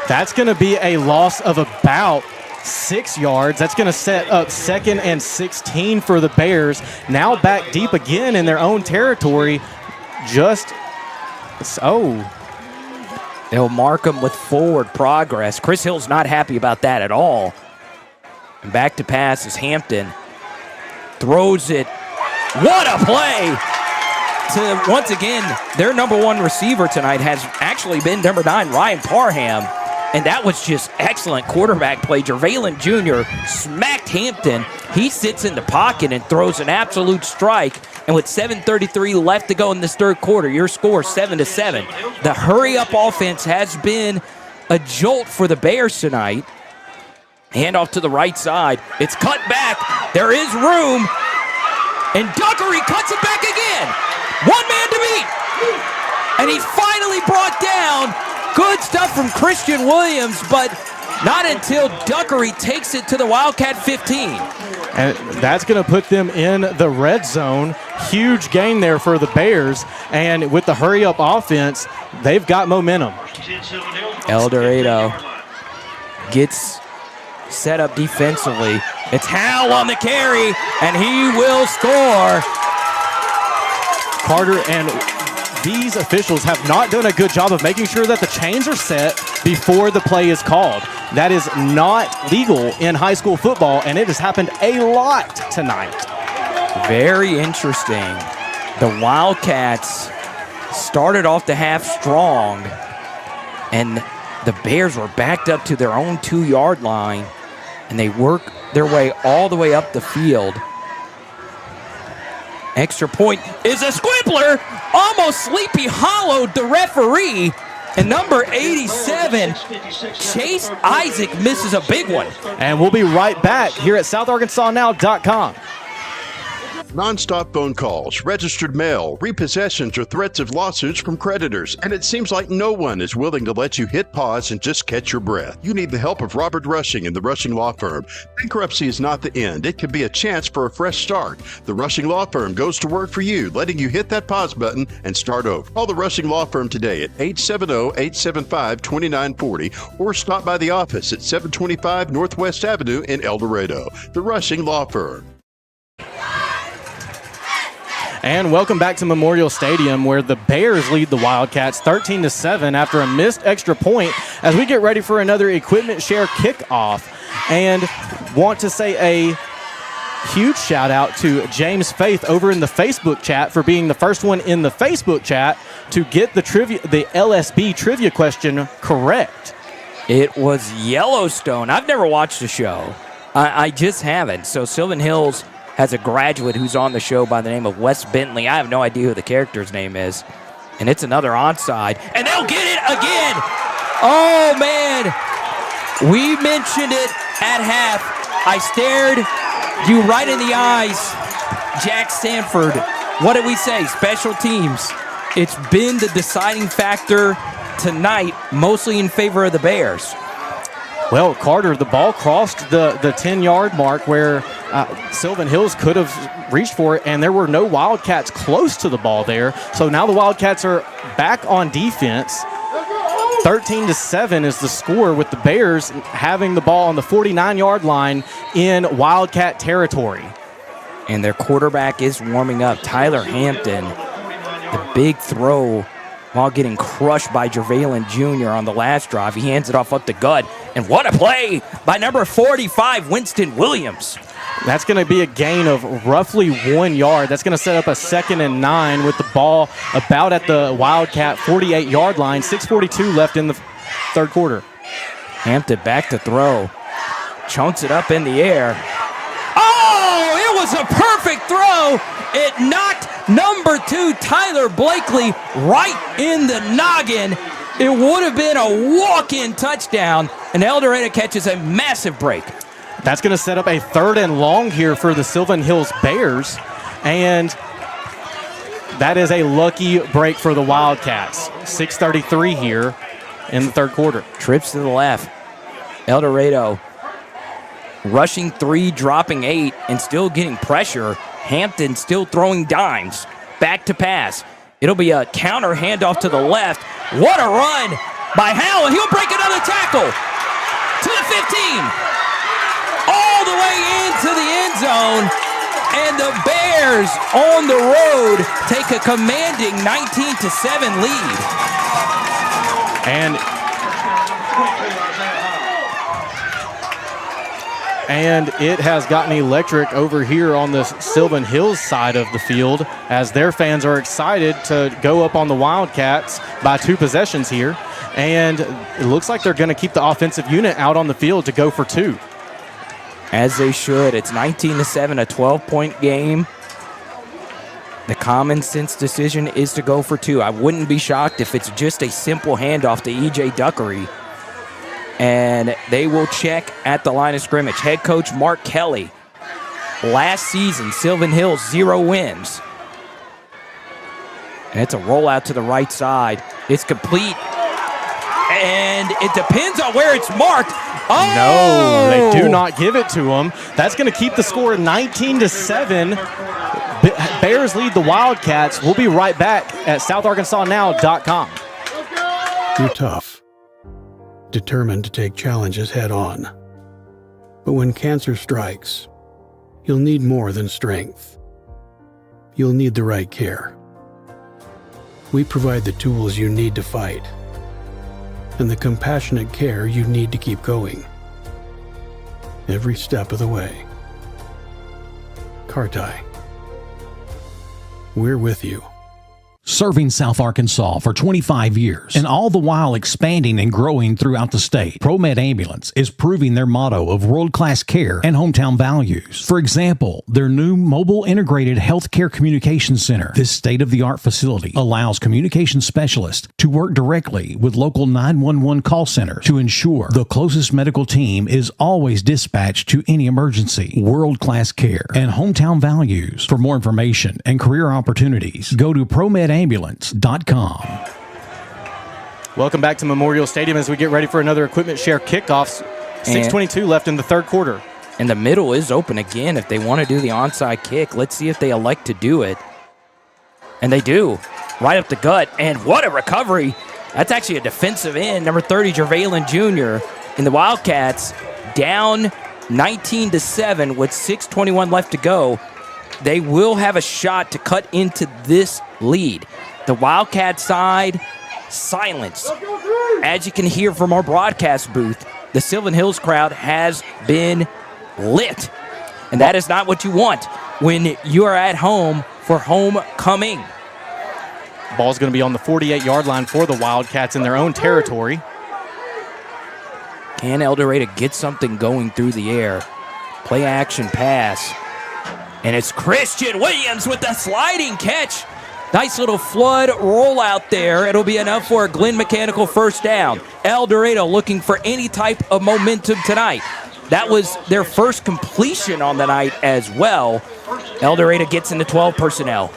Speaker 2: That's going to be a loss of about 6 yards. That's going to set up 2nd and 16 for the Bears. Now back deep again in their own territory. They'll mark them with forward progress. Chris Hill's not happy about that at all. And back to pass is Hampton. Throws it. What a play
Speaker 3: to, once again, their number one receiver tonight has actually been number 9, Ryan Parham. And that was just excellent quarterback play. Jervalen Jr. smacked Hampton. He sits in the pocket and throws an absolute strike. And with 7:33 left to go in this third quarter, your score 7-7. The hurry-up offense has been a jolt for the Bears tonight. Handoff to the right side. It's cut back. There is room. And Duckery cuts it back again. One man to beat. And he's finally brought down. Good stuff from Christian Williams, but not until Duckery takes it to the Wildcat 15.
Speaker 2: And that's going to put them in the red zone. Huge gain there for the Bears. And with the hurry-up offense, they've got momentum.
Speaker 3: El Dorado gets set up defensively. It's Howell on the carry, and he will score.
Speaker 2: Carter, and these officials have not done a good job of making sure that the chains are set before the play is called. That is not legal in high school football, and it has happened a lot tonight.
Speaker 3: Very interesting. The Wildcats started off the half strong, and the Bears were backed up to their own 2-yard line, and they work their way all the way up the field. Extra point is a squibbler. Almost Sleepy Hollowed the referee. And number 87, Chase Isaac, misses a big one.
Speaker 2: And we'll be right back here at SouthArkansasNow.com.
Speaker 4: Non-stop phone calls, registered mail, repossessions, or threats of lawsuits from creditors. And it seems like no one is willing to let you hit pause and just catch your breath. You need the help of Robert Rushing and the Rushing Law Firm. Bankruptcy is not the end. It could be a chance for a fresh start. The Rushing Law Firm goes to work for you, letting you hit that pause button and start over. Call the Rushing Law Firm today at 870-875-2940 or stop by the office at 725 Northwest Avenue in El Dorado. The Rushing Law Firm.
Speaker 2: And welcome back to Memorial Stadium, where the Bears lead the Wildcats 13-7 after a missed extra point as we get ready for another equipment share kickoff. And want to say a huge shout out to James Faith over in the Facebook chat for being the first one in the Facebook chat to get the LSB trivia question correct.
Speaker 3: It was Yellowstone. I've never watched the show. I just haven't. So Sylvan Hills has a graduate who's on the show by the name of Wes Bentley. I have no idea who the character's name is. And it's another onside. And they'll get it again. Oh, man. We mentioned it at half. I stared you right in the eyes. Jax Sanford. What did we say? Special teams. It's been the deciding factor tonight, mostly in favor of the Bears.
Speaker 2: Well, Carter, the ball crossed the 10-yard mark where Sylvan Hills could have reached for it, and there were no Wildcats close to the ball there. So now the Wildcats are back on defense. 13-7 is the score, with the Bears having the ball on the 49-yard line in Wildcat territory.
Speaker 3: And their quarterback is warming up. Tyler Hampton, the big throw while getting crushed by Jervalen Jr. on the last drive. He hands it off up the gut. And what a play by number 45, Winston Williams.
Speaker 2: That's going to be a gain of roughly 1 yard. That's going to set up a 2nd and 9 with the ball about at the Wildcat 48-yard line. 6:42 left in the third quarter.
Speaker 3: Hampton back to throw. Chunks it up in the air. Oh, it was a perfect throw. It knocked number 2, Tyler Blakely, right in the noggin. It would have been a walk-in touchdown, and El Dorado catches a massive break.
Speaker 2: That's going to set up a 3rd and long here for the Sylvan Hills Bears, and that is a lucky break for the Wildcats. 6:33 here in the third quarter.
Speaker 3: Trips to the left. El Dorado rushing 3, dropping 8, and still getting pressure. Hampton still throwing dimes. Back to pass. It'll be a counter handoff to the left. What a run by Howell. He'll break another tackle to the 15. All the way into the end zone. And the Bears on the road take a commanding 19-7 lead.
Speaker 2: And it has gotten electric over here on the Sylvan Hills side of the field as their fans are excited to go up on the Wildcats by 2 possessions here. And it looks like they're going to keep the offensive unit out on the field to go for 2.
Speaker 3: As they should. It's 19-7, a 12-point game. The common sense decision is to go for 2. I wouldn't be shocked if it's just a simple handoff to E.J. Duckery. And they will check at the line of scrimmage. Head coach Mark Kelly. Last season, Sylvan Hills, 0 wins. And it's a rollout to the right side. It's complete. And it depends on where it's marked. Oh!
Speaker 2: No, they do not give it to him. That's going to keep the score 19-7. Bears lead the Wildcats. We'll be right back at SouthArkansasNow.com.
Speaker 5: You're tough, determined to take challenges head on. But when cancer strikes, you'll need more than strength. You'll need the right care. We provide the tools you need to fight and the compassionate care you need to keep going. Every step of the way. Carti. We're with you.
Speaker 7: Serving South Arkansas for 25 years, and all the while expanding and growing throughout the state. Promed Ambulance is proving their motto of world-class care and hometown values. For example, their new mobile integrated healthcare communication center. This state-of-the-art facility allows communication specialists to work directly with local 911 call centers to ensure the closest medical team is always dispatched to any emergency. World-class care and hometown values. For more information and career opportunities, go to PromedAmbulance.com.
Speaker 2: Welcome back to Memorial Stadium as we get ready for another equipment share kickoff. 6:22 left in the third quarter.
Speaker 3: And the middle is open again if they want to do the onside kick. Let's see if they elect to do it. And they do. Right up the gut. And what a recovery. That's actually a defensive end. Number 30, Jervalen Jr. in the Wildcats. Down 19-7 with 6:21 left to go. They will have a shot to cut into this lead. The Wildcat side, silence. As you can hear from our broadcast booth, the Sylvan Hills crowd has been lit. And that is not what you want when you are at home for homecoming.
Speaker 2: Ball's going to be on the 48-yard line for the Wildcats in their own territory.
Speaker 3: Can El Dorado get something going through the air? Play action pass. And it's Christian Williams with the sliding catch. Nice little flood rollout there. It'll be enough for a Glenn Mechanical first down. El Dorado looking for any type of momentum tonight. That was their first completion on the night as well. El Dorado gets into 12 personnel.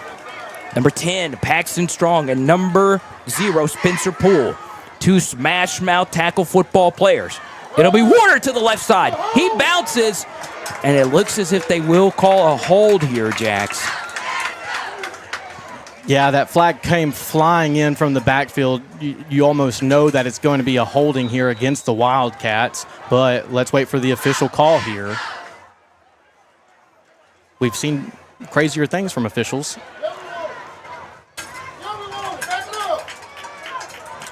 Speaker 3: Number 10, Paxton Strong, and number 0, Spencer Poole. 2 smash mouth tackle football players. It'll be Warner to the left side. He bounces. And it looks as if they will call a hold here, Jax.
Speaker 2: Yeah, that flag came flying in from the backfield. You almost know that it's going to be a holding here against the Wildcats, but let's wait for the official call here. We've seen crazier things from officials.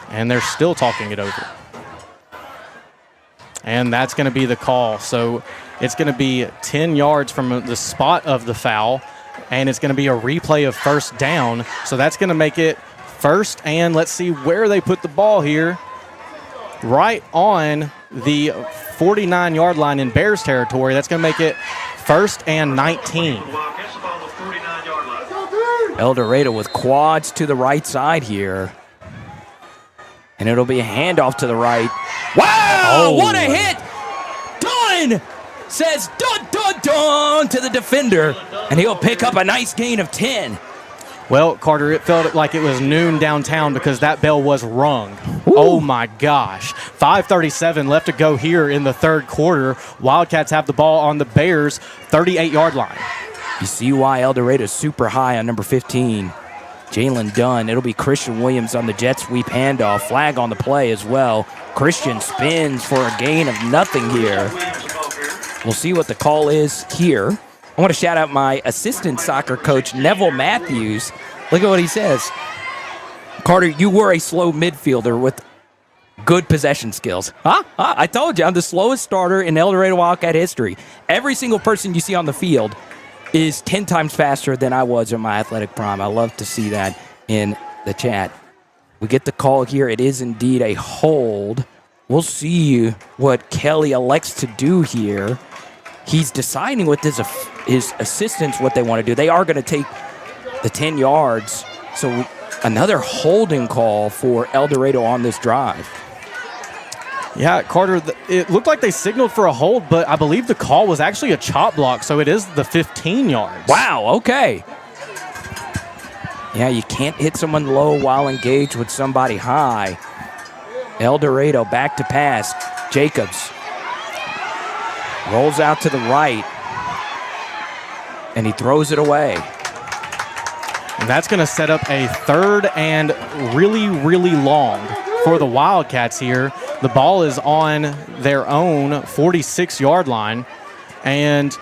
Speaker 2: And they're still talking it over. And that's going to be the call. So it's going to be 10 yards from the spot of the foul, and it's going to be a replay of first down. So that's going to make it first, and let's see where they put the ball here. Right on the 49-yard line in Bears territory. That's going to make it first and 19.
Speaker 3: El Dorado with quads to the right side here. And it'll be a handoff to the right. Wow, what a hit! Done! Says dun, dun, dun to the defender. And he'll pick up a nice gain of 10.
Speaker 2: Well, Carter, it felt like it was noon downtown because that bell was rung. Ooh. Oh, my gosh. 5:37 left to go here in the third quarter. Wildcats have the ball on the Bears' 38-yard line.
Speaker 3: You see why El Dorado's super high on number 15. Jalen Dunn. It'll be Christian Williams on the jet sweep handoff. Flag on the play as well. Christian spins for a gain of nothing here. We'll see what the call is here. I want to shout out my assistant soccer coach, Neville Matthews. Look at what he says. Carter, you were a slow midfielder with Good possession skills. I told you, I'm the slowest starter in El Dorado Wildcat history. Every single person you see on the field is 10 times faster than I was in my athletic prime. I love to see that in the chat. We get the call here. It is indeed a hold. We'll see what Kelly elects to do here. He's deciding with his assistants what they want to do. They are going to take the 10 yards. So another holding call for El Dorado on this drive.
Speaker 2: Yeah, Carter, it looked like they signaled for a hold, but I believe the call was actually a chop block, so it is the 15 yards.
Speaker 3: Wow, okay. Yeah, you can't hit someone low while engaged with somebody high. El Dorado back to pass. Jacobs rolls out to the right, and he throws it away.
Speaker 2: And that's going to set up a third and really, really long for the Wildcats here. The ball is on their own 46-yard line. And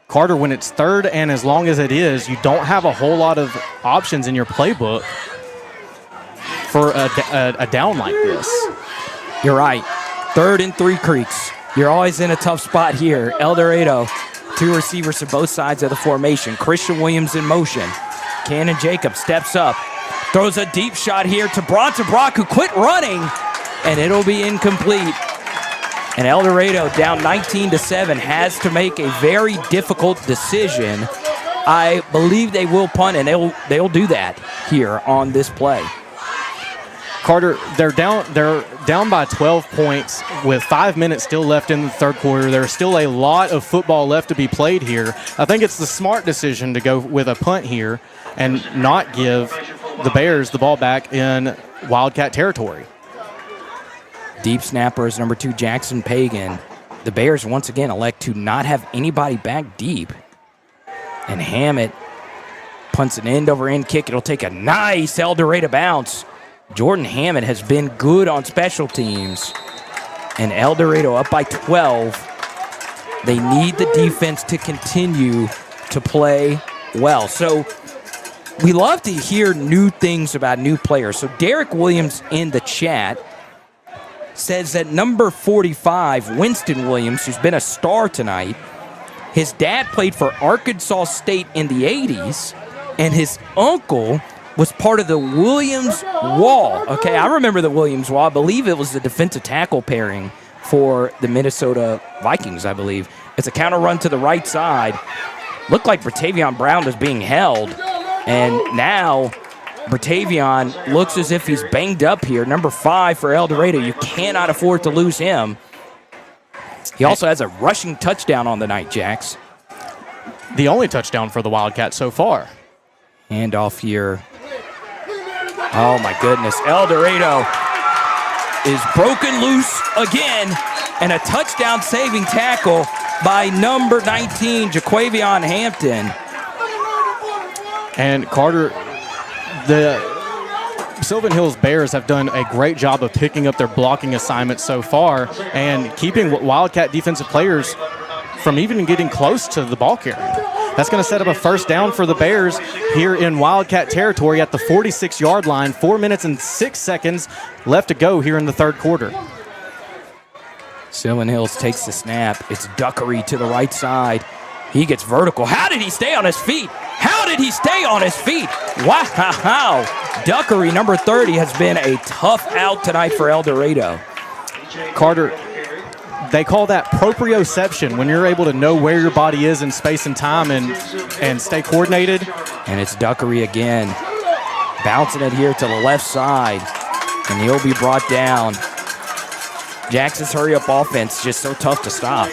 Speaker 2: Carter, when it's third and as long as it is, you don't have a whole lot of options in your playbook for a down like this.
Speaker 3: You're right. 3rd and 3 Creeks. You're always in a tough spot here. El Dorado, 2 receivers to both sides of the formation. Christian Williams in motion. Cannon Jacobs steps up, throws a deep shot here to Bronson Brock, who quit running, and it'll be incomplete. And El Dorado, down 19-7, has to make a very difficult decision. I believe they will punt, and they'll do that here on this play.
Speaker 2: Carter, they're down by 12 points with 5 minutes still left in the third quarter. There's still a lot of football left to be played here. I think it's the smart decision to go with a punt here and not give the Bears the ball back in Wildcat territory.
Speaker 3: Deep snapper is number 2, Jackson Pagan. The Bears once again elect to not have anybody back deep. And Hammett punts an end-over-end kick. It'll take a nice El Dorado bounce. Jordan Hammett has been good on special teams. And El Dorado up by 12. They need the defense to continue to play well. So we love to hear new things about new players. So Derek Williams in the chat says that number 45, Winston Williams, who's been a star tonight, his dad played for Arkansas State in the 80s, and his uncle was part of the Williams Wall. Okay, I remember the Williams Wall. I believe it was the defensive tackle pairing for the Minnesota Vikings, I believe. It's a counter run to the right side. Looked like Bratavion Brown was being held, and now Bratavion looks as if he's banged up here. Number 5 for El Dorado. You cannot afford to lose him. He also has a rushing touchdown on the night, Jax.
Speaker 2: The only touchdown for the Wildcats so far.
Speaker 3: Handoff here. Oh, my goodness. El Dorado is broken loose again, and a touchdown-saving tackle by number 19, Jaquavion Hampton.
Speaker 2: And Carter, the Sylvan Hills Bears have done a great job of picking up their blocking assignments so far and keeping Wildcat defensive players from even getting close to the ball carrier. That's going to set up a first down for the Bears here in Wildcat territory at the 46-yard line. 4 minutes and 6 seconds left to go here in the third quarter.
Speaker 3: Sylvan Hills takes the snap. It's Duckery to the right side. He gets vertical. How did he stay on his feet? How did he stay on his feet? Wow. Duckery, number 30, has been a tough out tonight for El Dorado.
Speaker 2: Carter, they call that proprioception, when you're able to know where your body is in space and time and stay coordinated.
Speaker 3: And it's Duckery again, bouncing it here to the left side, and he'll be brought down. Jackson's hurry-up offense just so tough to stop.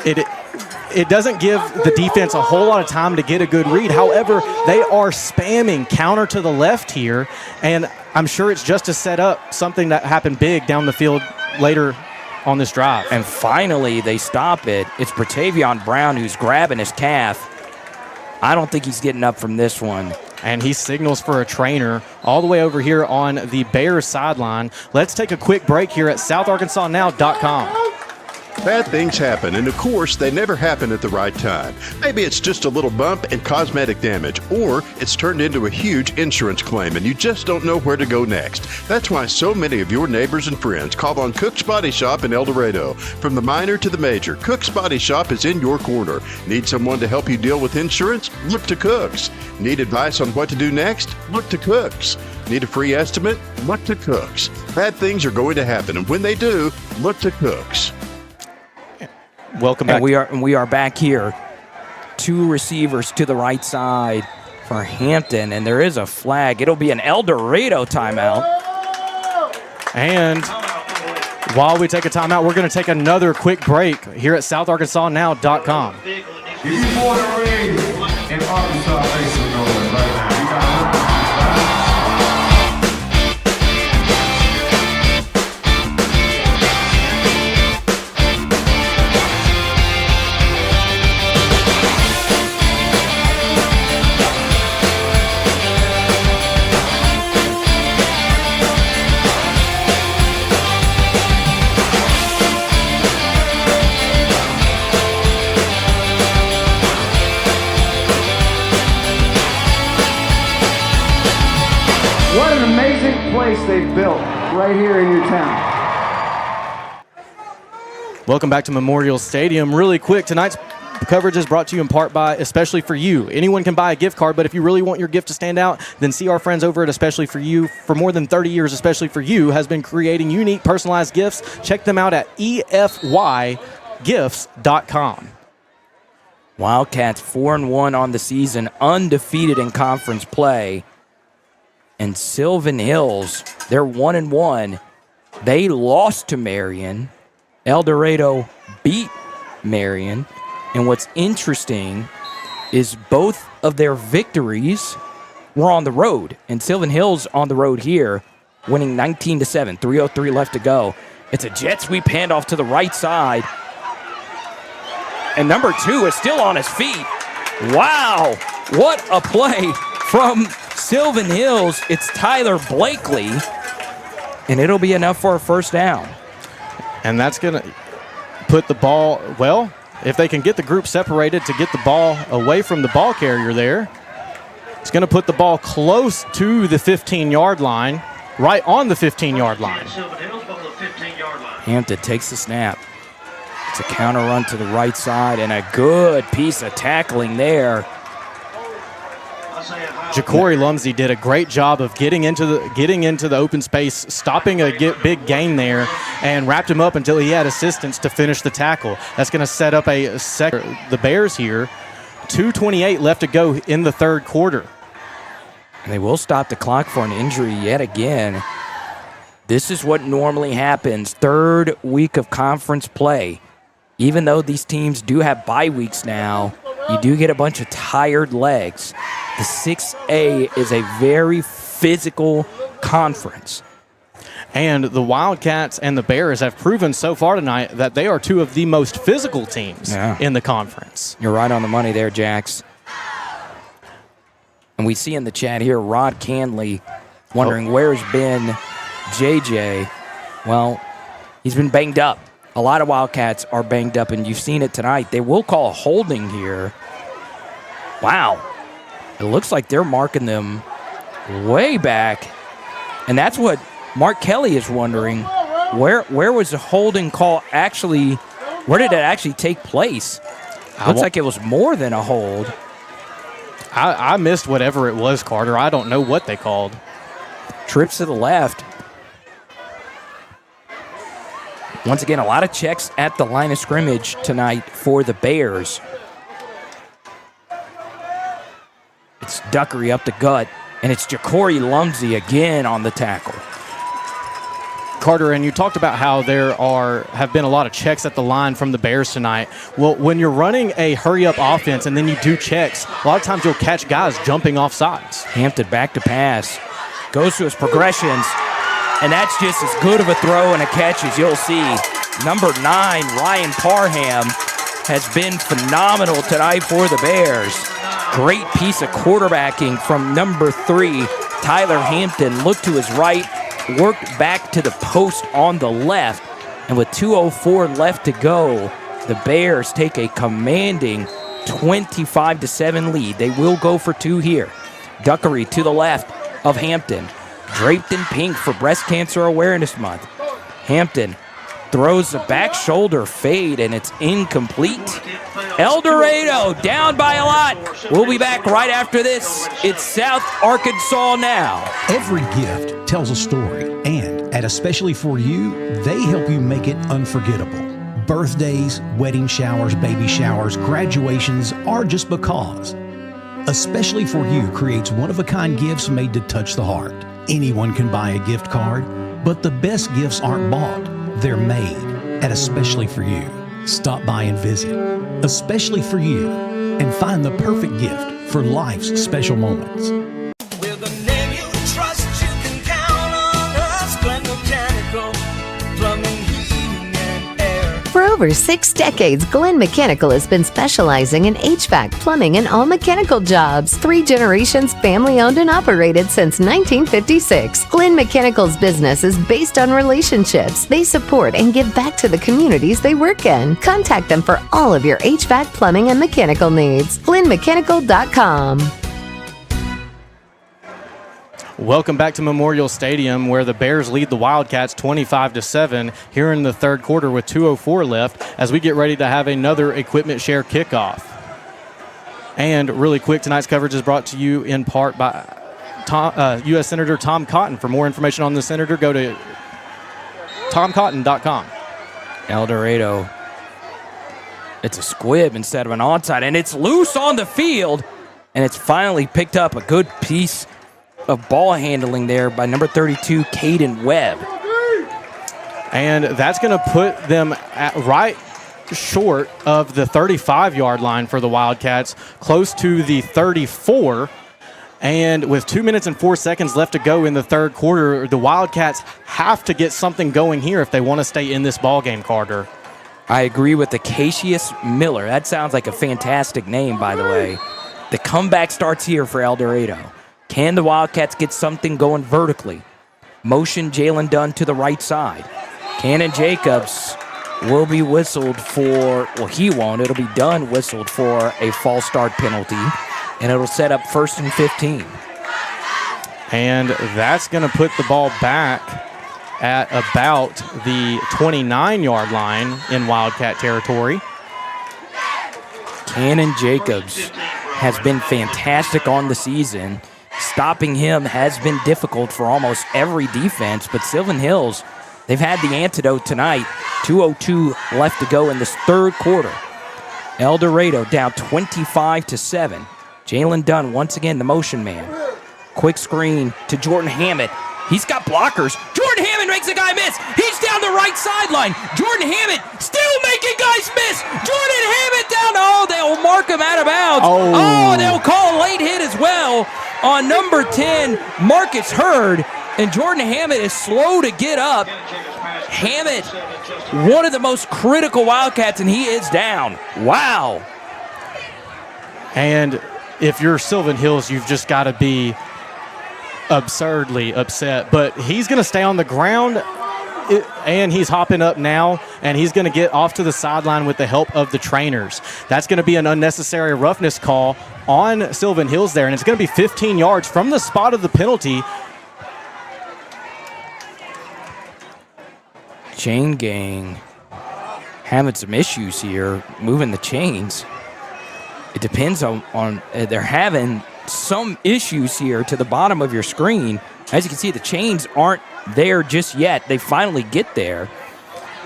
Speaker 2: It doesn't give the defense a whole lot of time to get a good read. However, they are spamming counter to the left here, and I'm sure it's just to set up something that happened big down the field later on this drive.
Speaker 3: And finally, they stop it. It's Bratavion Brown who's grabbing his calf. I don't think he's getting up from this one.
Speaker 2: And he signals for a trainer all the way over here on the Bears sideline. Let's take a quick break here at SouthArkansasNow.com.
Speaker 4: Bad things happen, and of course, they never happen at the right time. Maybe it's just a little bump and cosmetic damage, or it's turned into a huge insurance claim, and you just don't know where to go next. That's why so many of your neighbors and friends call on Cook's Body Shop in El Dorado. From the minor to the major, Cook's Body Shop is in your corner. Need someone to help you deal with insurance? Look to Cook's. Need advice on what to do next? Look to Cook's. Need a free estimate? Look to Cook's. Bad things are going to happen, and when they do, look to Cook's.
Speaker 2: Welcome back.
Speaker 3: And we are back here. 2 receivers to the right side for Hampton, and there is a flag. It'll be an El Dorado timeout.
Speaker 2: And while we take a timeout, we're going to take another quick break here at SouthArkansasNow.com.
Speaker 8: If you born and raised in Arkansas, make some noise right now. You got
Speaker 9: What an amazing place they've built right here in your town.
Speaker 2: Welcome back to Memorial Stadium. Really quick, tonight's coverage is brought to you in part by Especially For You. Anyone can buy a gift card, but if you really want your gift to stand out, then see our friends over at Especially For You. For more than 30 years, Especially For You has been creating unique, personalized gifts. Check them out at efygifts.com.
Speaker 3: Wildcats 4-1 on the season, undefeated in conference play. And Sylvan Hills, they're 1-1. They lost to Marion. El Dorado beat Marion. And what's interesting is both of their victories were on the road. And Sylvan Hills on the road here, winning 19-7, 3:03 left to go. It's a jet sweep handoff to the right side. And number 2 is still on his feet. Wow, what a play from Sylvan Hills. It's Tyler Blakely, and it'll be enough for a first down.
Speaker 2: And that's going to put the ball, well, if they can get the group separated to get the ball away from the ball carrier there, it's going to put the ball close to the 15-yard line, right on the 15-yard line.
Speaker 3: Hampton takes the snap. It's a counter run to the right side, and a good piece of tackling there.
Speaker 2: Ja'Cory Lumsey did a great job of getting into the open space, stopping a big gain there, and wrapped him up until he had assistance to finish the tackle. That's going to set up the Bears here. 2:28 left to go in the third quarter.
Speaker 3: And they will stop the clock for an injury yet again. This is what normally happens. Third week of conference play. Even though these teams do have bye weeks now, you do get a bunch of tired legs. The 6A is a very physical conference.
Speaker 2: And the Wildcats and the Bears have proven so far tonight that they are 2 of the most physical teams in the conference.
Speaker 3: You're right on the money there, Jax. And we see in the chat here, Rod Canley wondering where's been JJ. Well, he's been banged up. A lot of Wildcats are banged up, and you've seen it tonight. They will call a holding here. Wow. It looks like they're marking them way back. And that's what Mark Kelly is wondering. Where was the holding call actually, where did it actually take place? Looks like it was more than a hold.
Speaker 2: I missed whatever it was, Carter. I don't know what they called.
Speaker 3: Trips to the left. Once again, a lot of checks at the line of scrimmage tonight for the Bears. It's Duckery up the gut, and it's Ja'Cory Lumsey again on the tackle.
Speaker 2: Carter, and you talked about how there have been a lot of checks at the line from the Bears tonight. Well, when you're running a hurry-up offense and then you do checks, a lot of times you'll catch guys jumping off sides.
Speaker 3: Hampton back to pass. Goes to his progressions. And that's just as good of a throw and a catch as you'll see. Number 9, Ryan Parham, has been phenomenal tonight for the Bears. Great piece of quarterbacking from number 3, Tyler Hampton. Looked to his right, worked back to the post on the left, And with 2:04 left to go, the Bears take a commanding 25-7 lead. They will go for 2 here. Duckery to the left of Hampton, draped in pink for Breast Cancer Awareness Month. Hampton throws the back shoulder fade, and it's incomplete. El Dorado down by a lot. We'll be back right after this. It's South Arkansas now.
Speaker 7: Every gift tells a story, and at Especially For You, they help you make it unforgettable. Birthdays, wedding showers, baby showers, graduations, or just because. Especially For You creates one-of-a-kind gifts made to touch the heart. Anyone can buy a gift card, but the best gifts aren't bought. They're made at Especially For You. Stop by and visit Especially For You and find the perfect gift for life's special moments.
Speaker 18: With a name you trust, you can count on us. Glen Mechanical, plumbing, heating, and air.
Speaker 19: For over 6 decades, Glen Mechanical has been specializing in HVAC, plumbing, and all mechanical jobs. 3 generations family-owned and operated since 1956. Glen Mechanical's business is based on relationships. They support and give back to the communities they work in. Contact them for all of your HVAC, plumbing, and mechanical needs. GlenMechanical.com.
Speaker 2: Welcome back to Memorial Stadium, where the Bears lead the Wildcats 25-7 here in the third quarter with 2:04 left as we get ready to have another equipment share kickoff. And really quick, tonight's coverage is brought to you in part by U.S. Senator Tom Cotton. For more information on the senator, go to tomcotton.com.
Speaker 3: El Dorado. It's a squib instead of an onside, and it's loose on the field, and it's finally picked up. A good piece of ball handling there by number 32, Caden Webb.
Speaker 2: And that's going to put them right short of the 35-yard line for the Wildcats, close to the 34. And with 2 minutes and 4 seconds left to go in the third quarter, the Wildcats have to get something going here if they want to stay in this ballgame, Carter.
Speaker 3: I agree with Acacius Miller. That sounds like a fantastic name, by the way. The comeback starts here for El Dorado. Can the Wildcats get something going vertically? Motion Jalen Dunn to the right side. Cannon Jacobs will be whistled for, well, he won't. It'll be Dunn whistled for a false start penalty, and it'll set up 1st and 15.
Speaker 2: And that's going to put the ball back at about the 29-yard line in Wildcat territory.
Speaker 3: Cannon Jacobs has been fantastic on the season. Stopping him has been difficult for almost every defense, but Sylvan Hills, they've had the antidote tonight. 2:02 left to go in this third quarter. El Dorado down 25-7. Jalen Dunn, once again, the motion man. Quick screen to Jordan Hammett. He's got blockers. Jordan Hammett makes a guy miss. He's down the right sideline. Jordan Hammett still making guys miss. Jordan Hammett down. Oh, they'll mark him out of bounds. Oh, they'll call a late hit as well on number 10, Marcus Hurd. And Jordan Hammett is slow to get up. Hammett, one of the most critical Wildcats, and he is down. Wow.
Speaker 2: And if you're Sylvan Hills, you've just got to be absurdly upset. But he's going to stay on the ground, and he's hopping up now, and he's going to get off to the sideline with the help of the trainers. That's going to be an unnecessary roughness call on Sylvan Hills there, and it's going to be 15 yards from the spot of the penalty.
Speaker 3: Chain gang having some issues here, moving the chains. It depends on they're having some issues here to the bottom of your screen. As you can see, the chains aren't there just yet. They finally get there.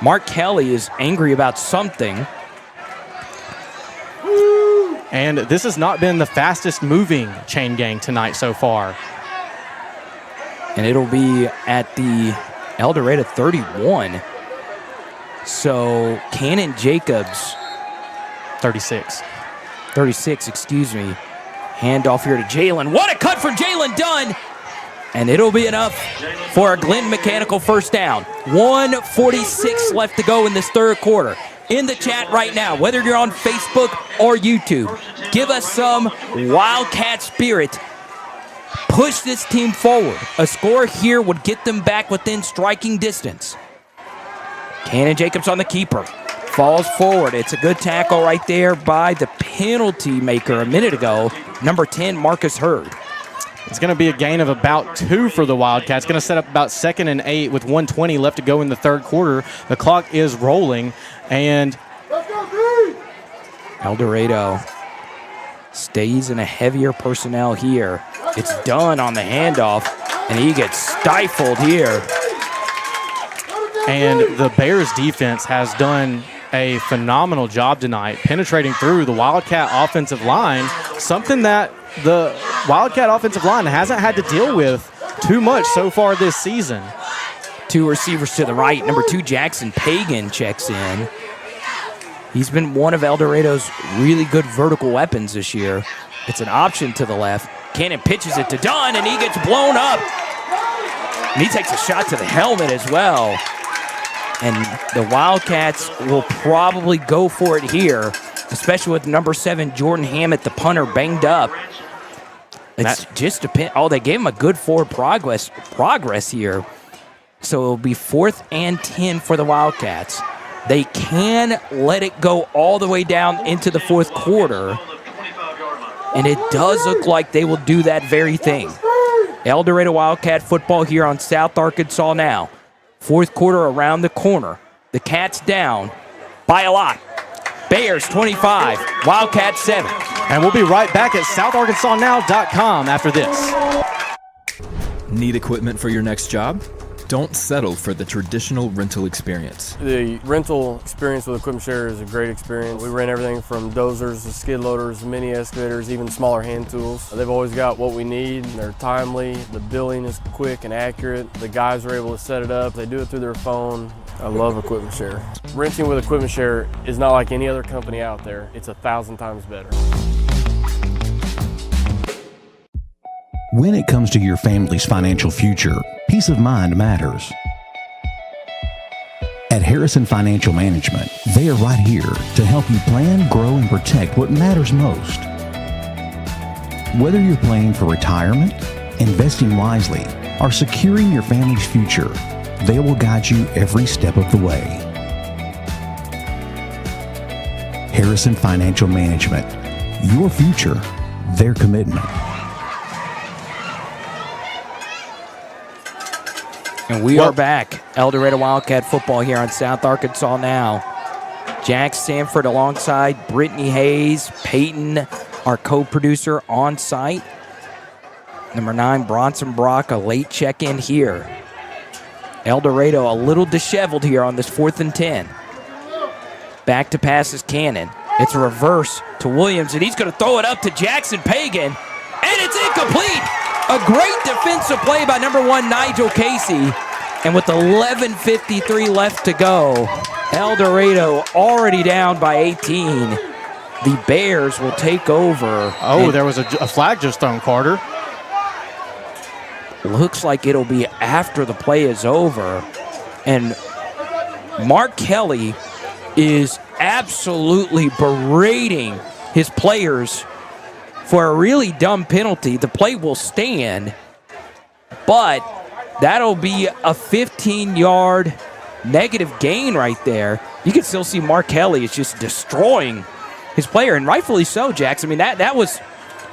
Speaker 3: Mark Kelly is angry about something.
Speaker 2: And this has not been the fastest moving chain gang tonight so far.
Speaker 3: And it'll be at the El Dorado 31. So Cannon Jacobs.
Speaker 2: 36,
Speaker 3: excuse me. Handoff here to Jalen. What a cut from Jalen Dunn. And it'll be enough for a Glen Mechanical first down. 1:46 left to go in this third quarter. In the chat right now, whether you're on Facebook or YouTube, give us some Wildcat spirit. Push this team forward. A score here would get them back within striking distance. Cannon Jacobs on the keeper. Falls forward. It's a good tackle right there by the penalty maker a minute ago, number 10, Marcus Hurd.
Speaker 2: It's going to be a gain of about 2 for the Wildcats. Going to set up about 2nd and 8 with 1:20 left to go in the third quarter. The clock is rolling, and
Speaker 3: El Dorado stays in a heavier personnel here. It's done on the handoff, and he gets stifled here.
Speaker 2: And the Bears defense has done a phenomenal job tonight, penetrating through the Wildcat offensive line, something that the Wildcat offensive line hasn't had to deal with too much so far this season.
Speaker 3: 2 receivers to the right. Number 2, Jackson Pagan checks in. He's been one of El Dorado's really good vertical weapons this year. It's an option to the left. Cannon pitches it to Dunn, and he gets blown up. And he takes a shot to the helmet as well. And the Wildcats will probably go for it here, especially with number 7, Jordan Hammett, the punter, banged up. It's just a pin. Oh, they gave him a good forward progress here. So it'll be 4th and 10 for the Wildcats. They can let it go all the way down into the fourth quarter. And it does look like they will do that very thing. El Dorado Wildcat football here on South Arkansas Now. Fourth quarter around the corner. The Cats down by a lot. Bears 25, Wildcats 7.
Speaker 2: And we'll be right back at SouthArkansasNow.com after this.
Speaker 20: Need equipment for your next job? Don't settle for the traditional rental experience.
Speaker 16: The rental experience with Equipment Share is a great experience. We rent everything from dozers to skid loaders, mini excavators, even smaller hand tools. They've always got what we need. They're timely. The billing is quick and accurate. The guys are able to set it up. They do it through their phone. I love Equipment Share. Renting with Equipment Share is not like any other company out there. It's 1,000 times better.
Speaker 7: When it comes to your family's financial future, peace of mind matters. At Harrison Financial Management, they are right here to help you plan, grow, and protect what matters most. Whether you're planning for retirement, investing wisely, or securing your family's future, they will guide you every step of the way. Harrison Financial Management, your future, their commitment.
Speaker 3: And we are back. El Dorado Wildcat football here on South Arkansas Now. Jax Sanford alongside Brittany Hayes, Peyton, our co-producer, on site. Number 9, Bronson Brock, a late check-in here. El Dorado a little disheveled here on this 4th and 10. Back to pass is Cannon. It's a reverse to Williams, and he's going to throw it up to Jackson Pagan, and it's incomplete. A great defensive play by number 1, Nigel Casey. And with 11:53 left to go, El Dorado already down by 18. The Bears will take over.
Speaker 2: Oh, there was a flag just thrown, Carter.
Speaker 3: Looks like it'll be after the play is over. And Mark Kelly is absolutely berating his players for a really dumb penalty. The play will stand, but that'll be a 15-yard negative gain right there. You can still see Mark Kelly is just destroying his player, and rightfully so, Jax. I mean, that was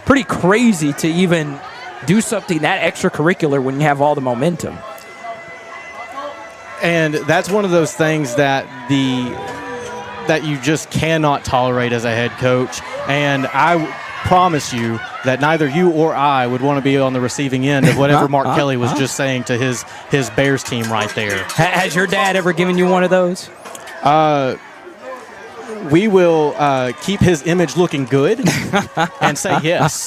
Speaker 3: pretty crazy to even do something that extracurricular when you have all the momentum.
Speaker 2: And that's one of those things that you just cannot tolerate as a head coach. And I promise you that neither you or I would want to be on the receiving end of whatever Mark Kelly was just saying to his Bears team right there.
Speaker 3: Has your dad ever given you one of those?
Speaker 2: We will keep his image looking good and say yes.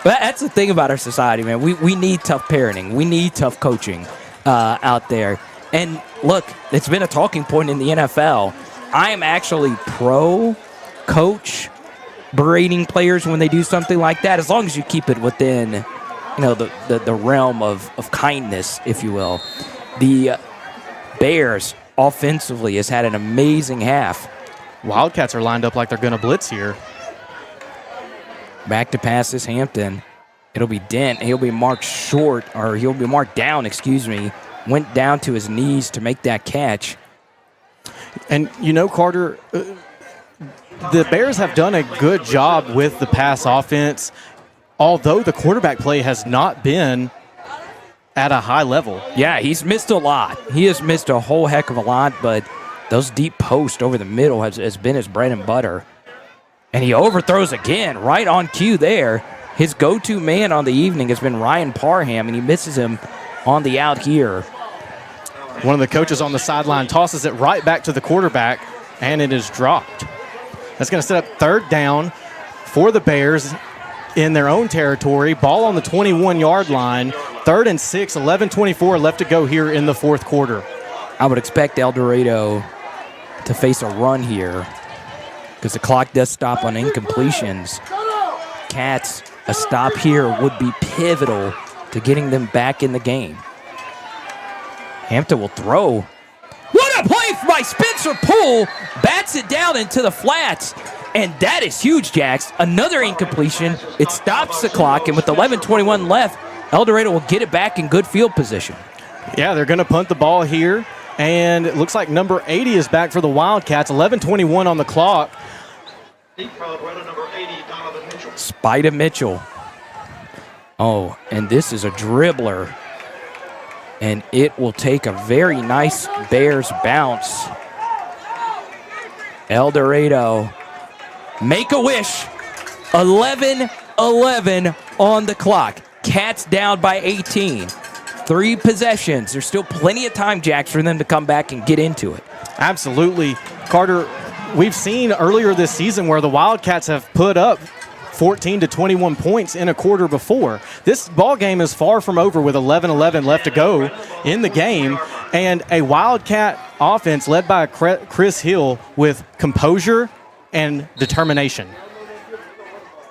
Speaker 3: That's the thing about our society, man. We need tough parenting. We need tough coaching out there. And look, it's been a talking point in the NFL. I am actually pro-coach berating players when they do something like that, as long as you keep it within, the realm of kindness, if you will. The Bears offensively has had an amazing half.
Speaker 2: Wildcats are lined up like they're going to blitz here.
Speaker 3: Back to pass is Hampton. It'll be Dent. He'll be marked short, or he'll be marked down, excuse me. Went down to his knees to make that catch.
Speaker 2: And, Carter, the Bears have done a good job with the pass offense, although the quarterback play has not been at a high level.
Speaker 3: Yeah, he's missed a lot. He has missed a whole heck of a lot, but those deep posts over the middle has been his bread and butter. And he overthrows again, right on cue there. His go-to man on the evening has been Ryan Parham, and he misses him on the out here.
Speaker 2: One of the coaches on the sideline tosses it right back to the quarterback, and it is dropped. That's going to set up third down for the Bears in their own territory. Ball on the 21-yard line. 3rd and 6, 11:24 left to go here in the fourth quarter.
Speaker 3: I would expect El Dorado to face a run here because the clock does stop on incompletions. Cats, a stop here would be pivotal to getting them back in the game. Hampton will throw. What a play by Spencer Poole. Bats it down into the flats. And that is huge, Jax. Another incompletion. It stops the clock, and with 11:21 left, El Dorado will get it back in good field position.
Speaker 2: Yeah, they're going to punt the ball here. And it looks like number 80 is back for the Wildcats. 11:21 on the clock.
Speaker 3: Spida Mitchell. Oh, and this is a dribbler. And it will take a very nice Bears bounce. El Dorado, make a wish. 11:11 on the clock. Cats down by 18. 3 possessions. There's still plenty of time, Jax, for them to come back and get into it.
Speaker 2: Absolutely. Carter, we've seen earlier this season where the Wildcats have put up 14 to 21 points in a quarter before. This ball game is far from over with 11:11 left to go in the game, and a Wildcat offense led by Chris Hill with composure and determination.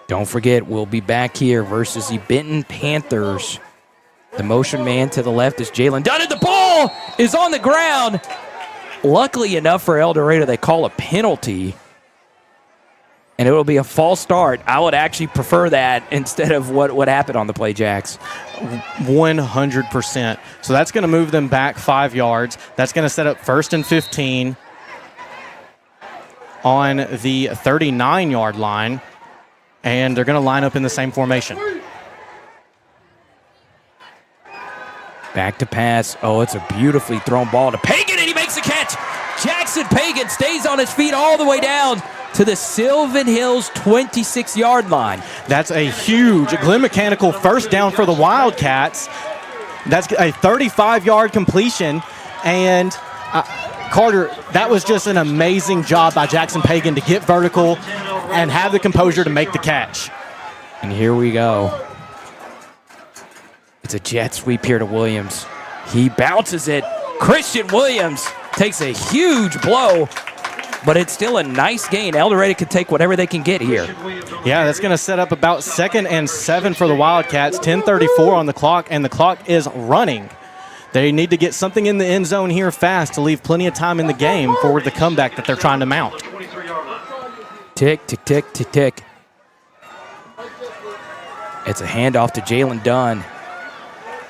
Speaker 3: Don't forget, we'll be back here versus the Benton Panthers. The motion man to the left is Jalen Dunn, and the ball is on the ground. Luckily enough for El Dorado, they call a penalty, and it will be a false start. I would actually prefer that instead of what happened on the play, Jax.
Speaker 2: 100%. So that's going to move them back 5 yards. That's going to set up 1st and 15 on the 39-yard line, and they're going to line up in the same formation.
Speaker 3: Back to pass. Oh, it's a beautifully thrown ball to Pagan, and he makes the catch. Jackson Pagan stays on his feet all the way down to the Sylvan Hills 26-yard line.
Speaker 2: That's a huge Glen Mechanical first down for the Wildcats. That's a 35-yard completion. And Carter, that was just an amazing job by Jackson Pagan to get vertical and have the composure to make the catch.
Speaker 3: And here we go. It's a jet sweep here to Williams. He bounces it. Christian Williams takes a huge blow, but it's still a nice gain. El Dorado can take whatever they can get here.
Speaker 2: Yeah, that's going to set up about 2nd and 7 for the Wildcats. 10:34 on the clock, and the clock is running. They need to get something in the end zone here fast to leave plenty of time in the game for the comeback that they're trying to mount.
Speaker 3: Tick, tick, tick, tick, tick. It's a handoff to Jalen Dunn.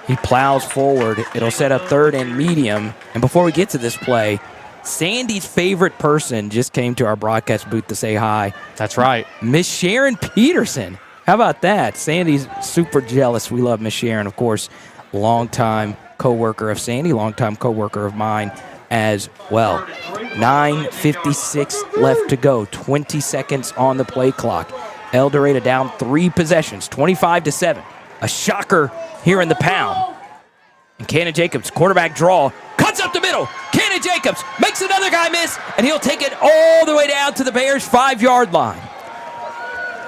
Speaker 3: He plows forward. It'll set up 3rd and medium. And before we get to this play, Sandy's favorite person just came to our broadcast booth to say hi.
Speaker 2: That's right.
Speaker 3: Miss Sharon Peterson. How about that? Sandy's super jealous. We love Miss Sharon, of course, longtime co-worker of Sandy, longtime co-worker of mine as well. 9:56 left to go. 20 seconds on the play clock. El Dorado down 3 possessions, 25-7. A shocker here in the pound. And Cannon Jacobs, quarterback draw, cuts up the middle. Cannon Jacobs makes another guy miss, and he'll take it all the way down to the Bears' 5-yard line.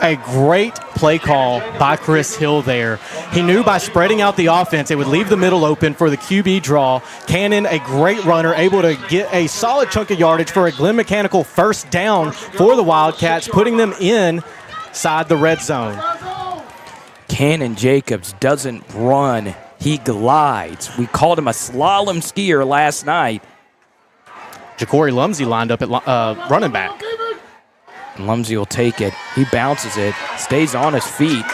Speaker 2: A great play call by Chris Hill there. He knew by spreading out the offense, it would leave the middle open for the QB draw. Cannon, a great runner, able to get a solid chunk of yardage for a Glen Mechanical first down for the Wildcats, putting them inside the red zone.
Speaker 3: Cannon Jacobs doesn't run, he glides. We called him a slalom skier last night.
Speaker 2: Ja'Cory Lumsey lined up at running back.
Speaker 3: And Lumsey will take it. He bounces it, stays on his feet,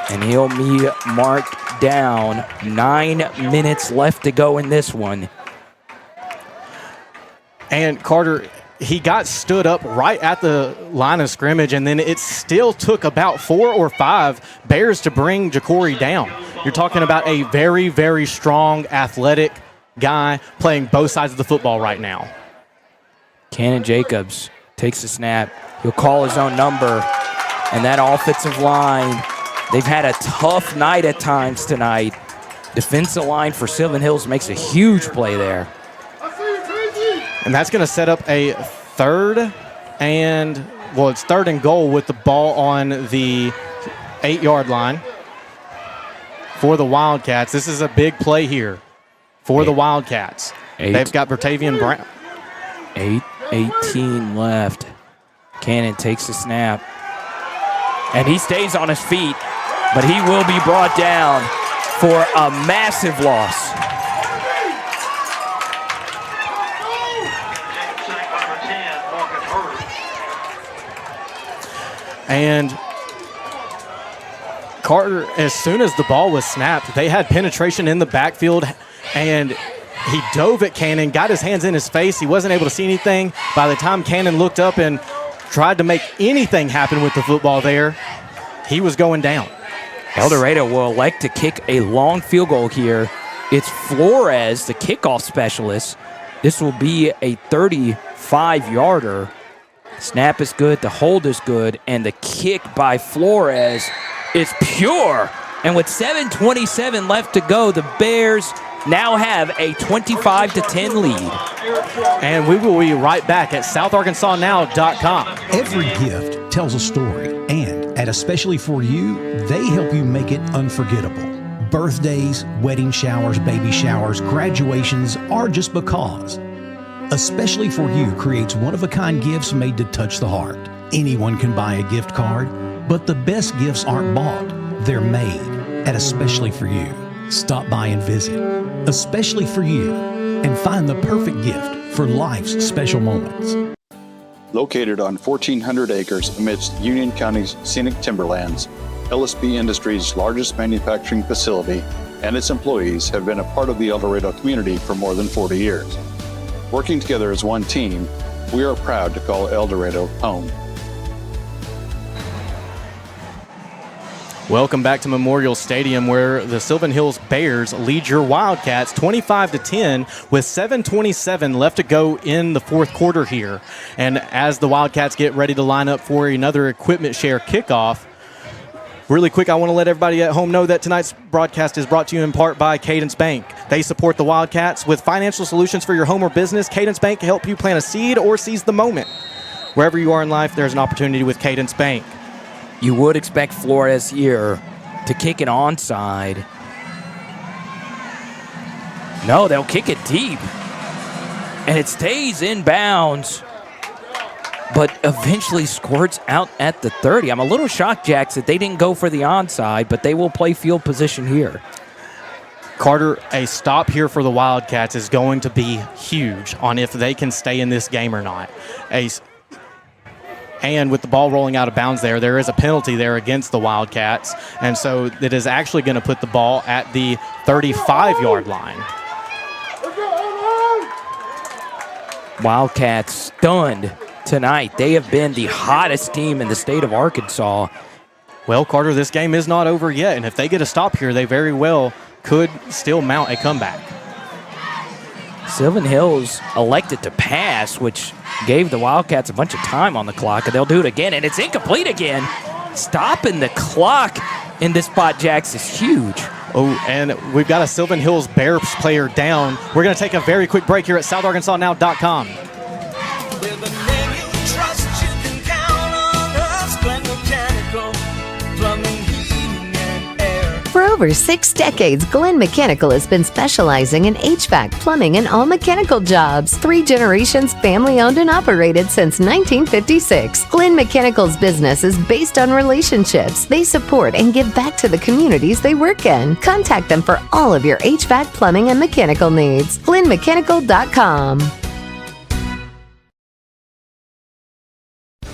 Speaker 3: and he'll be marked down. 9 minutes left to go in this one.
Speaker 2: And Carter, he got stood up right at the line of scrimmage, and then it still took about 4 or 5 Bears to bring Jacory down. You're talking about a very, very strong, athletic guy playing both sides of the football right now.
Speaker 3: Cannon Jacobs takes the snap. He'll call his own number, and that offensive line, they've had a tough night at times tonight. Defensive line for Sylvan Hills makes a huge play there.
Speaker 2: And that's going to set up a third and goal with the ball on the 8-yard line for the Wildcats. This is a big play here for the Wildcats. They've got Bertavian Brown.
Speaker 3: 8:18 left. Cannon takes the snap. And he stays on his feet, but he will be brought down for a massive loss.
Speaker 2: And Carter, as soon as the ball was snapped, they had penetration in the backfield, and he dove at Cannon, got his hands in his face. He wasn't able to see anything. By the time Cannon looked up and tried to make anything happen with the football there, he was going down.
Speaker 3: El Dorado will elect to kick a long field goal here. It's Flores, the kickoff specialist. This will be a 35-yarder. Snap is good, the hold is good, and the kick by Flores is pure. And with 7:27 left to go, the Bears now have a 25-10 lead.
Speaker 2: And we will be right back at southarkansasnow.com.
Speaker 7: Every gift tells a story, and at Especially For You, they help you make it unforgettable. Birthdays, wedding showers, baby showers, graduations, or just because. Especially For You creates one-of-a-kind gifts made to touch the heart. Anyone can buy a gift card, but the best gifts aren't bought. They're made at Especially For You. Stop by and visit Especially For You and find the perfect gift for life's special moments.
Speaker 10: Located on 1,400 acres amidst Union County's scenic timberlands, LSB Industries' largest manufacturing facility and its employees have been a part of the El Dorado community for more than 40 years. Working together as one team, we are proud to call El Dorado home.
Speaker 2: Welcome back to Memorial Stadium, where the Sylvan Hills Bears lead your Wildcats 25-10 with 7:27 left to go in the fourth quarter here. And as the Wildcats get ready to line up for another equipment share kickoff, really quick, I want to let everybody at home know that tonight's broadcast is brought to you in part by Cadence Bank. They support the Wildcats with financial solutions for your home or business. Cadence Bank can help you plant a seed or seize the moment. Wherever you are in life, there's an opportunity with Cadence Bank.
Speaker 3: You would expect Flores here to kick it onside. No, they'll kick it deep. And it stays in bounds, but eventually squirts out at the 30. I'm a little shocked, Jax, that they didn't go for the onside, but they will play field position here.
Speaker 2: Carter, a stop here for the Wildcats is going to be huge on if they can stay in this game or not. And with the ball rolling out of bounds there is a penalty there against the Wildcats. And so it is actually going to put the ball at the 35-yard line.
Speaker 3: Wildcats stunned tonight. They have been the hottest team in the state of Arkansas.
Speaker 2: Well, Carter, this game is not over yet. And if they get a stop here, they very well could still mount a comeback.
Speaker 3: Sylvan Hills elected to pass, which gave the Wildcats a bunch of time on the clock, and they'll do it again, and it's incomplete again. Stopping the clock in this spot, Jax, is huge.
Speaker 2: Oh, and we've got a Sylvan Hills Bears player down. We're going to take a very quick break here at southarkansasnow.com.
Speaker 19: For over 6 decades, Glenn Mechanical has been specializing in HVAC, plumbing, and all mechanical jobs. 3 generations family-owned and operated since 1956. Glenn Mechanical's business is based on relationships. They support and give back to the communities they work in. Contact them for all of your HVAC, plumbing, and mechanical needs. GlennMechanical.com.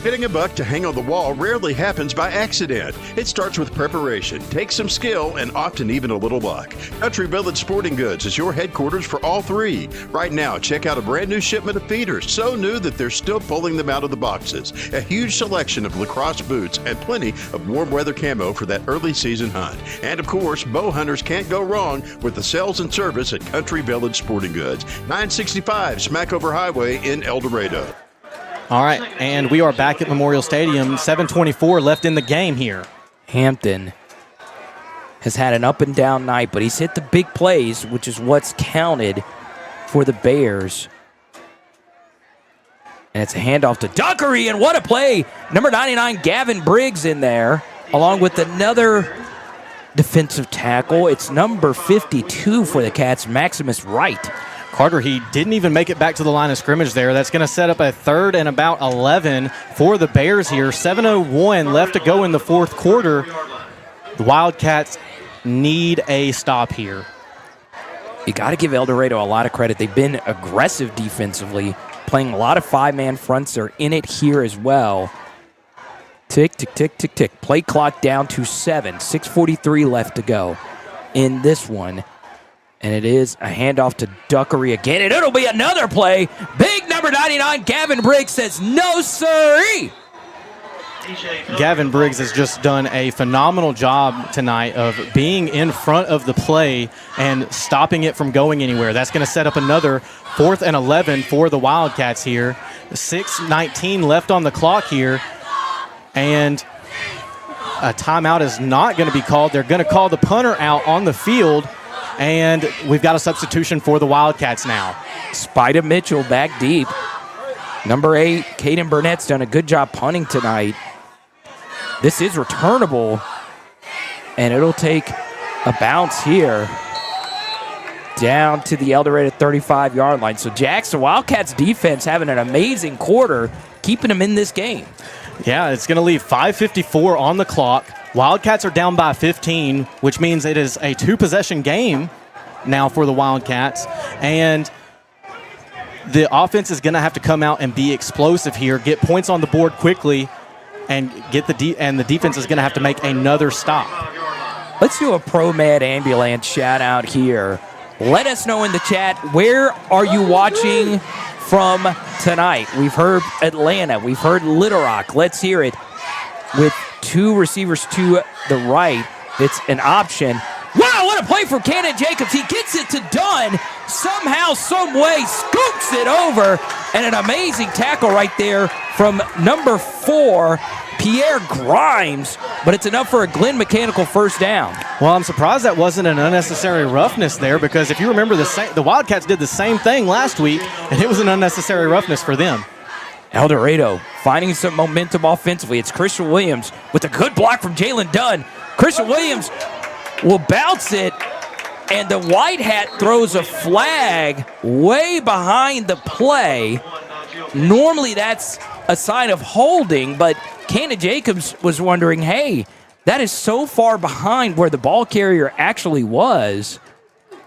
Speaker 4: Getting a buck to hang on the wall rarely happens by accident. It starts with preparation, takes some skill, and often even a little luck. Country Village Sporting Goods is your headquarters for all three. Right now, check out a brand new shipment of feeders, so new that they're still pulling them out of the boxes. A huge selection of lacrosse boots and plenty of warm weather camo for that early season hunt. And of course, bow hunters can't go wrong with the sales and service at Country Village Sporting Goods, 965 Smackover Highway in El Dorado.
Speaker 2: All right, and we are back at Memorial Stadium. 7:24 left in the game here.
Speaker 3: Hampton has had an up and down night, but he's hit the big plays, which is what's counted for the Bears. And it's a handoff to Dockery, and what a play. Number 99, Gavin Briggs in there, along with another defensive tackle. It's number 52 for the Cats, Maximus Wright.
Speaker 2: Carter, he didn't even make it back to the line of scrimmage there. That's going to set up a 3rd and about 11 for the Bears here. 7:01 left to go in the fourth quarter. The Wildcats need a stop here.
Speaker 3: You got to give El Dorado a lot of credit. They've been aggressive defensively, playing a lot of 5-man fronts. They're in it here as well. Tick, tick, tick, tick, tick. Play clock down to 7. 6:43 left to go in this one. And it is a handoff to Dockery again, and it'll be another play. Big number 99, Gavin Briggs says, no, sirree.
Speaker 2: Gavin Briggs has just done a phenomenal job tonight of being in front of the play and stopping it from going anywhere. That's going to set up another 4th and 11 for the Wildcats here. 6:19 left on the clock here, and a timeout is not going to be called. They're going to call the punter out on the field. And we've got a substitution for the Wildcats now.
Speaker 3: Spida Mitchell back deep. Number 8, Caden Burnett's done a good job punting tonight. This is returnable, and it'll take a bounce here down to the El Dorado 35-yard line. So Jackson Wildcats defense having an amazing quarter, keeping them in this game.
Speaker 2: Yeah, it's going to leave 5:54 on the clock. Wildcats are down by 15, which means it is a 2-possession game now for the Wildcats. And the offense is going to have to come out and be explosive here, get points on the board quickly, and get the defense is going to have to make another stop.
Speaker 3: Let's do a Promed Ambulance shout out here. Let us know in the chat, where are you watching from tonight? We've heard Atlanta. We've heard Little Rock. Let's hear it. With 2 receivers to the right, it's an option. Wow, what a play from Cannon Jacobs. He gets it to Dunn. Somehow, some way, scoops it over. And an amazing tackle right there from number 4, Pierre Grimes. But it's enough for a Glenn Mechanical first down.
Speaker 2: Well, I'm surprised that wasn't an unnecessary roughness there, because if you remember, the Wildcats did the same thing last week, and it was an unnecessary roughness for them.
Speaker 3: El Dorado finding some momentum offensively. It's Christian Williams with a good block from Jalen Dunn. Christian Williams will bounce it, and the white hat throws a flag way behind the play. Normally that's a sign of holding, but Cannon Jacobs was wondering, hey, that is so far behind where the ball carrier actually was.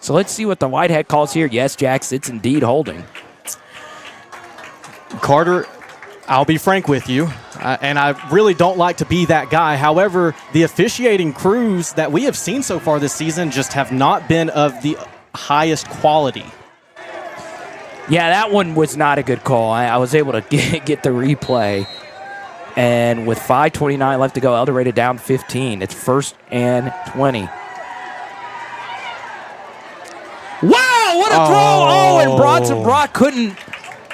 Speaker 3: So let's see what the white hat calls here. Yes, Jax, it's indeed holding.
Speaker 2: Carter, I'll be frank with you, and I really don't like to be that guy. However, the officiating crews that we have seen so far this season just have not been of the highest quality.
Speaker 3: Yeah, that one was not a good call. I was able to get the replay. And with 5:29 left to go, El Dorado down 15. It's 1st and 20. Wow, what a throw! Oh, and Bronson Brock couldn't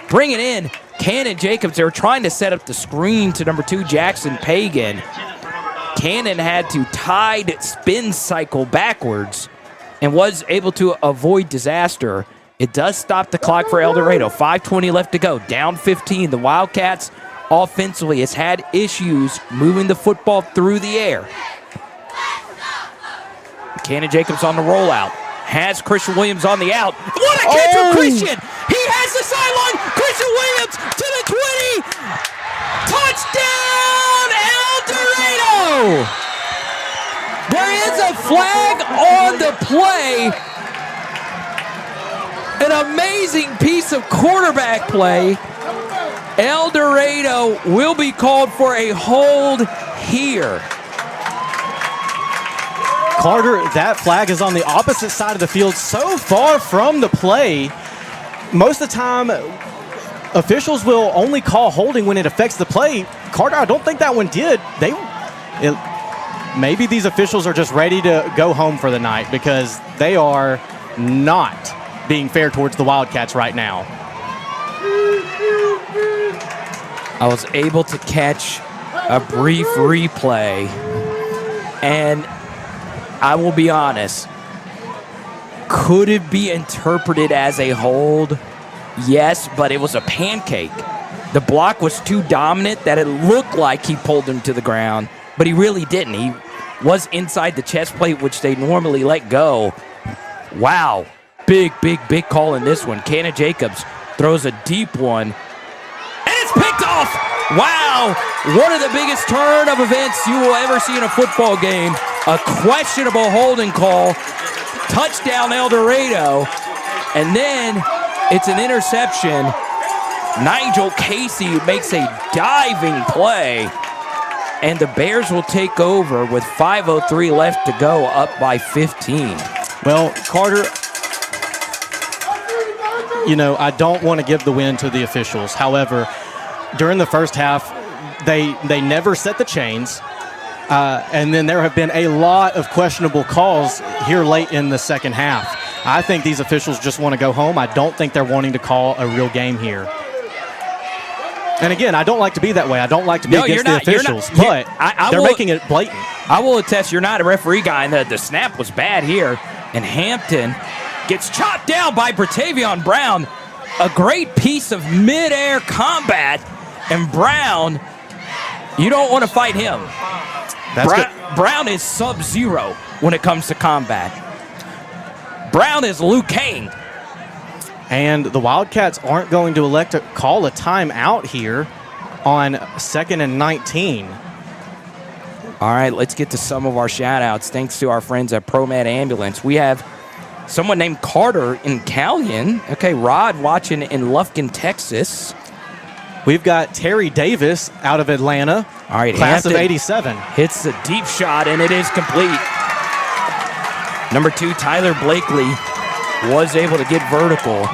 Speaker 3: bring it in. Cannon Jacobs, they were trying to set up the screen to number 2, Jackson Pagan. Cannon had to tide spin cycle backwards and was able to avoid disaster. It does stop the clock for El Dorado. 5:20 left to go, down 15. The Wildcats offensively has had issues moving the football through the air. Cannon Jacobs on the rollout. Has Christian Williams on the out. What a catch from Christian! He has the sideline. Christian Williams to the 20. Touchdown, El Dorado! There is a flag on the play. An amazing piece of quarterback play. El Dorado will be called for a hold here.
Speaker 2: Carter, that flag is on the opposite side of the field, so far from the play. Most of the time, officials will only call holding when it affects the play. Carter, I don't think that one did. Maybe these officials are just ready to go home for the night because they are not being fair towards the Wildcats right now.
Speaker 3: I was able to catch a brief replay, and I will be honest, could it be interpreted as a hold? Yes, but it was a pancake. The block was too dominant that it looked like he pulled him to the ground, but he really didn't. He was inside the chest plate, which they normally let go. Wow. Big call in this one. Cannon Jacobs throws a deep one, and it's picked off. Wow. One of the biggest turn of events you will ever see in a football game. A questionable holding call. Touchdown El Dorado. And then it's an interception. Nigel Casey makes a diving play. And the Bears will take over with 5:03 left to go, up by 15.
Speaker 2: Well, Carter, I don't want to give the win to the officials. However, during the first half, they never set the chains. And then there have been a lot of questionable calls here late in the second half. I think these officials just want to go home. I don't think they're wanting to call a real game here. And again, I don't like to be that way. I don't like to be against the officials, but they're making it blatant.
Speaker 3: I will attest you're not a referee guy, and the snap was bad here. And Hampton gets chopped down by Bratavion Brown. A great piece of midair combat. And Brown, you don't want to fight him. Brown is sub-zero when it comes to combat. Brown is Liu Kang.
Speaker 2: And the Wildcats aren't going to elect to call a timeout here on 2nd and 19.
Speaker 3: All right, let's get to some of our shout-outs. Thanks to our friends at Promed Ambulance. We have someone named Carter in Callion. Okay, Rod watching in Lufkin, Texas.
Speaker 2: We've got Terry Davis out of Atlanta.
Speaker 3: All right,
Speaker 2: class
Speaker 3: Hampton
Speaker 2: of 87.
Speaker 3: hits a deep shot, and it is complete. Number 2, Tyler Blakely, was able to get vertical.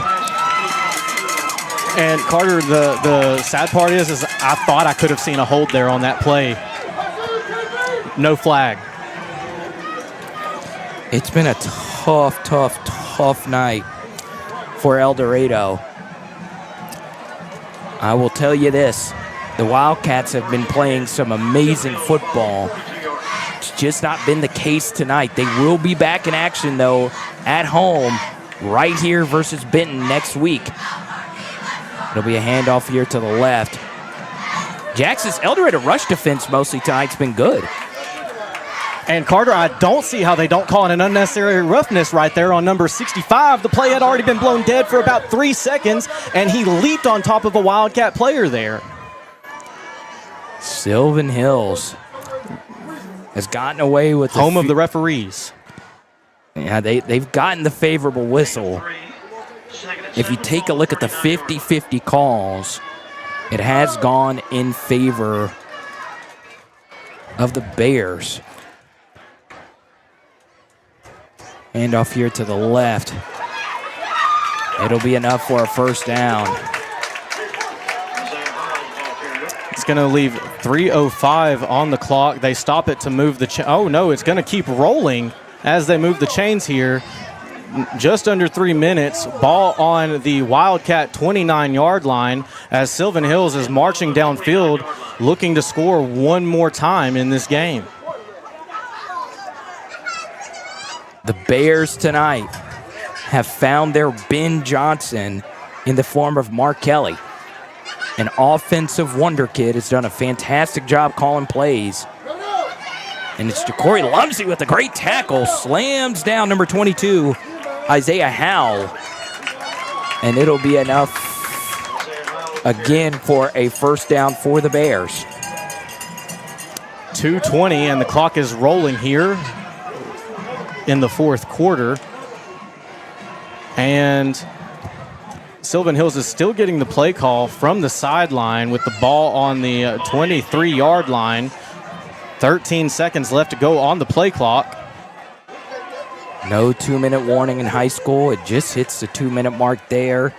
Speaker 2: And Carter, the sad part is I thought I could have seen a hold there on that play. No flag.
Speaker 3: It's been a tough night for El Dorado. I will tell you this. The Wildcats have been playing some amazing football. It's just not been the case tonight. They will be back in action, though, at home, right here versus Benton next week. It'll be a handoff here to the left. Jackson's El Dorado rush defense mostly tonight's been good.
Speaker 2: And Carter, I don't see how they don't call it an unnecessary roughness right there on number 65. The play had already been blown dead for about 3 seconds, and he leaped on top of a Wildcat player there.
Speaker 3: Sylvan Hills has gotten away with
Speaker 2: home of the referees.
Speaker 3: Yeah, they've gotten the favorable whistle. If you take a look at the 50-50 calls, it has gone in favor of the Bears. Handoff here to the left. It'll be enough for a first down.
Speaker 2: It's going to leave 3:05 on the clock. They stop it to move the oh no, it's going to keep rolling as they move the chains here. Just under 3 minutes. Ball on the Wildcat 29-yard line as Sylvan Hills is marching downfield looking to score one more time in this game.
Speaker 3: The Bears tonight have found their Ben Johnson in the form of Mark Kelly. An offensive wonder kid has done a fantastic job calling plays. And it's Ja'Cory Lumsey with a great tackle. Slams down number 22, Isaiah Howell. And it'll be enough again for a first down for the Bears.
Speaker 2: 2:20 and the clock is rolling here in the fourth quarter. And Sylvan Hills is still getting the play call from the sideline with the ball on the 23-yard line. 13 seconds left to go on the play clock.
Speaker 3: No 2-minute warning in high school. It just hits the 2-minute mark there.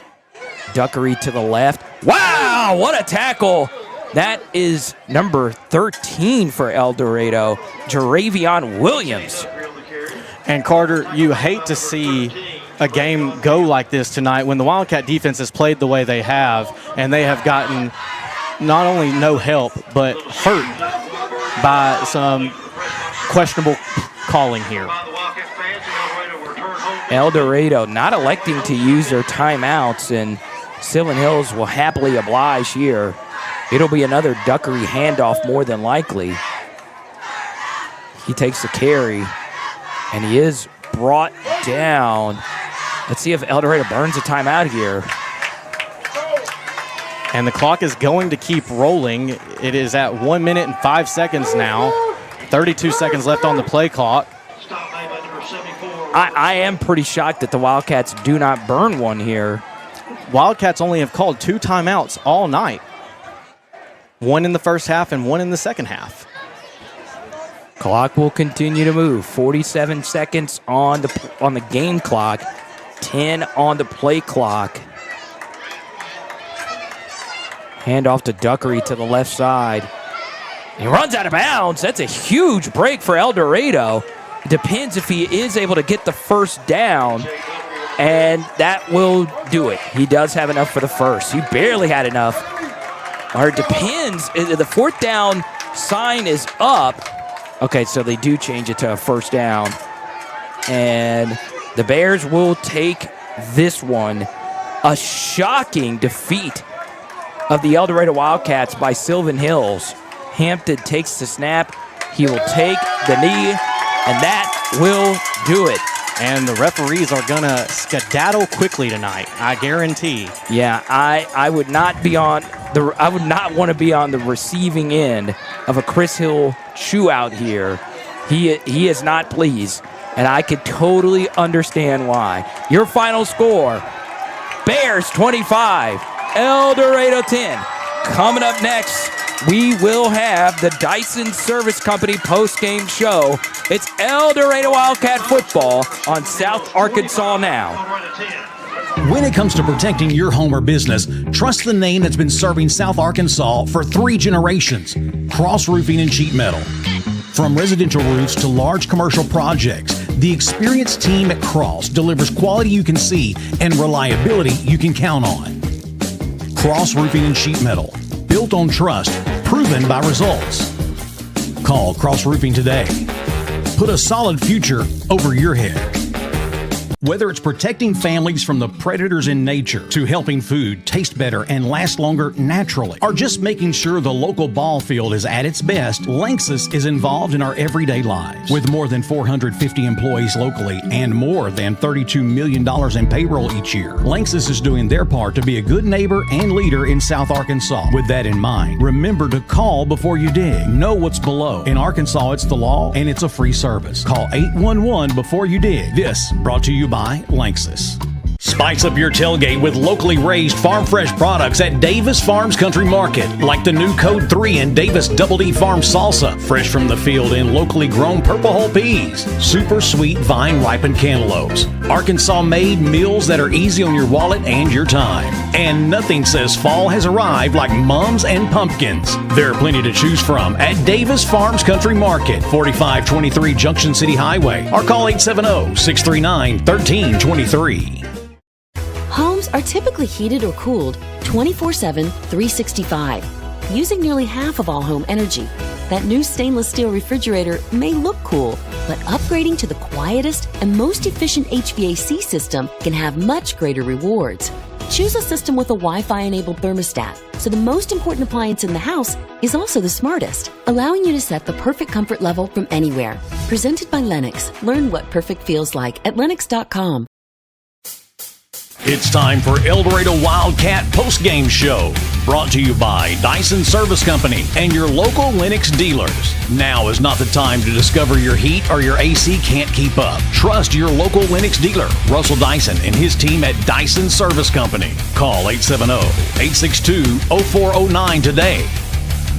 Speaker 3: Duckery to the left. Wow, what a tackle. That is number 13 for El Dorado, Jaravion Williams.
Speaker 2: And Carter, you hate to see a game go like this tonight when the Wildcat defense has played the way they have, and they have gotten not only no help, but hurt by some questionable calling here.
Speaker 3: El Dorado not electing to use their timeouts, and Sylvan Hills will happily oblige here. It'll be another Duckery handoff more than likely. He takes the carry, and he is brought down. Let's see if El Dorado burns a timeout here.
Speaker 2: And the clock is going to keep rolling. It is at 1 minute and 5 seconds now. 32 seconds left on the play clock.
Speaker 3: I am pretty shocked that the Wildcats do not burn one here.
Speaker 2: Wildcats only have called 2 timeouts all night. One in the first half and one in the second half.
Speaker 3: Clock will continue to move. 47 seconds on the game clock. 10 on the play clock. Handoff to Duckery to the left side. He runs out of bounds. That's a huge break for El Dorado. It depends if he is able to get the first down, and that will do it. He does have enough for the first. He barely had enough. Or it depends. The fourth down sign is up. Okay, so they do change it to a first down. And the Bears will take this one. A shocking defeat of the El Dorado Wildcats by Sylvan Hills. Hampton takes the snap. He will take the knee, and that will do it.
Speaker 2: And the referees are going to skedaddle quickly tonight, I guarantee.
Speaker 3: Yeah, I would not want to be on the receiving end of a Chris Hill shootout here. He is not pleased, and I could totally understand why. Your final score, Bears 25, El Dorado 10. Coming up next, we will have the Dison Service Company post-game show. It's El Dorado Wildcat Football on South Arkansas Now.
Speaker 7: When it comes to protecting your home or business, trust the name that's been serving South Arkansas for 3 generations, Cross Roofing and Sheet Metal. From residential roofs to large commercial projects, the experienced team at Cross delivers quality you can see and reliability you can count on. Cross Roofing and Sheet Metal, built on trust, proven by results. Call Cross Roofing today. Put a solid future over your head. Whether it's protecting families from the predators in nature, to helping food taste better and last longer naturally, or just making sure the local ball field is at its best, Lanxess is involved in our everyday lives. With more than 450 employees locally and more than $32 million in payroll each year, Lanxess is doing their part to be a good neighbor and leader in South Arkansas. With that in mind, remember to call before you dig. Know what's below. In Arkansas, it's the law and it's a free service. Call 811 before you dig. This brought to you by Lanxess.
Speaker 1: Spice up your tailgate with locally raised farm fresh products at Davis Farms Country Market, like the new Code 3 and Davis Double D Farm Salsa, fresh from the field in locally grown purple hull peas, super sweet vine ripened cantaloupes, Arkansas made meals that are easy on your wallet and your time. And nothing says fall has arrived like mums and pumpkins. There are plenty to choose from at Davis Farms Country Market, 4523 Junction City Highway, or call 870-639-1323.
Speaker 12: Homes are typically heated or cooled 24/7, 365, using nearly half of all home energy. That new stainless steel refrigerator may look cool, but upgrading to the quietest and most efficient HVAC system can have much greater rewards. Choose a system with a Wi-Fi enabled thermostat, so the most important appliance in the house is also the smartest, allowing you to set the perfect comfort level from anywhere. Presented by Lennox. Learn what perfect feels like at Lennox.com.
Speaker 1: It's time for El Dorado Wildcat Postgame Show, brought to you by Dison Service Company and your local Lennox dealers. Now is not the time to discover your heat or your AC can't keep up. Trust your local Lennox dealer, Russell Dyson, and his team at Dison Service Company. Call 870-862-0409 today.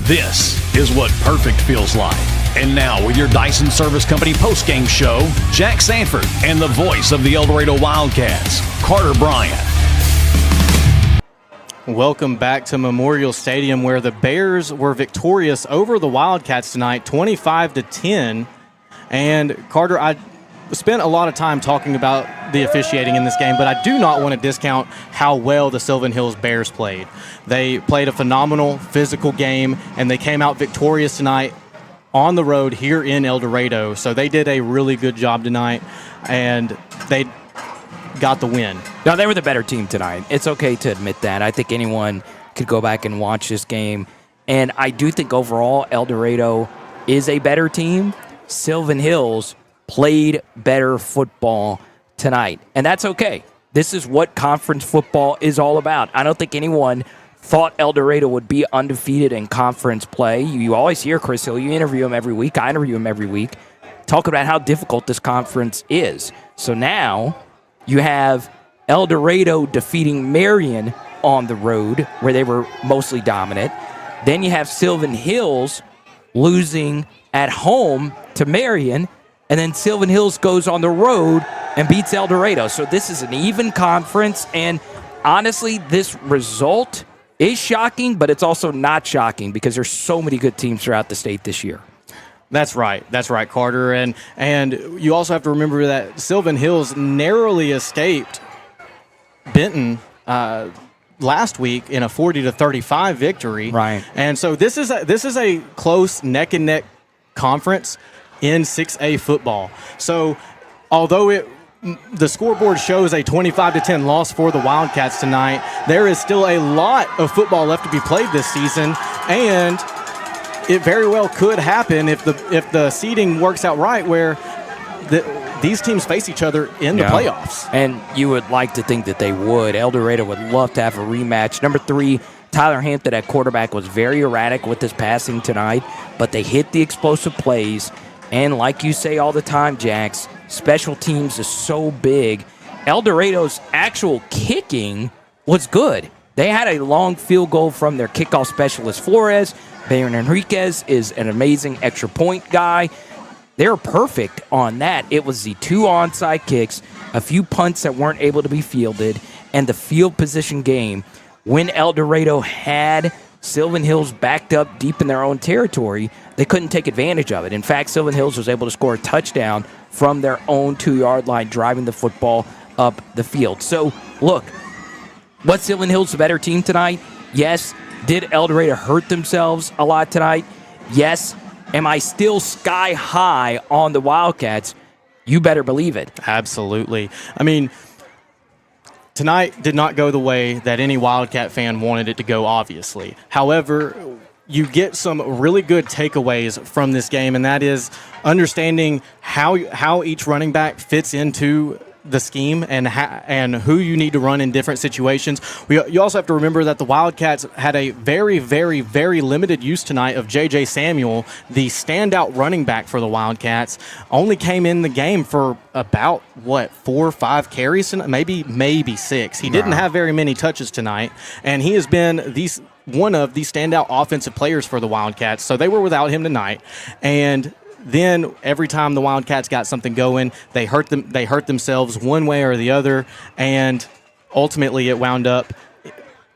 Speaker 1: This is what perfect feels like. And now with your Dison Service Company postgame show, Jax Sanford and the voice of the El Dorado Wildcats, Carter Bryant.
Speaker 2: Welcome back to Memorial Stadium, where the Bears were victorious over the Wildcats tonight, 25-10. And Carter, I spent a lot of time talking about the officiating in this game, but I do not want to discount how well the Sylvan Hills Bears played. They played a phenomenal physical game, and they came out victorious tonight on the road here in El Dorado. So they did a really good job tonight, and they got the win.
Speaker 3: No, they were the better team tonight. It's okay to admit that. I think anyone could go back and watch this game. And I do think overall El Dorado is a better team. Sylvan Hills played better football tonight, and that's okay. This is what conference football is all about. I don't think anyone thought El Dorado would be undefeated in conference play. You always hear Chris Hill. You interview him every week. I interview him every week. Talk about how difficult this conference is. So now you have El Dorado defeating Marion on the road, where they were mostly dominant. Then you have Sylvan Hills losing at home to Marion, and then Sylvan Hills goes on the road and beats El Dorado. So this is an even conference, and honestly, this result is shocking, but it's also not shocking because there's so many good teams throughout the state this year.
Speaker 2: That's right, Carter. And you also have to remember that Sylvan Hills narrowly escaped Benton last week in a 40-35 victory.
Speaker 3: Right.
Speaker 2: And so this is a close neck and neck conference in 6A football. So although the scoreboard shows a 25-10 loss for the Wildcats tonight, there is still a lot of football left to be played this season, and it very well could happen if the seeding works out right, where these teams face each other in the playoffs.
Speaker 3: And you would like to think that they would. El Dorado would love to have a rematch. Number 3, Tyler Hampton at quarterback was very erratic with his passing tonight, but they hit the explosive plays. And like you say all the time, Jax, special teams is so big. El Dorado's actual kicking was good. They had a long field goal from their kickoff specialist, Flores. Baron Enriquez is an amazing extra point guy. They're perfect on that. It was the 2 onside kicks, a few punts that weren't able to be fielded, and the field position game. When El Dorado had Sylvan Hills backed up deep in their own territory, they couldn't take advantage of it. In fact, Sylvan Hills was able to score a touchdown from their own 2-yard line, driving the football up the field. So, look, was Sylvan Hills the better team tonight? Yes. Did El Dorado hurt themselves a lot tonight? Yes. Am I still sky high on the Wildcats? You better believe it.
Speaker 2: Absolutely. I mean, tonight did not go the way that any Wildcat fan wanted it to go, obviously. However, you get some really good takeaways from this game, and that is understanding how each running back fits into the scheme and who you need to run in different situations. You also have to remember that the Wildcats had a very, very, very limited use tonight of J.J. Samuel, the standout running back for the Wildcats. Only came in the game for about, 4 or 5 carries tonight? Maybe 6. He didn't have very many touches tonight, and he has been one of the standout offensive players for the Wildcats. So they were without him tonight, and then every time the Wildcats got something going, they hurt themselves one way or the other, and ultimately it wound up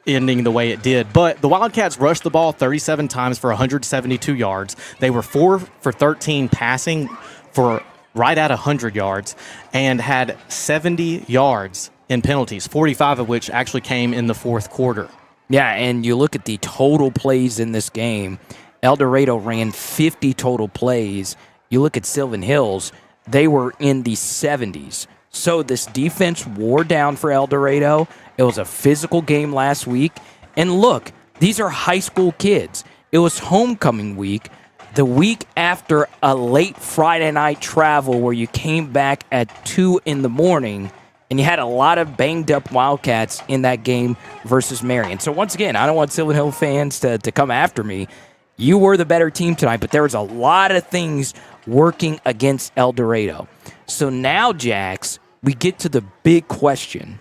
Speaker 2: ending the way it did. But the Wildcats rushed the ball 37 times for 172 yards. They were 4 for 13 passing for right at 100 yards and had 70 yards in penalties, 45 of which actually came in the fourth quarter.
Speaker 3: Yeah, and you look at the total plays in this game. El Dorado ran 50 total plays. You look at Sylvan Hills, they were in the 70s. So this defense wore down for El Dorado. It was a physical game last week. And look, these are high school kids. It was homecoming week, the week after a late Friday night travel where you came back at 2 in the morning And you had a lot of banged-up Wildcats in that game versus Marion. So once again, I don't want Sylvan Hill fans to come after me. You were the better team tonight, but there was a lot of things working against El Dorado. So now, Jax, we get to the big question.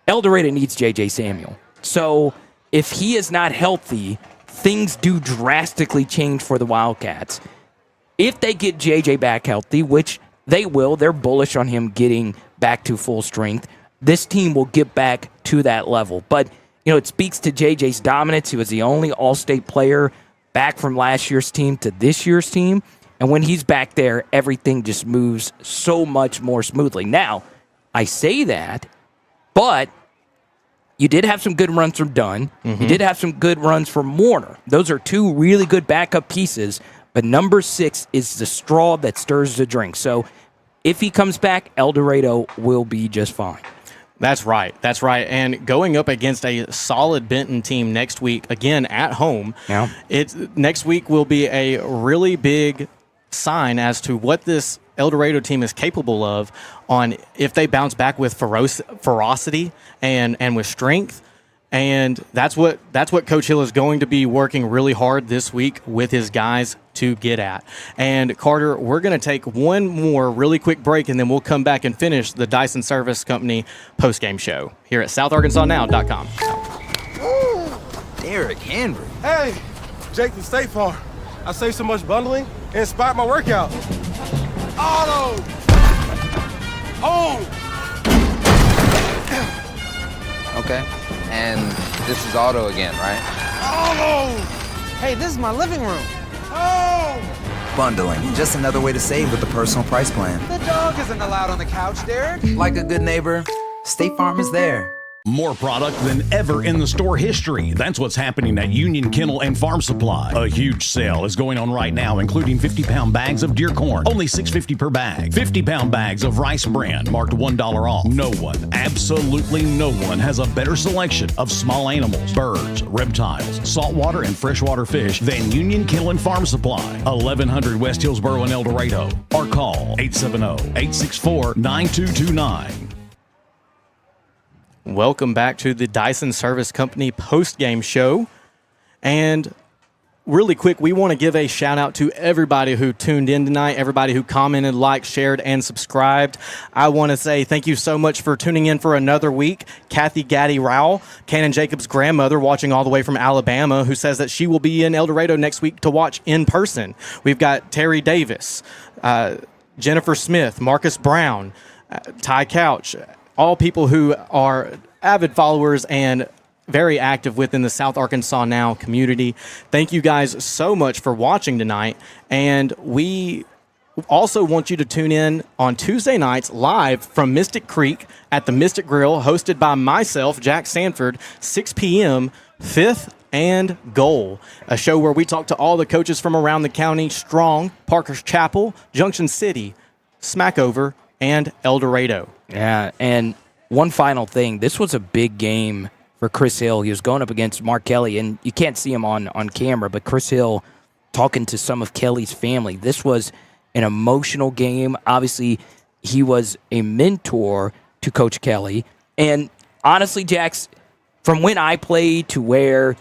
Speaker 3: El Dorado needs J.J. Samuel. So if he is not healthy, things do drastically change for the Wildcats. If they get J.J. back healthy, which they will, they're bullish on him getting back to full strength, this team will get back to that level. But, it speaks to J.J.'s dominance. He was the only All-State player back from last year's team to this year's team. And when he's back there, everything just moves so much more smoothly. Now, I say that, but you did have some good runs from Dunn. You did have some good runs from Warner. Those are two really good backup pieces, but number 6 is the straw that stirs the drink. So if he comes back, El Dorado will be just fine.
Speaker 2: That's right. And going up against a solid Benton team next week, again at home, next week will be a really big sign as to what this El Dorado team is capable of on if they bounce back with ferocity and with strength. And that's what Coach Hill is going to be working really hard this week with his guys to get at. And Carter, we're going to take one more really quick break, and then we'll come back and finish the Dison Service Company postgame show here at SouthArkansasNow.com.
Speaker 15: Derrick Henry.
Speaker 17: Hey, Jake from State Farm. I saved so much bundling, it inspired my workout. Auto! Home!
Speaker 15: Okay. And this is Auto again, right?
Speaker 17: Oh! Hey, this is my living room. Oh!
Speaker 15: Bundling, just another way to save with the personal price plan.
Speaker 17: The dog isn't allowed on the couch, Derek.
Speaker 15: Like a good neighbor, State Farm is there.
Speaker 7: More product than ever in the store history. That's what's happening at Union Kennel and Farm Supply. A huge sale is going on right now, including 50-pound bags of deer corn, only $6.50 per bag. 50-pound bags of rice bran, marked $1 off. No one, absolutely no one, has a better selection of small animals, birds, reptiles, saltwater and freshwater fish than Union Kennel and Farm Supply. 1100 West Hillsboro in El Dorado. Or call 870-864-9229.
Speaker 2: Welcome back to the Dison Service Company post-game show. And really quick, we want to give a shout-out to everybody who tuned in tonight, everybody who commented, liked, shared, and subscribed. I want to say thank you so much for tuning in for another week. Kathy Gaddy Rowell, Cannon Jacobs' grandmother, watching all the way from Alabama, who says that she will be in El Dorado next week to watch in person. We've got Terry Davis, Jennifer Smith, Marcus Brown, Ty Couch, all people who are avid followers and very active within the South Arkansas Now community. Thank you guys so much for watching tonight. And we also want you to tune in on Tuesday nights live from Mystic Creek at the Mystic Grill, hosted by myself, Jax Sanford, 6 p.m., 5th and Goal, a show where we talk to all the coaches from around the county, Strong, Parker's Chapel, Junction City, Smackover, and El Dorado.
Speaker 3: Yeah, and one final thing. This was a big game for Chris Hill. He was going up against Mark Kelly, and you can't see him on camera, but Chris Hill talking to some of Kelly's family. This was an emotional game. Obviously, he was a mentor to Coach Kelly. And honestly, Jax, from when I played to where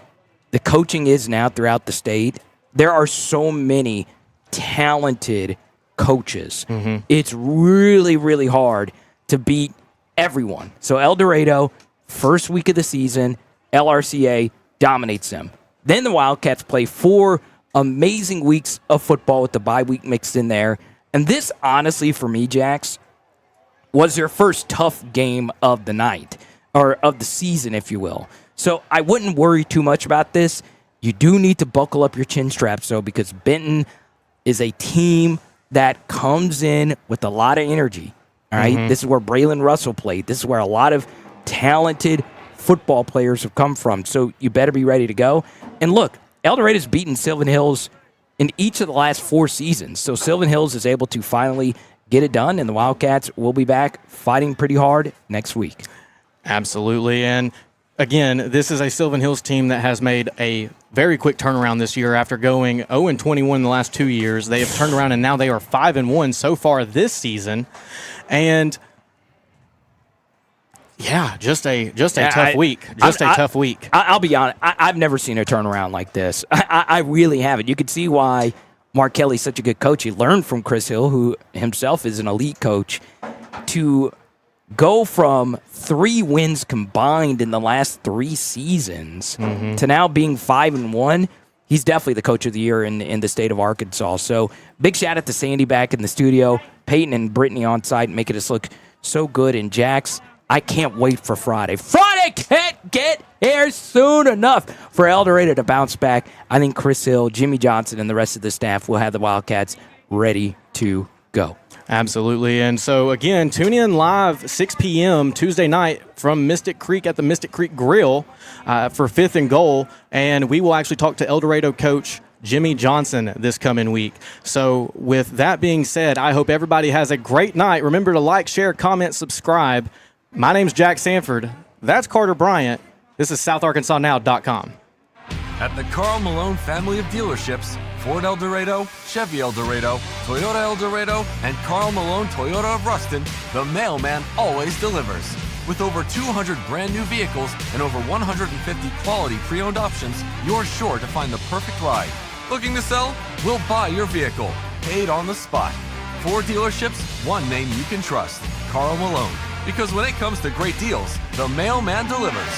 Speaker 3: the coaching is now throughout the state, there are so many talented coaches. It's really, really hard to beat everyone. So El Dorado, first week of the season, LRCA dominates them. Then the Wildcats play 4 amazing weeks of football with the bye week mixed in there. And this, honestly, for me, Jax, was their first tough game of the night, or of the season, if you will. So I wouldn't worry too much about this. You do need to buckle up your chin straps, though, because Benton is a team that comes in with a lot of energy. All right, This is where Braylon Russell played. This is where a lot of talented football players have come from. So you better be ready to go. And look, El Dorado's beaten Sylvan Hills in each of the last 4 seasons. So Sylvan Hills is able to finally get it done, and the Wildcats will be back fighting pretty hard next week.
Speaker 2: Absolutely. And again, this is a Sylvan Hills team that has made a very quick turnaround this year after going 0-21 in the last 2 years. They have turned around, and now they are 5-1 so far this season. And Yeah, just a tough week. Tough week.
Speaker 3: I'll be honest. I've never seen a turnaround like this. I really haven't. You can see why Mark Kelly's such a good coach. He learned from Chris Hill, who himself is an elite coach, to go from 3 wins combined in the last 3 seasons to now being 5-1. He's definitely the coach of the year in the state of Arkansas. So big shout out to Sandy back in the studio, Peyton and Brittany on site, making us look so good. And Jax, I can't wait for Friday. Friday can't get here soon enough for El Dorado to bounce back. I think Chris Hill, Jimmy Johnson, and the rest of the staff will have the Wildcats ready to go.
Speaker 2: Absolutely. And so, again, tune in live 6 p.m. Tuesday night from Mystic Creek at the Mystic Creek Grill for 5th and Goal. And we will actually talk to El Dorado coach Jimmy Johnson this coming week. So with that being said, I hope everybody has a great night. Remember to like, share, comment, subscribe. My name's Jax Sanford. That's Carter Bryant. This is SouthArkansasNow.com.
Speaker 11: At the Karl Malone family of dealerships, Ford El Dorado, Chevy El Dorado, Toyota El Dorado, and Karl Malone Toyota of Ruston, the mailman always delivers. With over 200 brand new vehicles and over 150 quality pre-owned options, you're sure to find the perfect ride. Looking to sell? We'll buy your vehicle, paid on the spot. 4 dealerships, 1 name you can trust, Karl Malone. Because when it comes to great deals, the mailman delivers.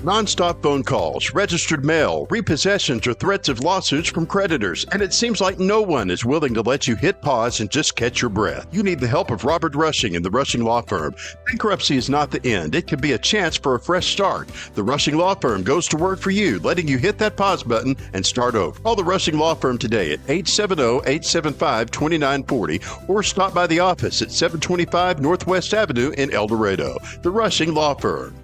Speaker 4: Non-stop phone calls, registered mail, repossessions, or threats of lawsuits from creditors, and it seems like no one is willing to let you hit pause and just catch your breath. You need the help of Robert Rushing and the Rushing Law Firm. Bankruptcy is not the end. It can be a chance for a fresh start. The Rushing Law Firm goes to work for you, letting you hit that pause button and start over. Call the Rushing Law Firm today at 870-875-2940 or stop by the office at 725 Northwest Avenue in El Dorado. The Rushing Law Firm.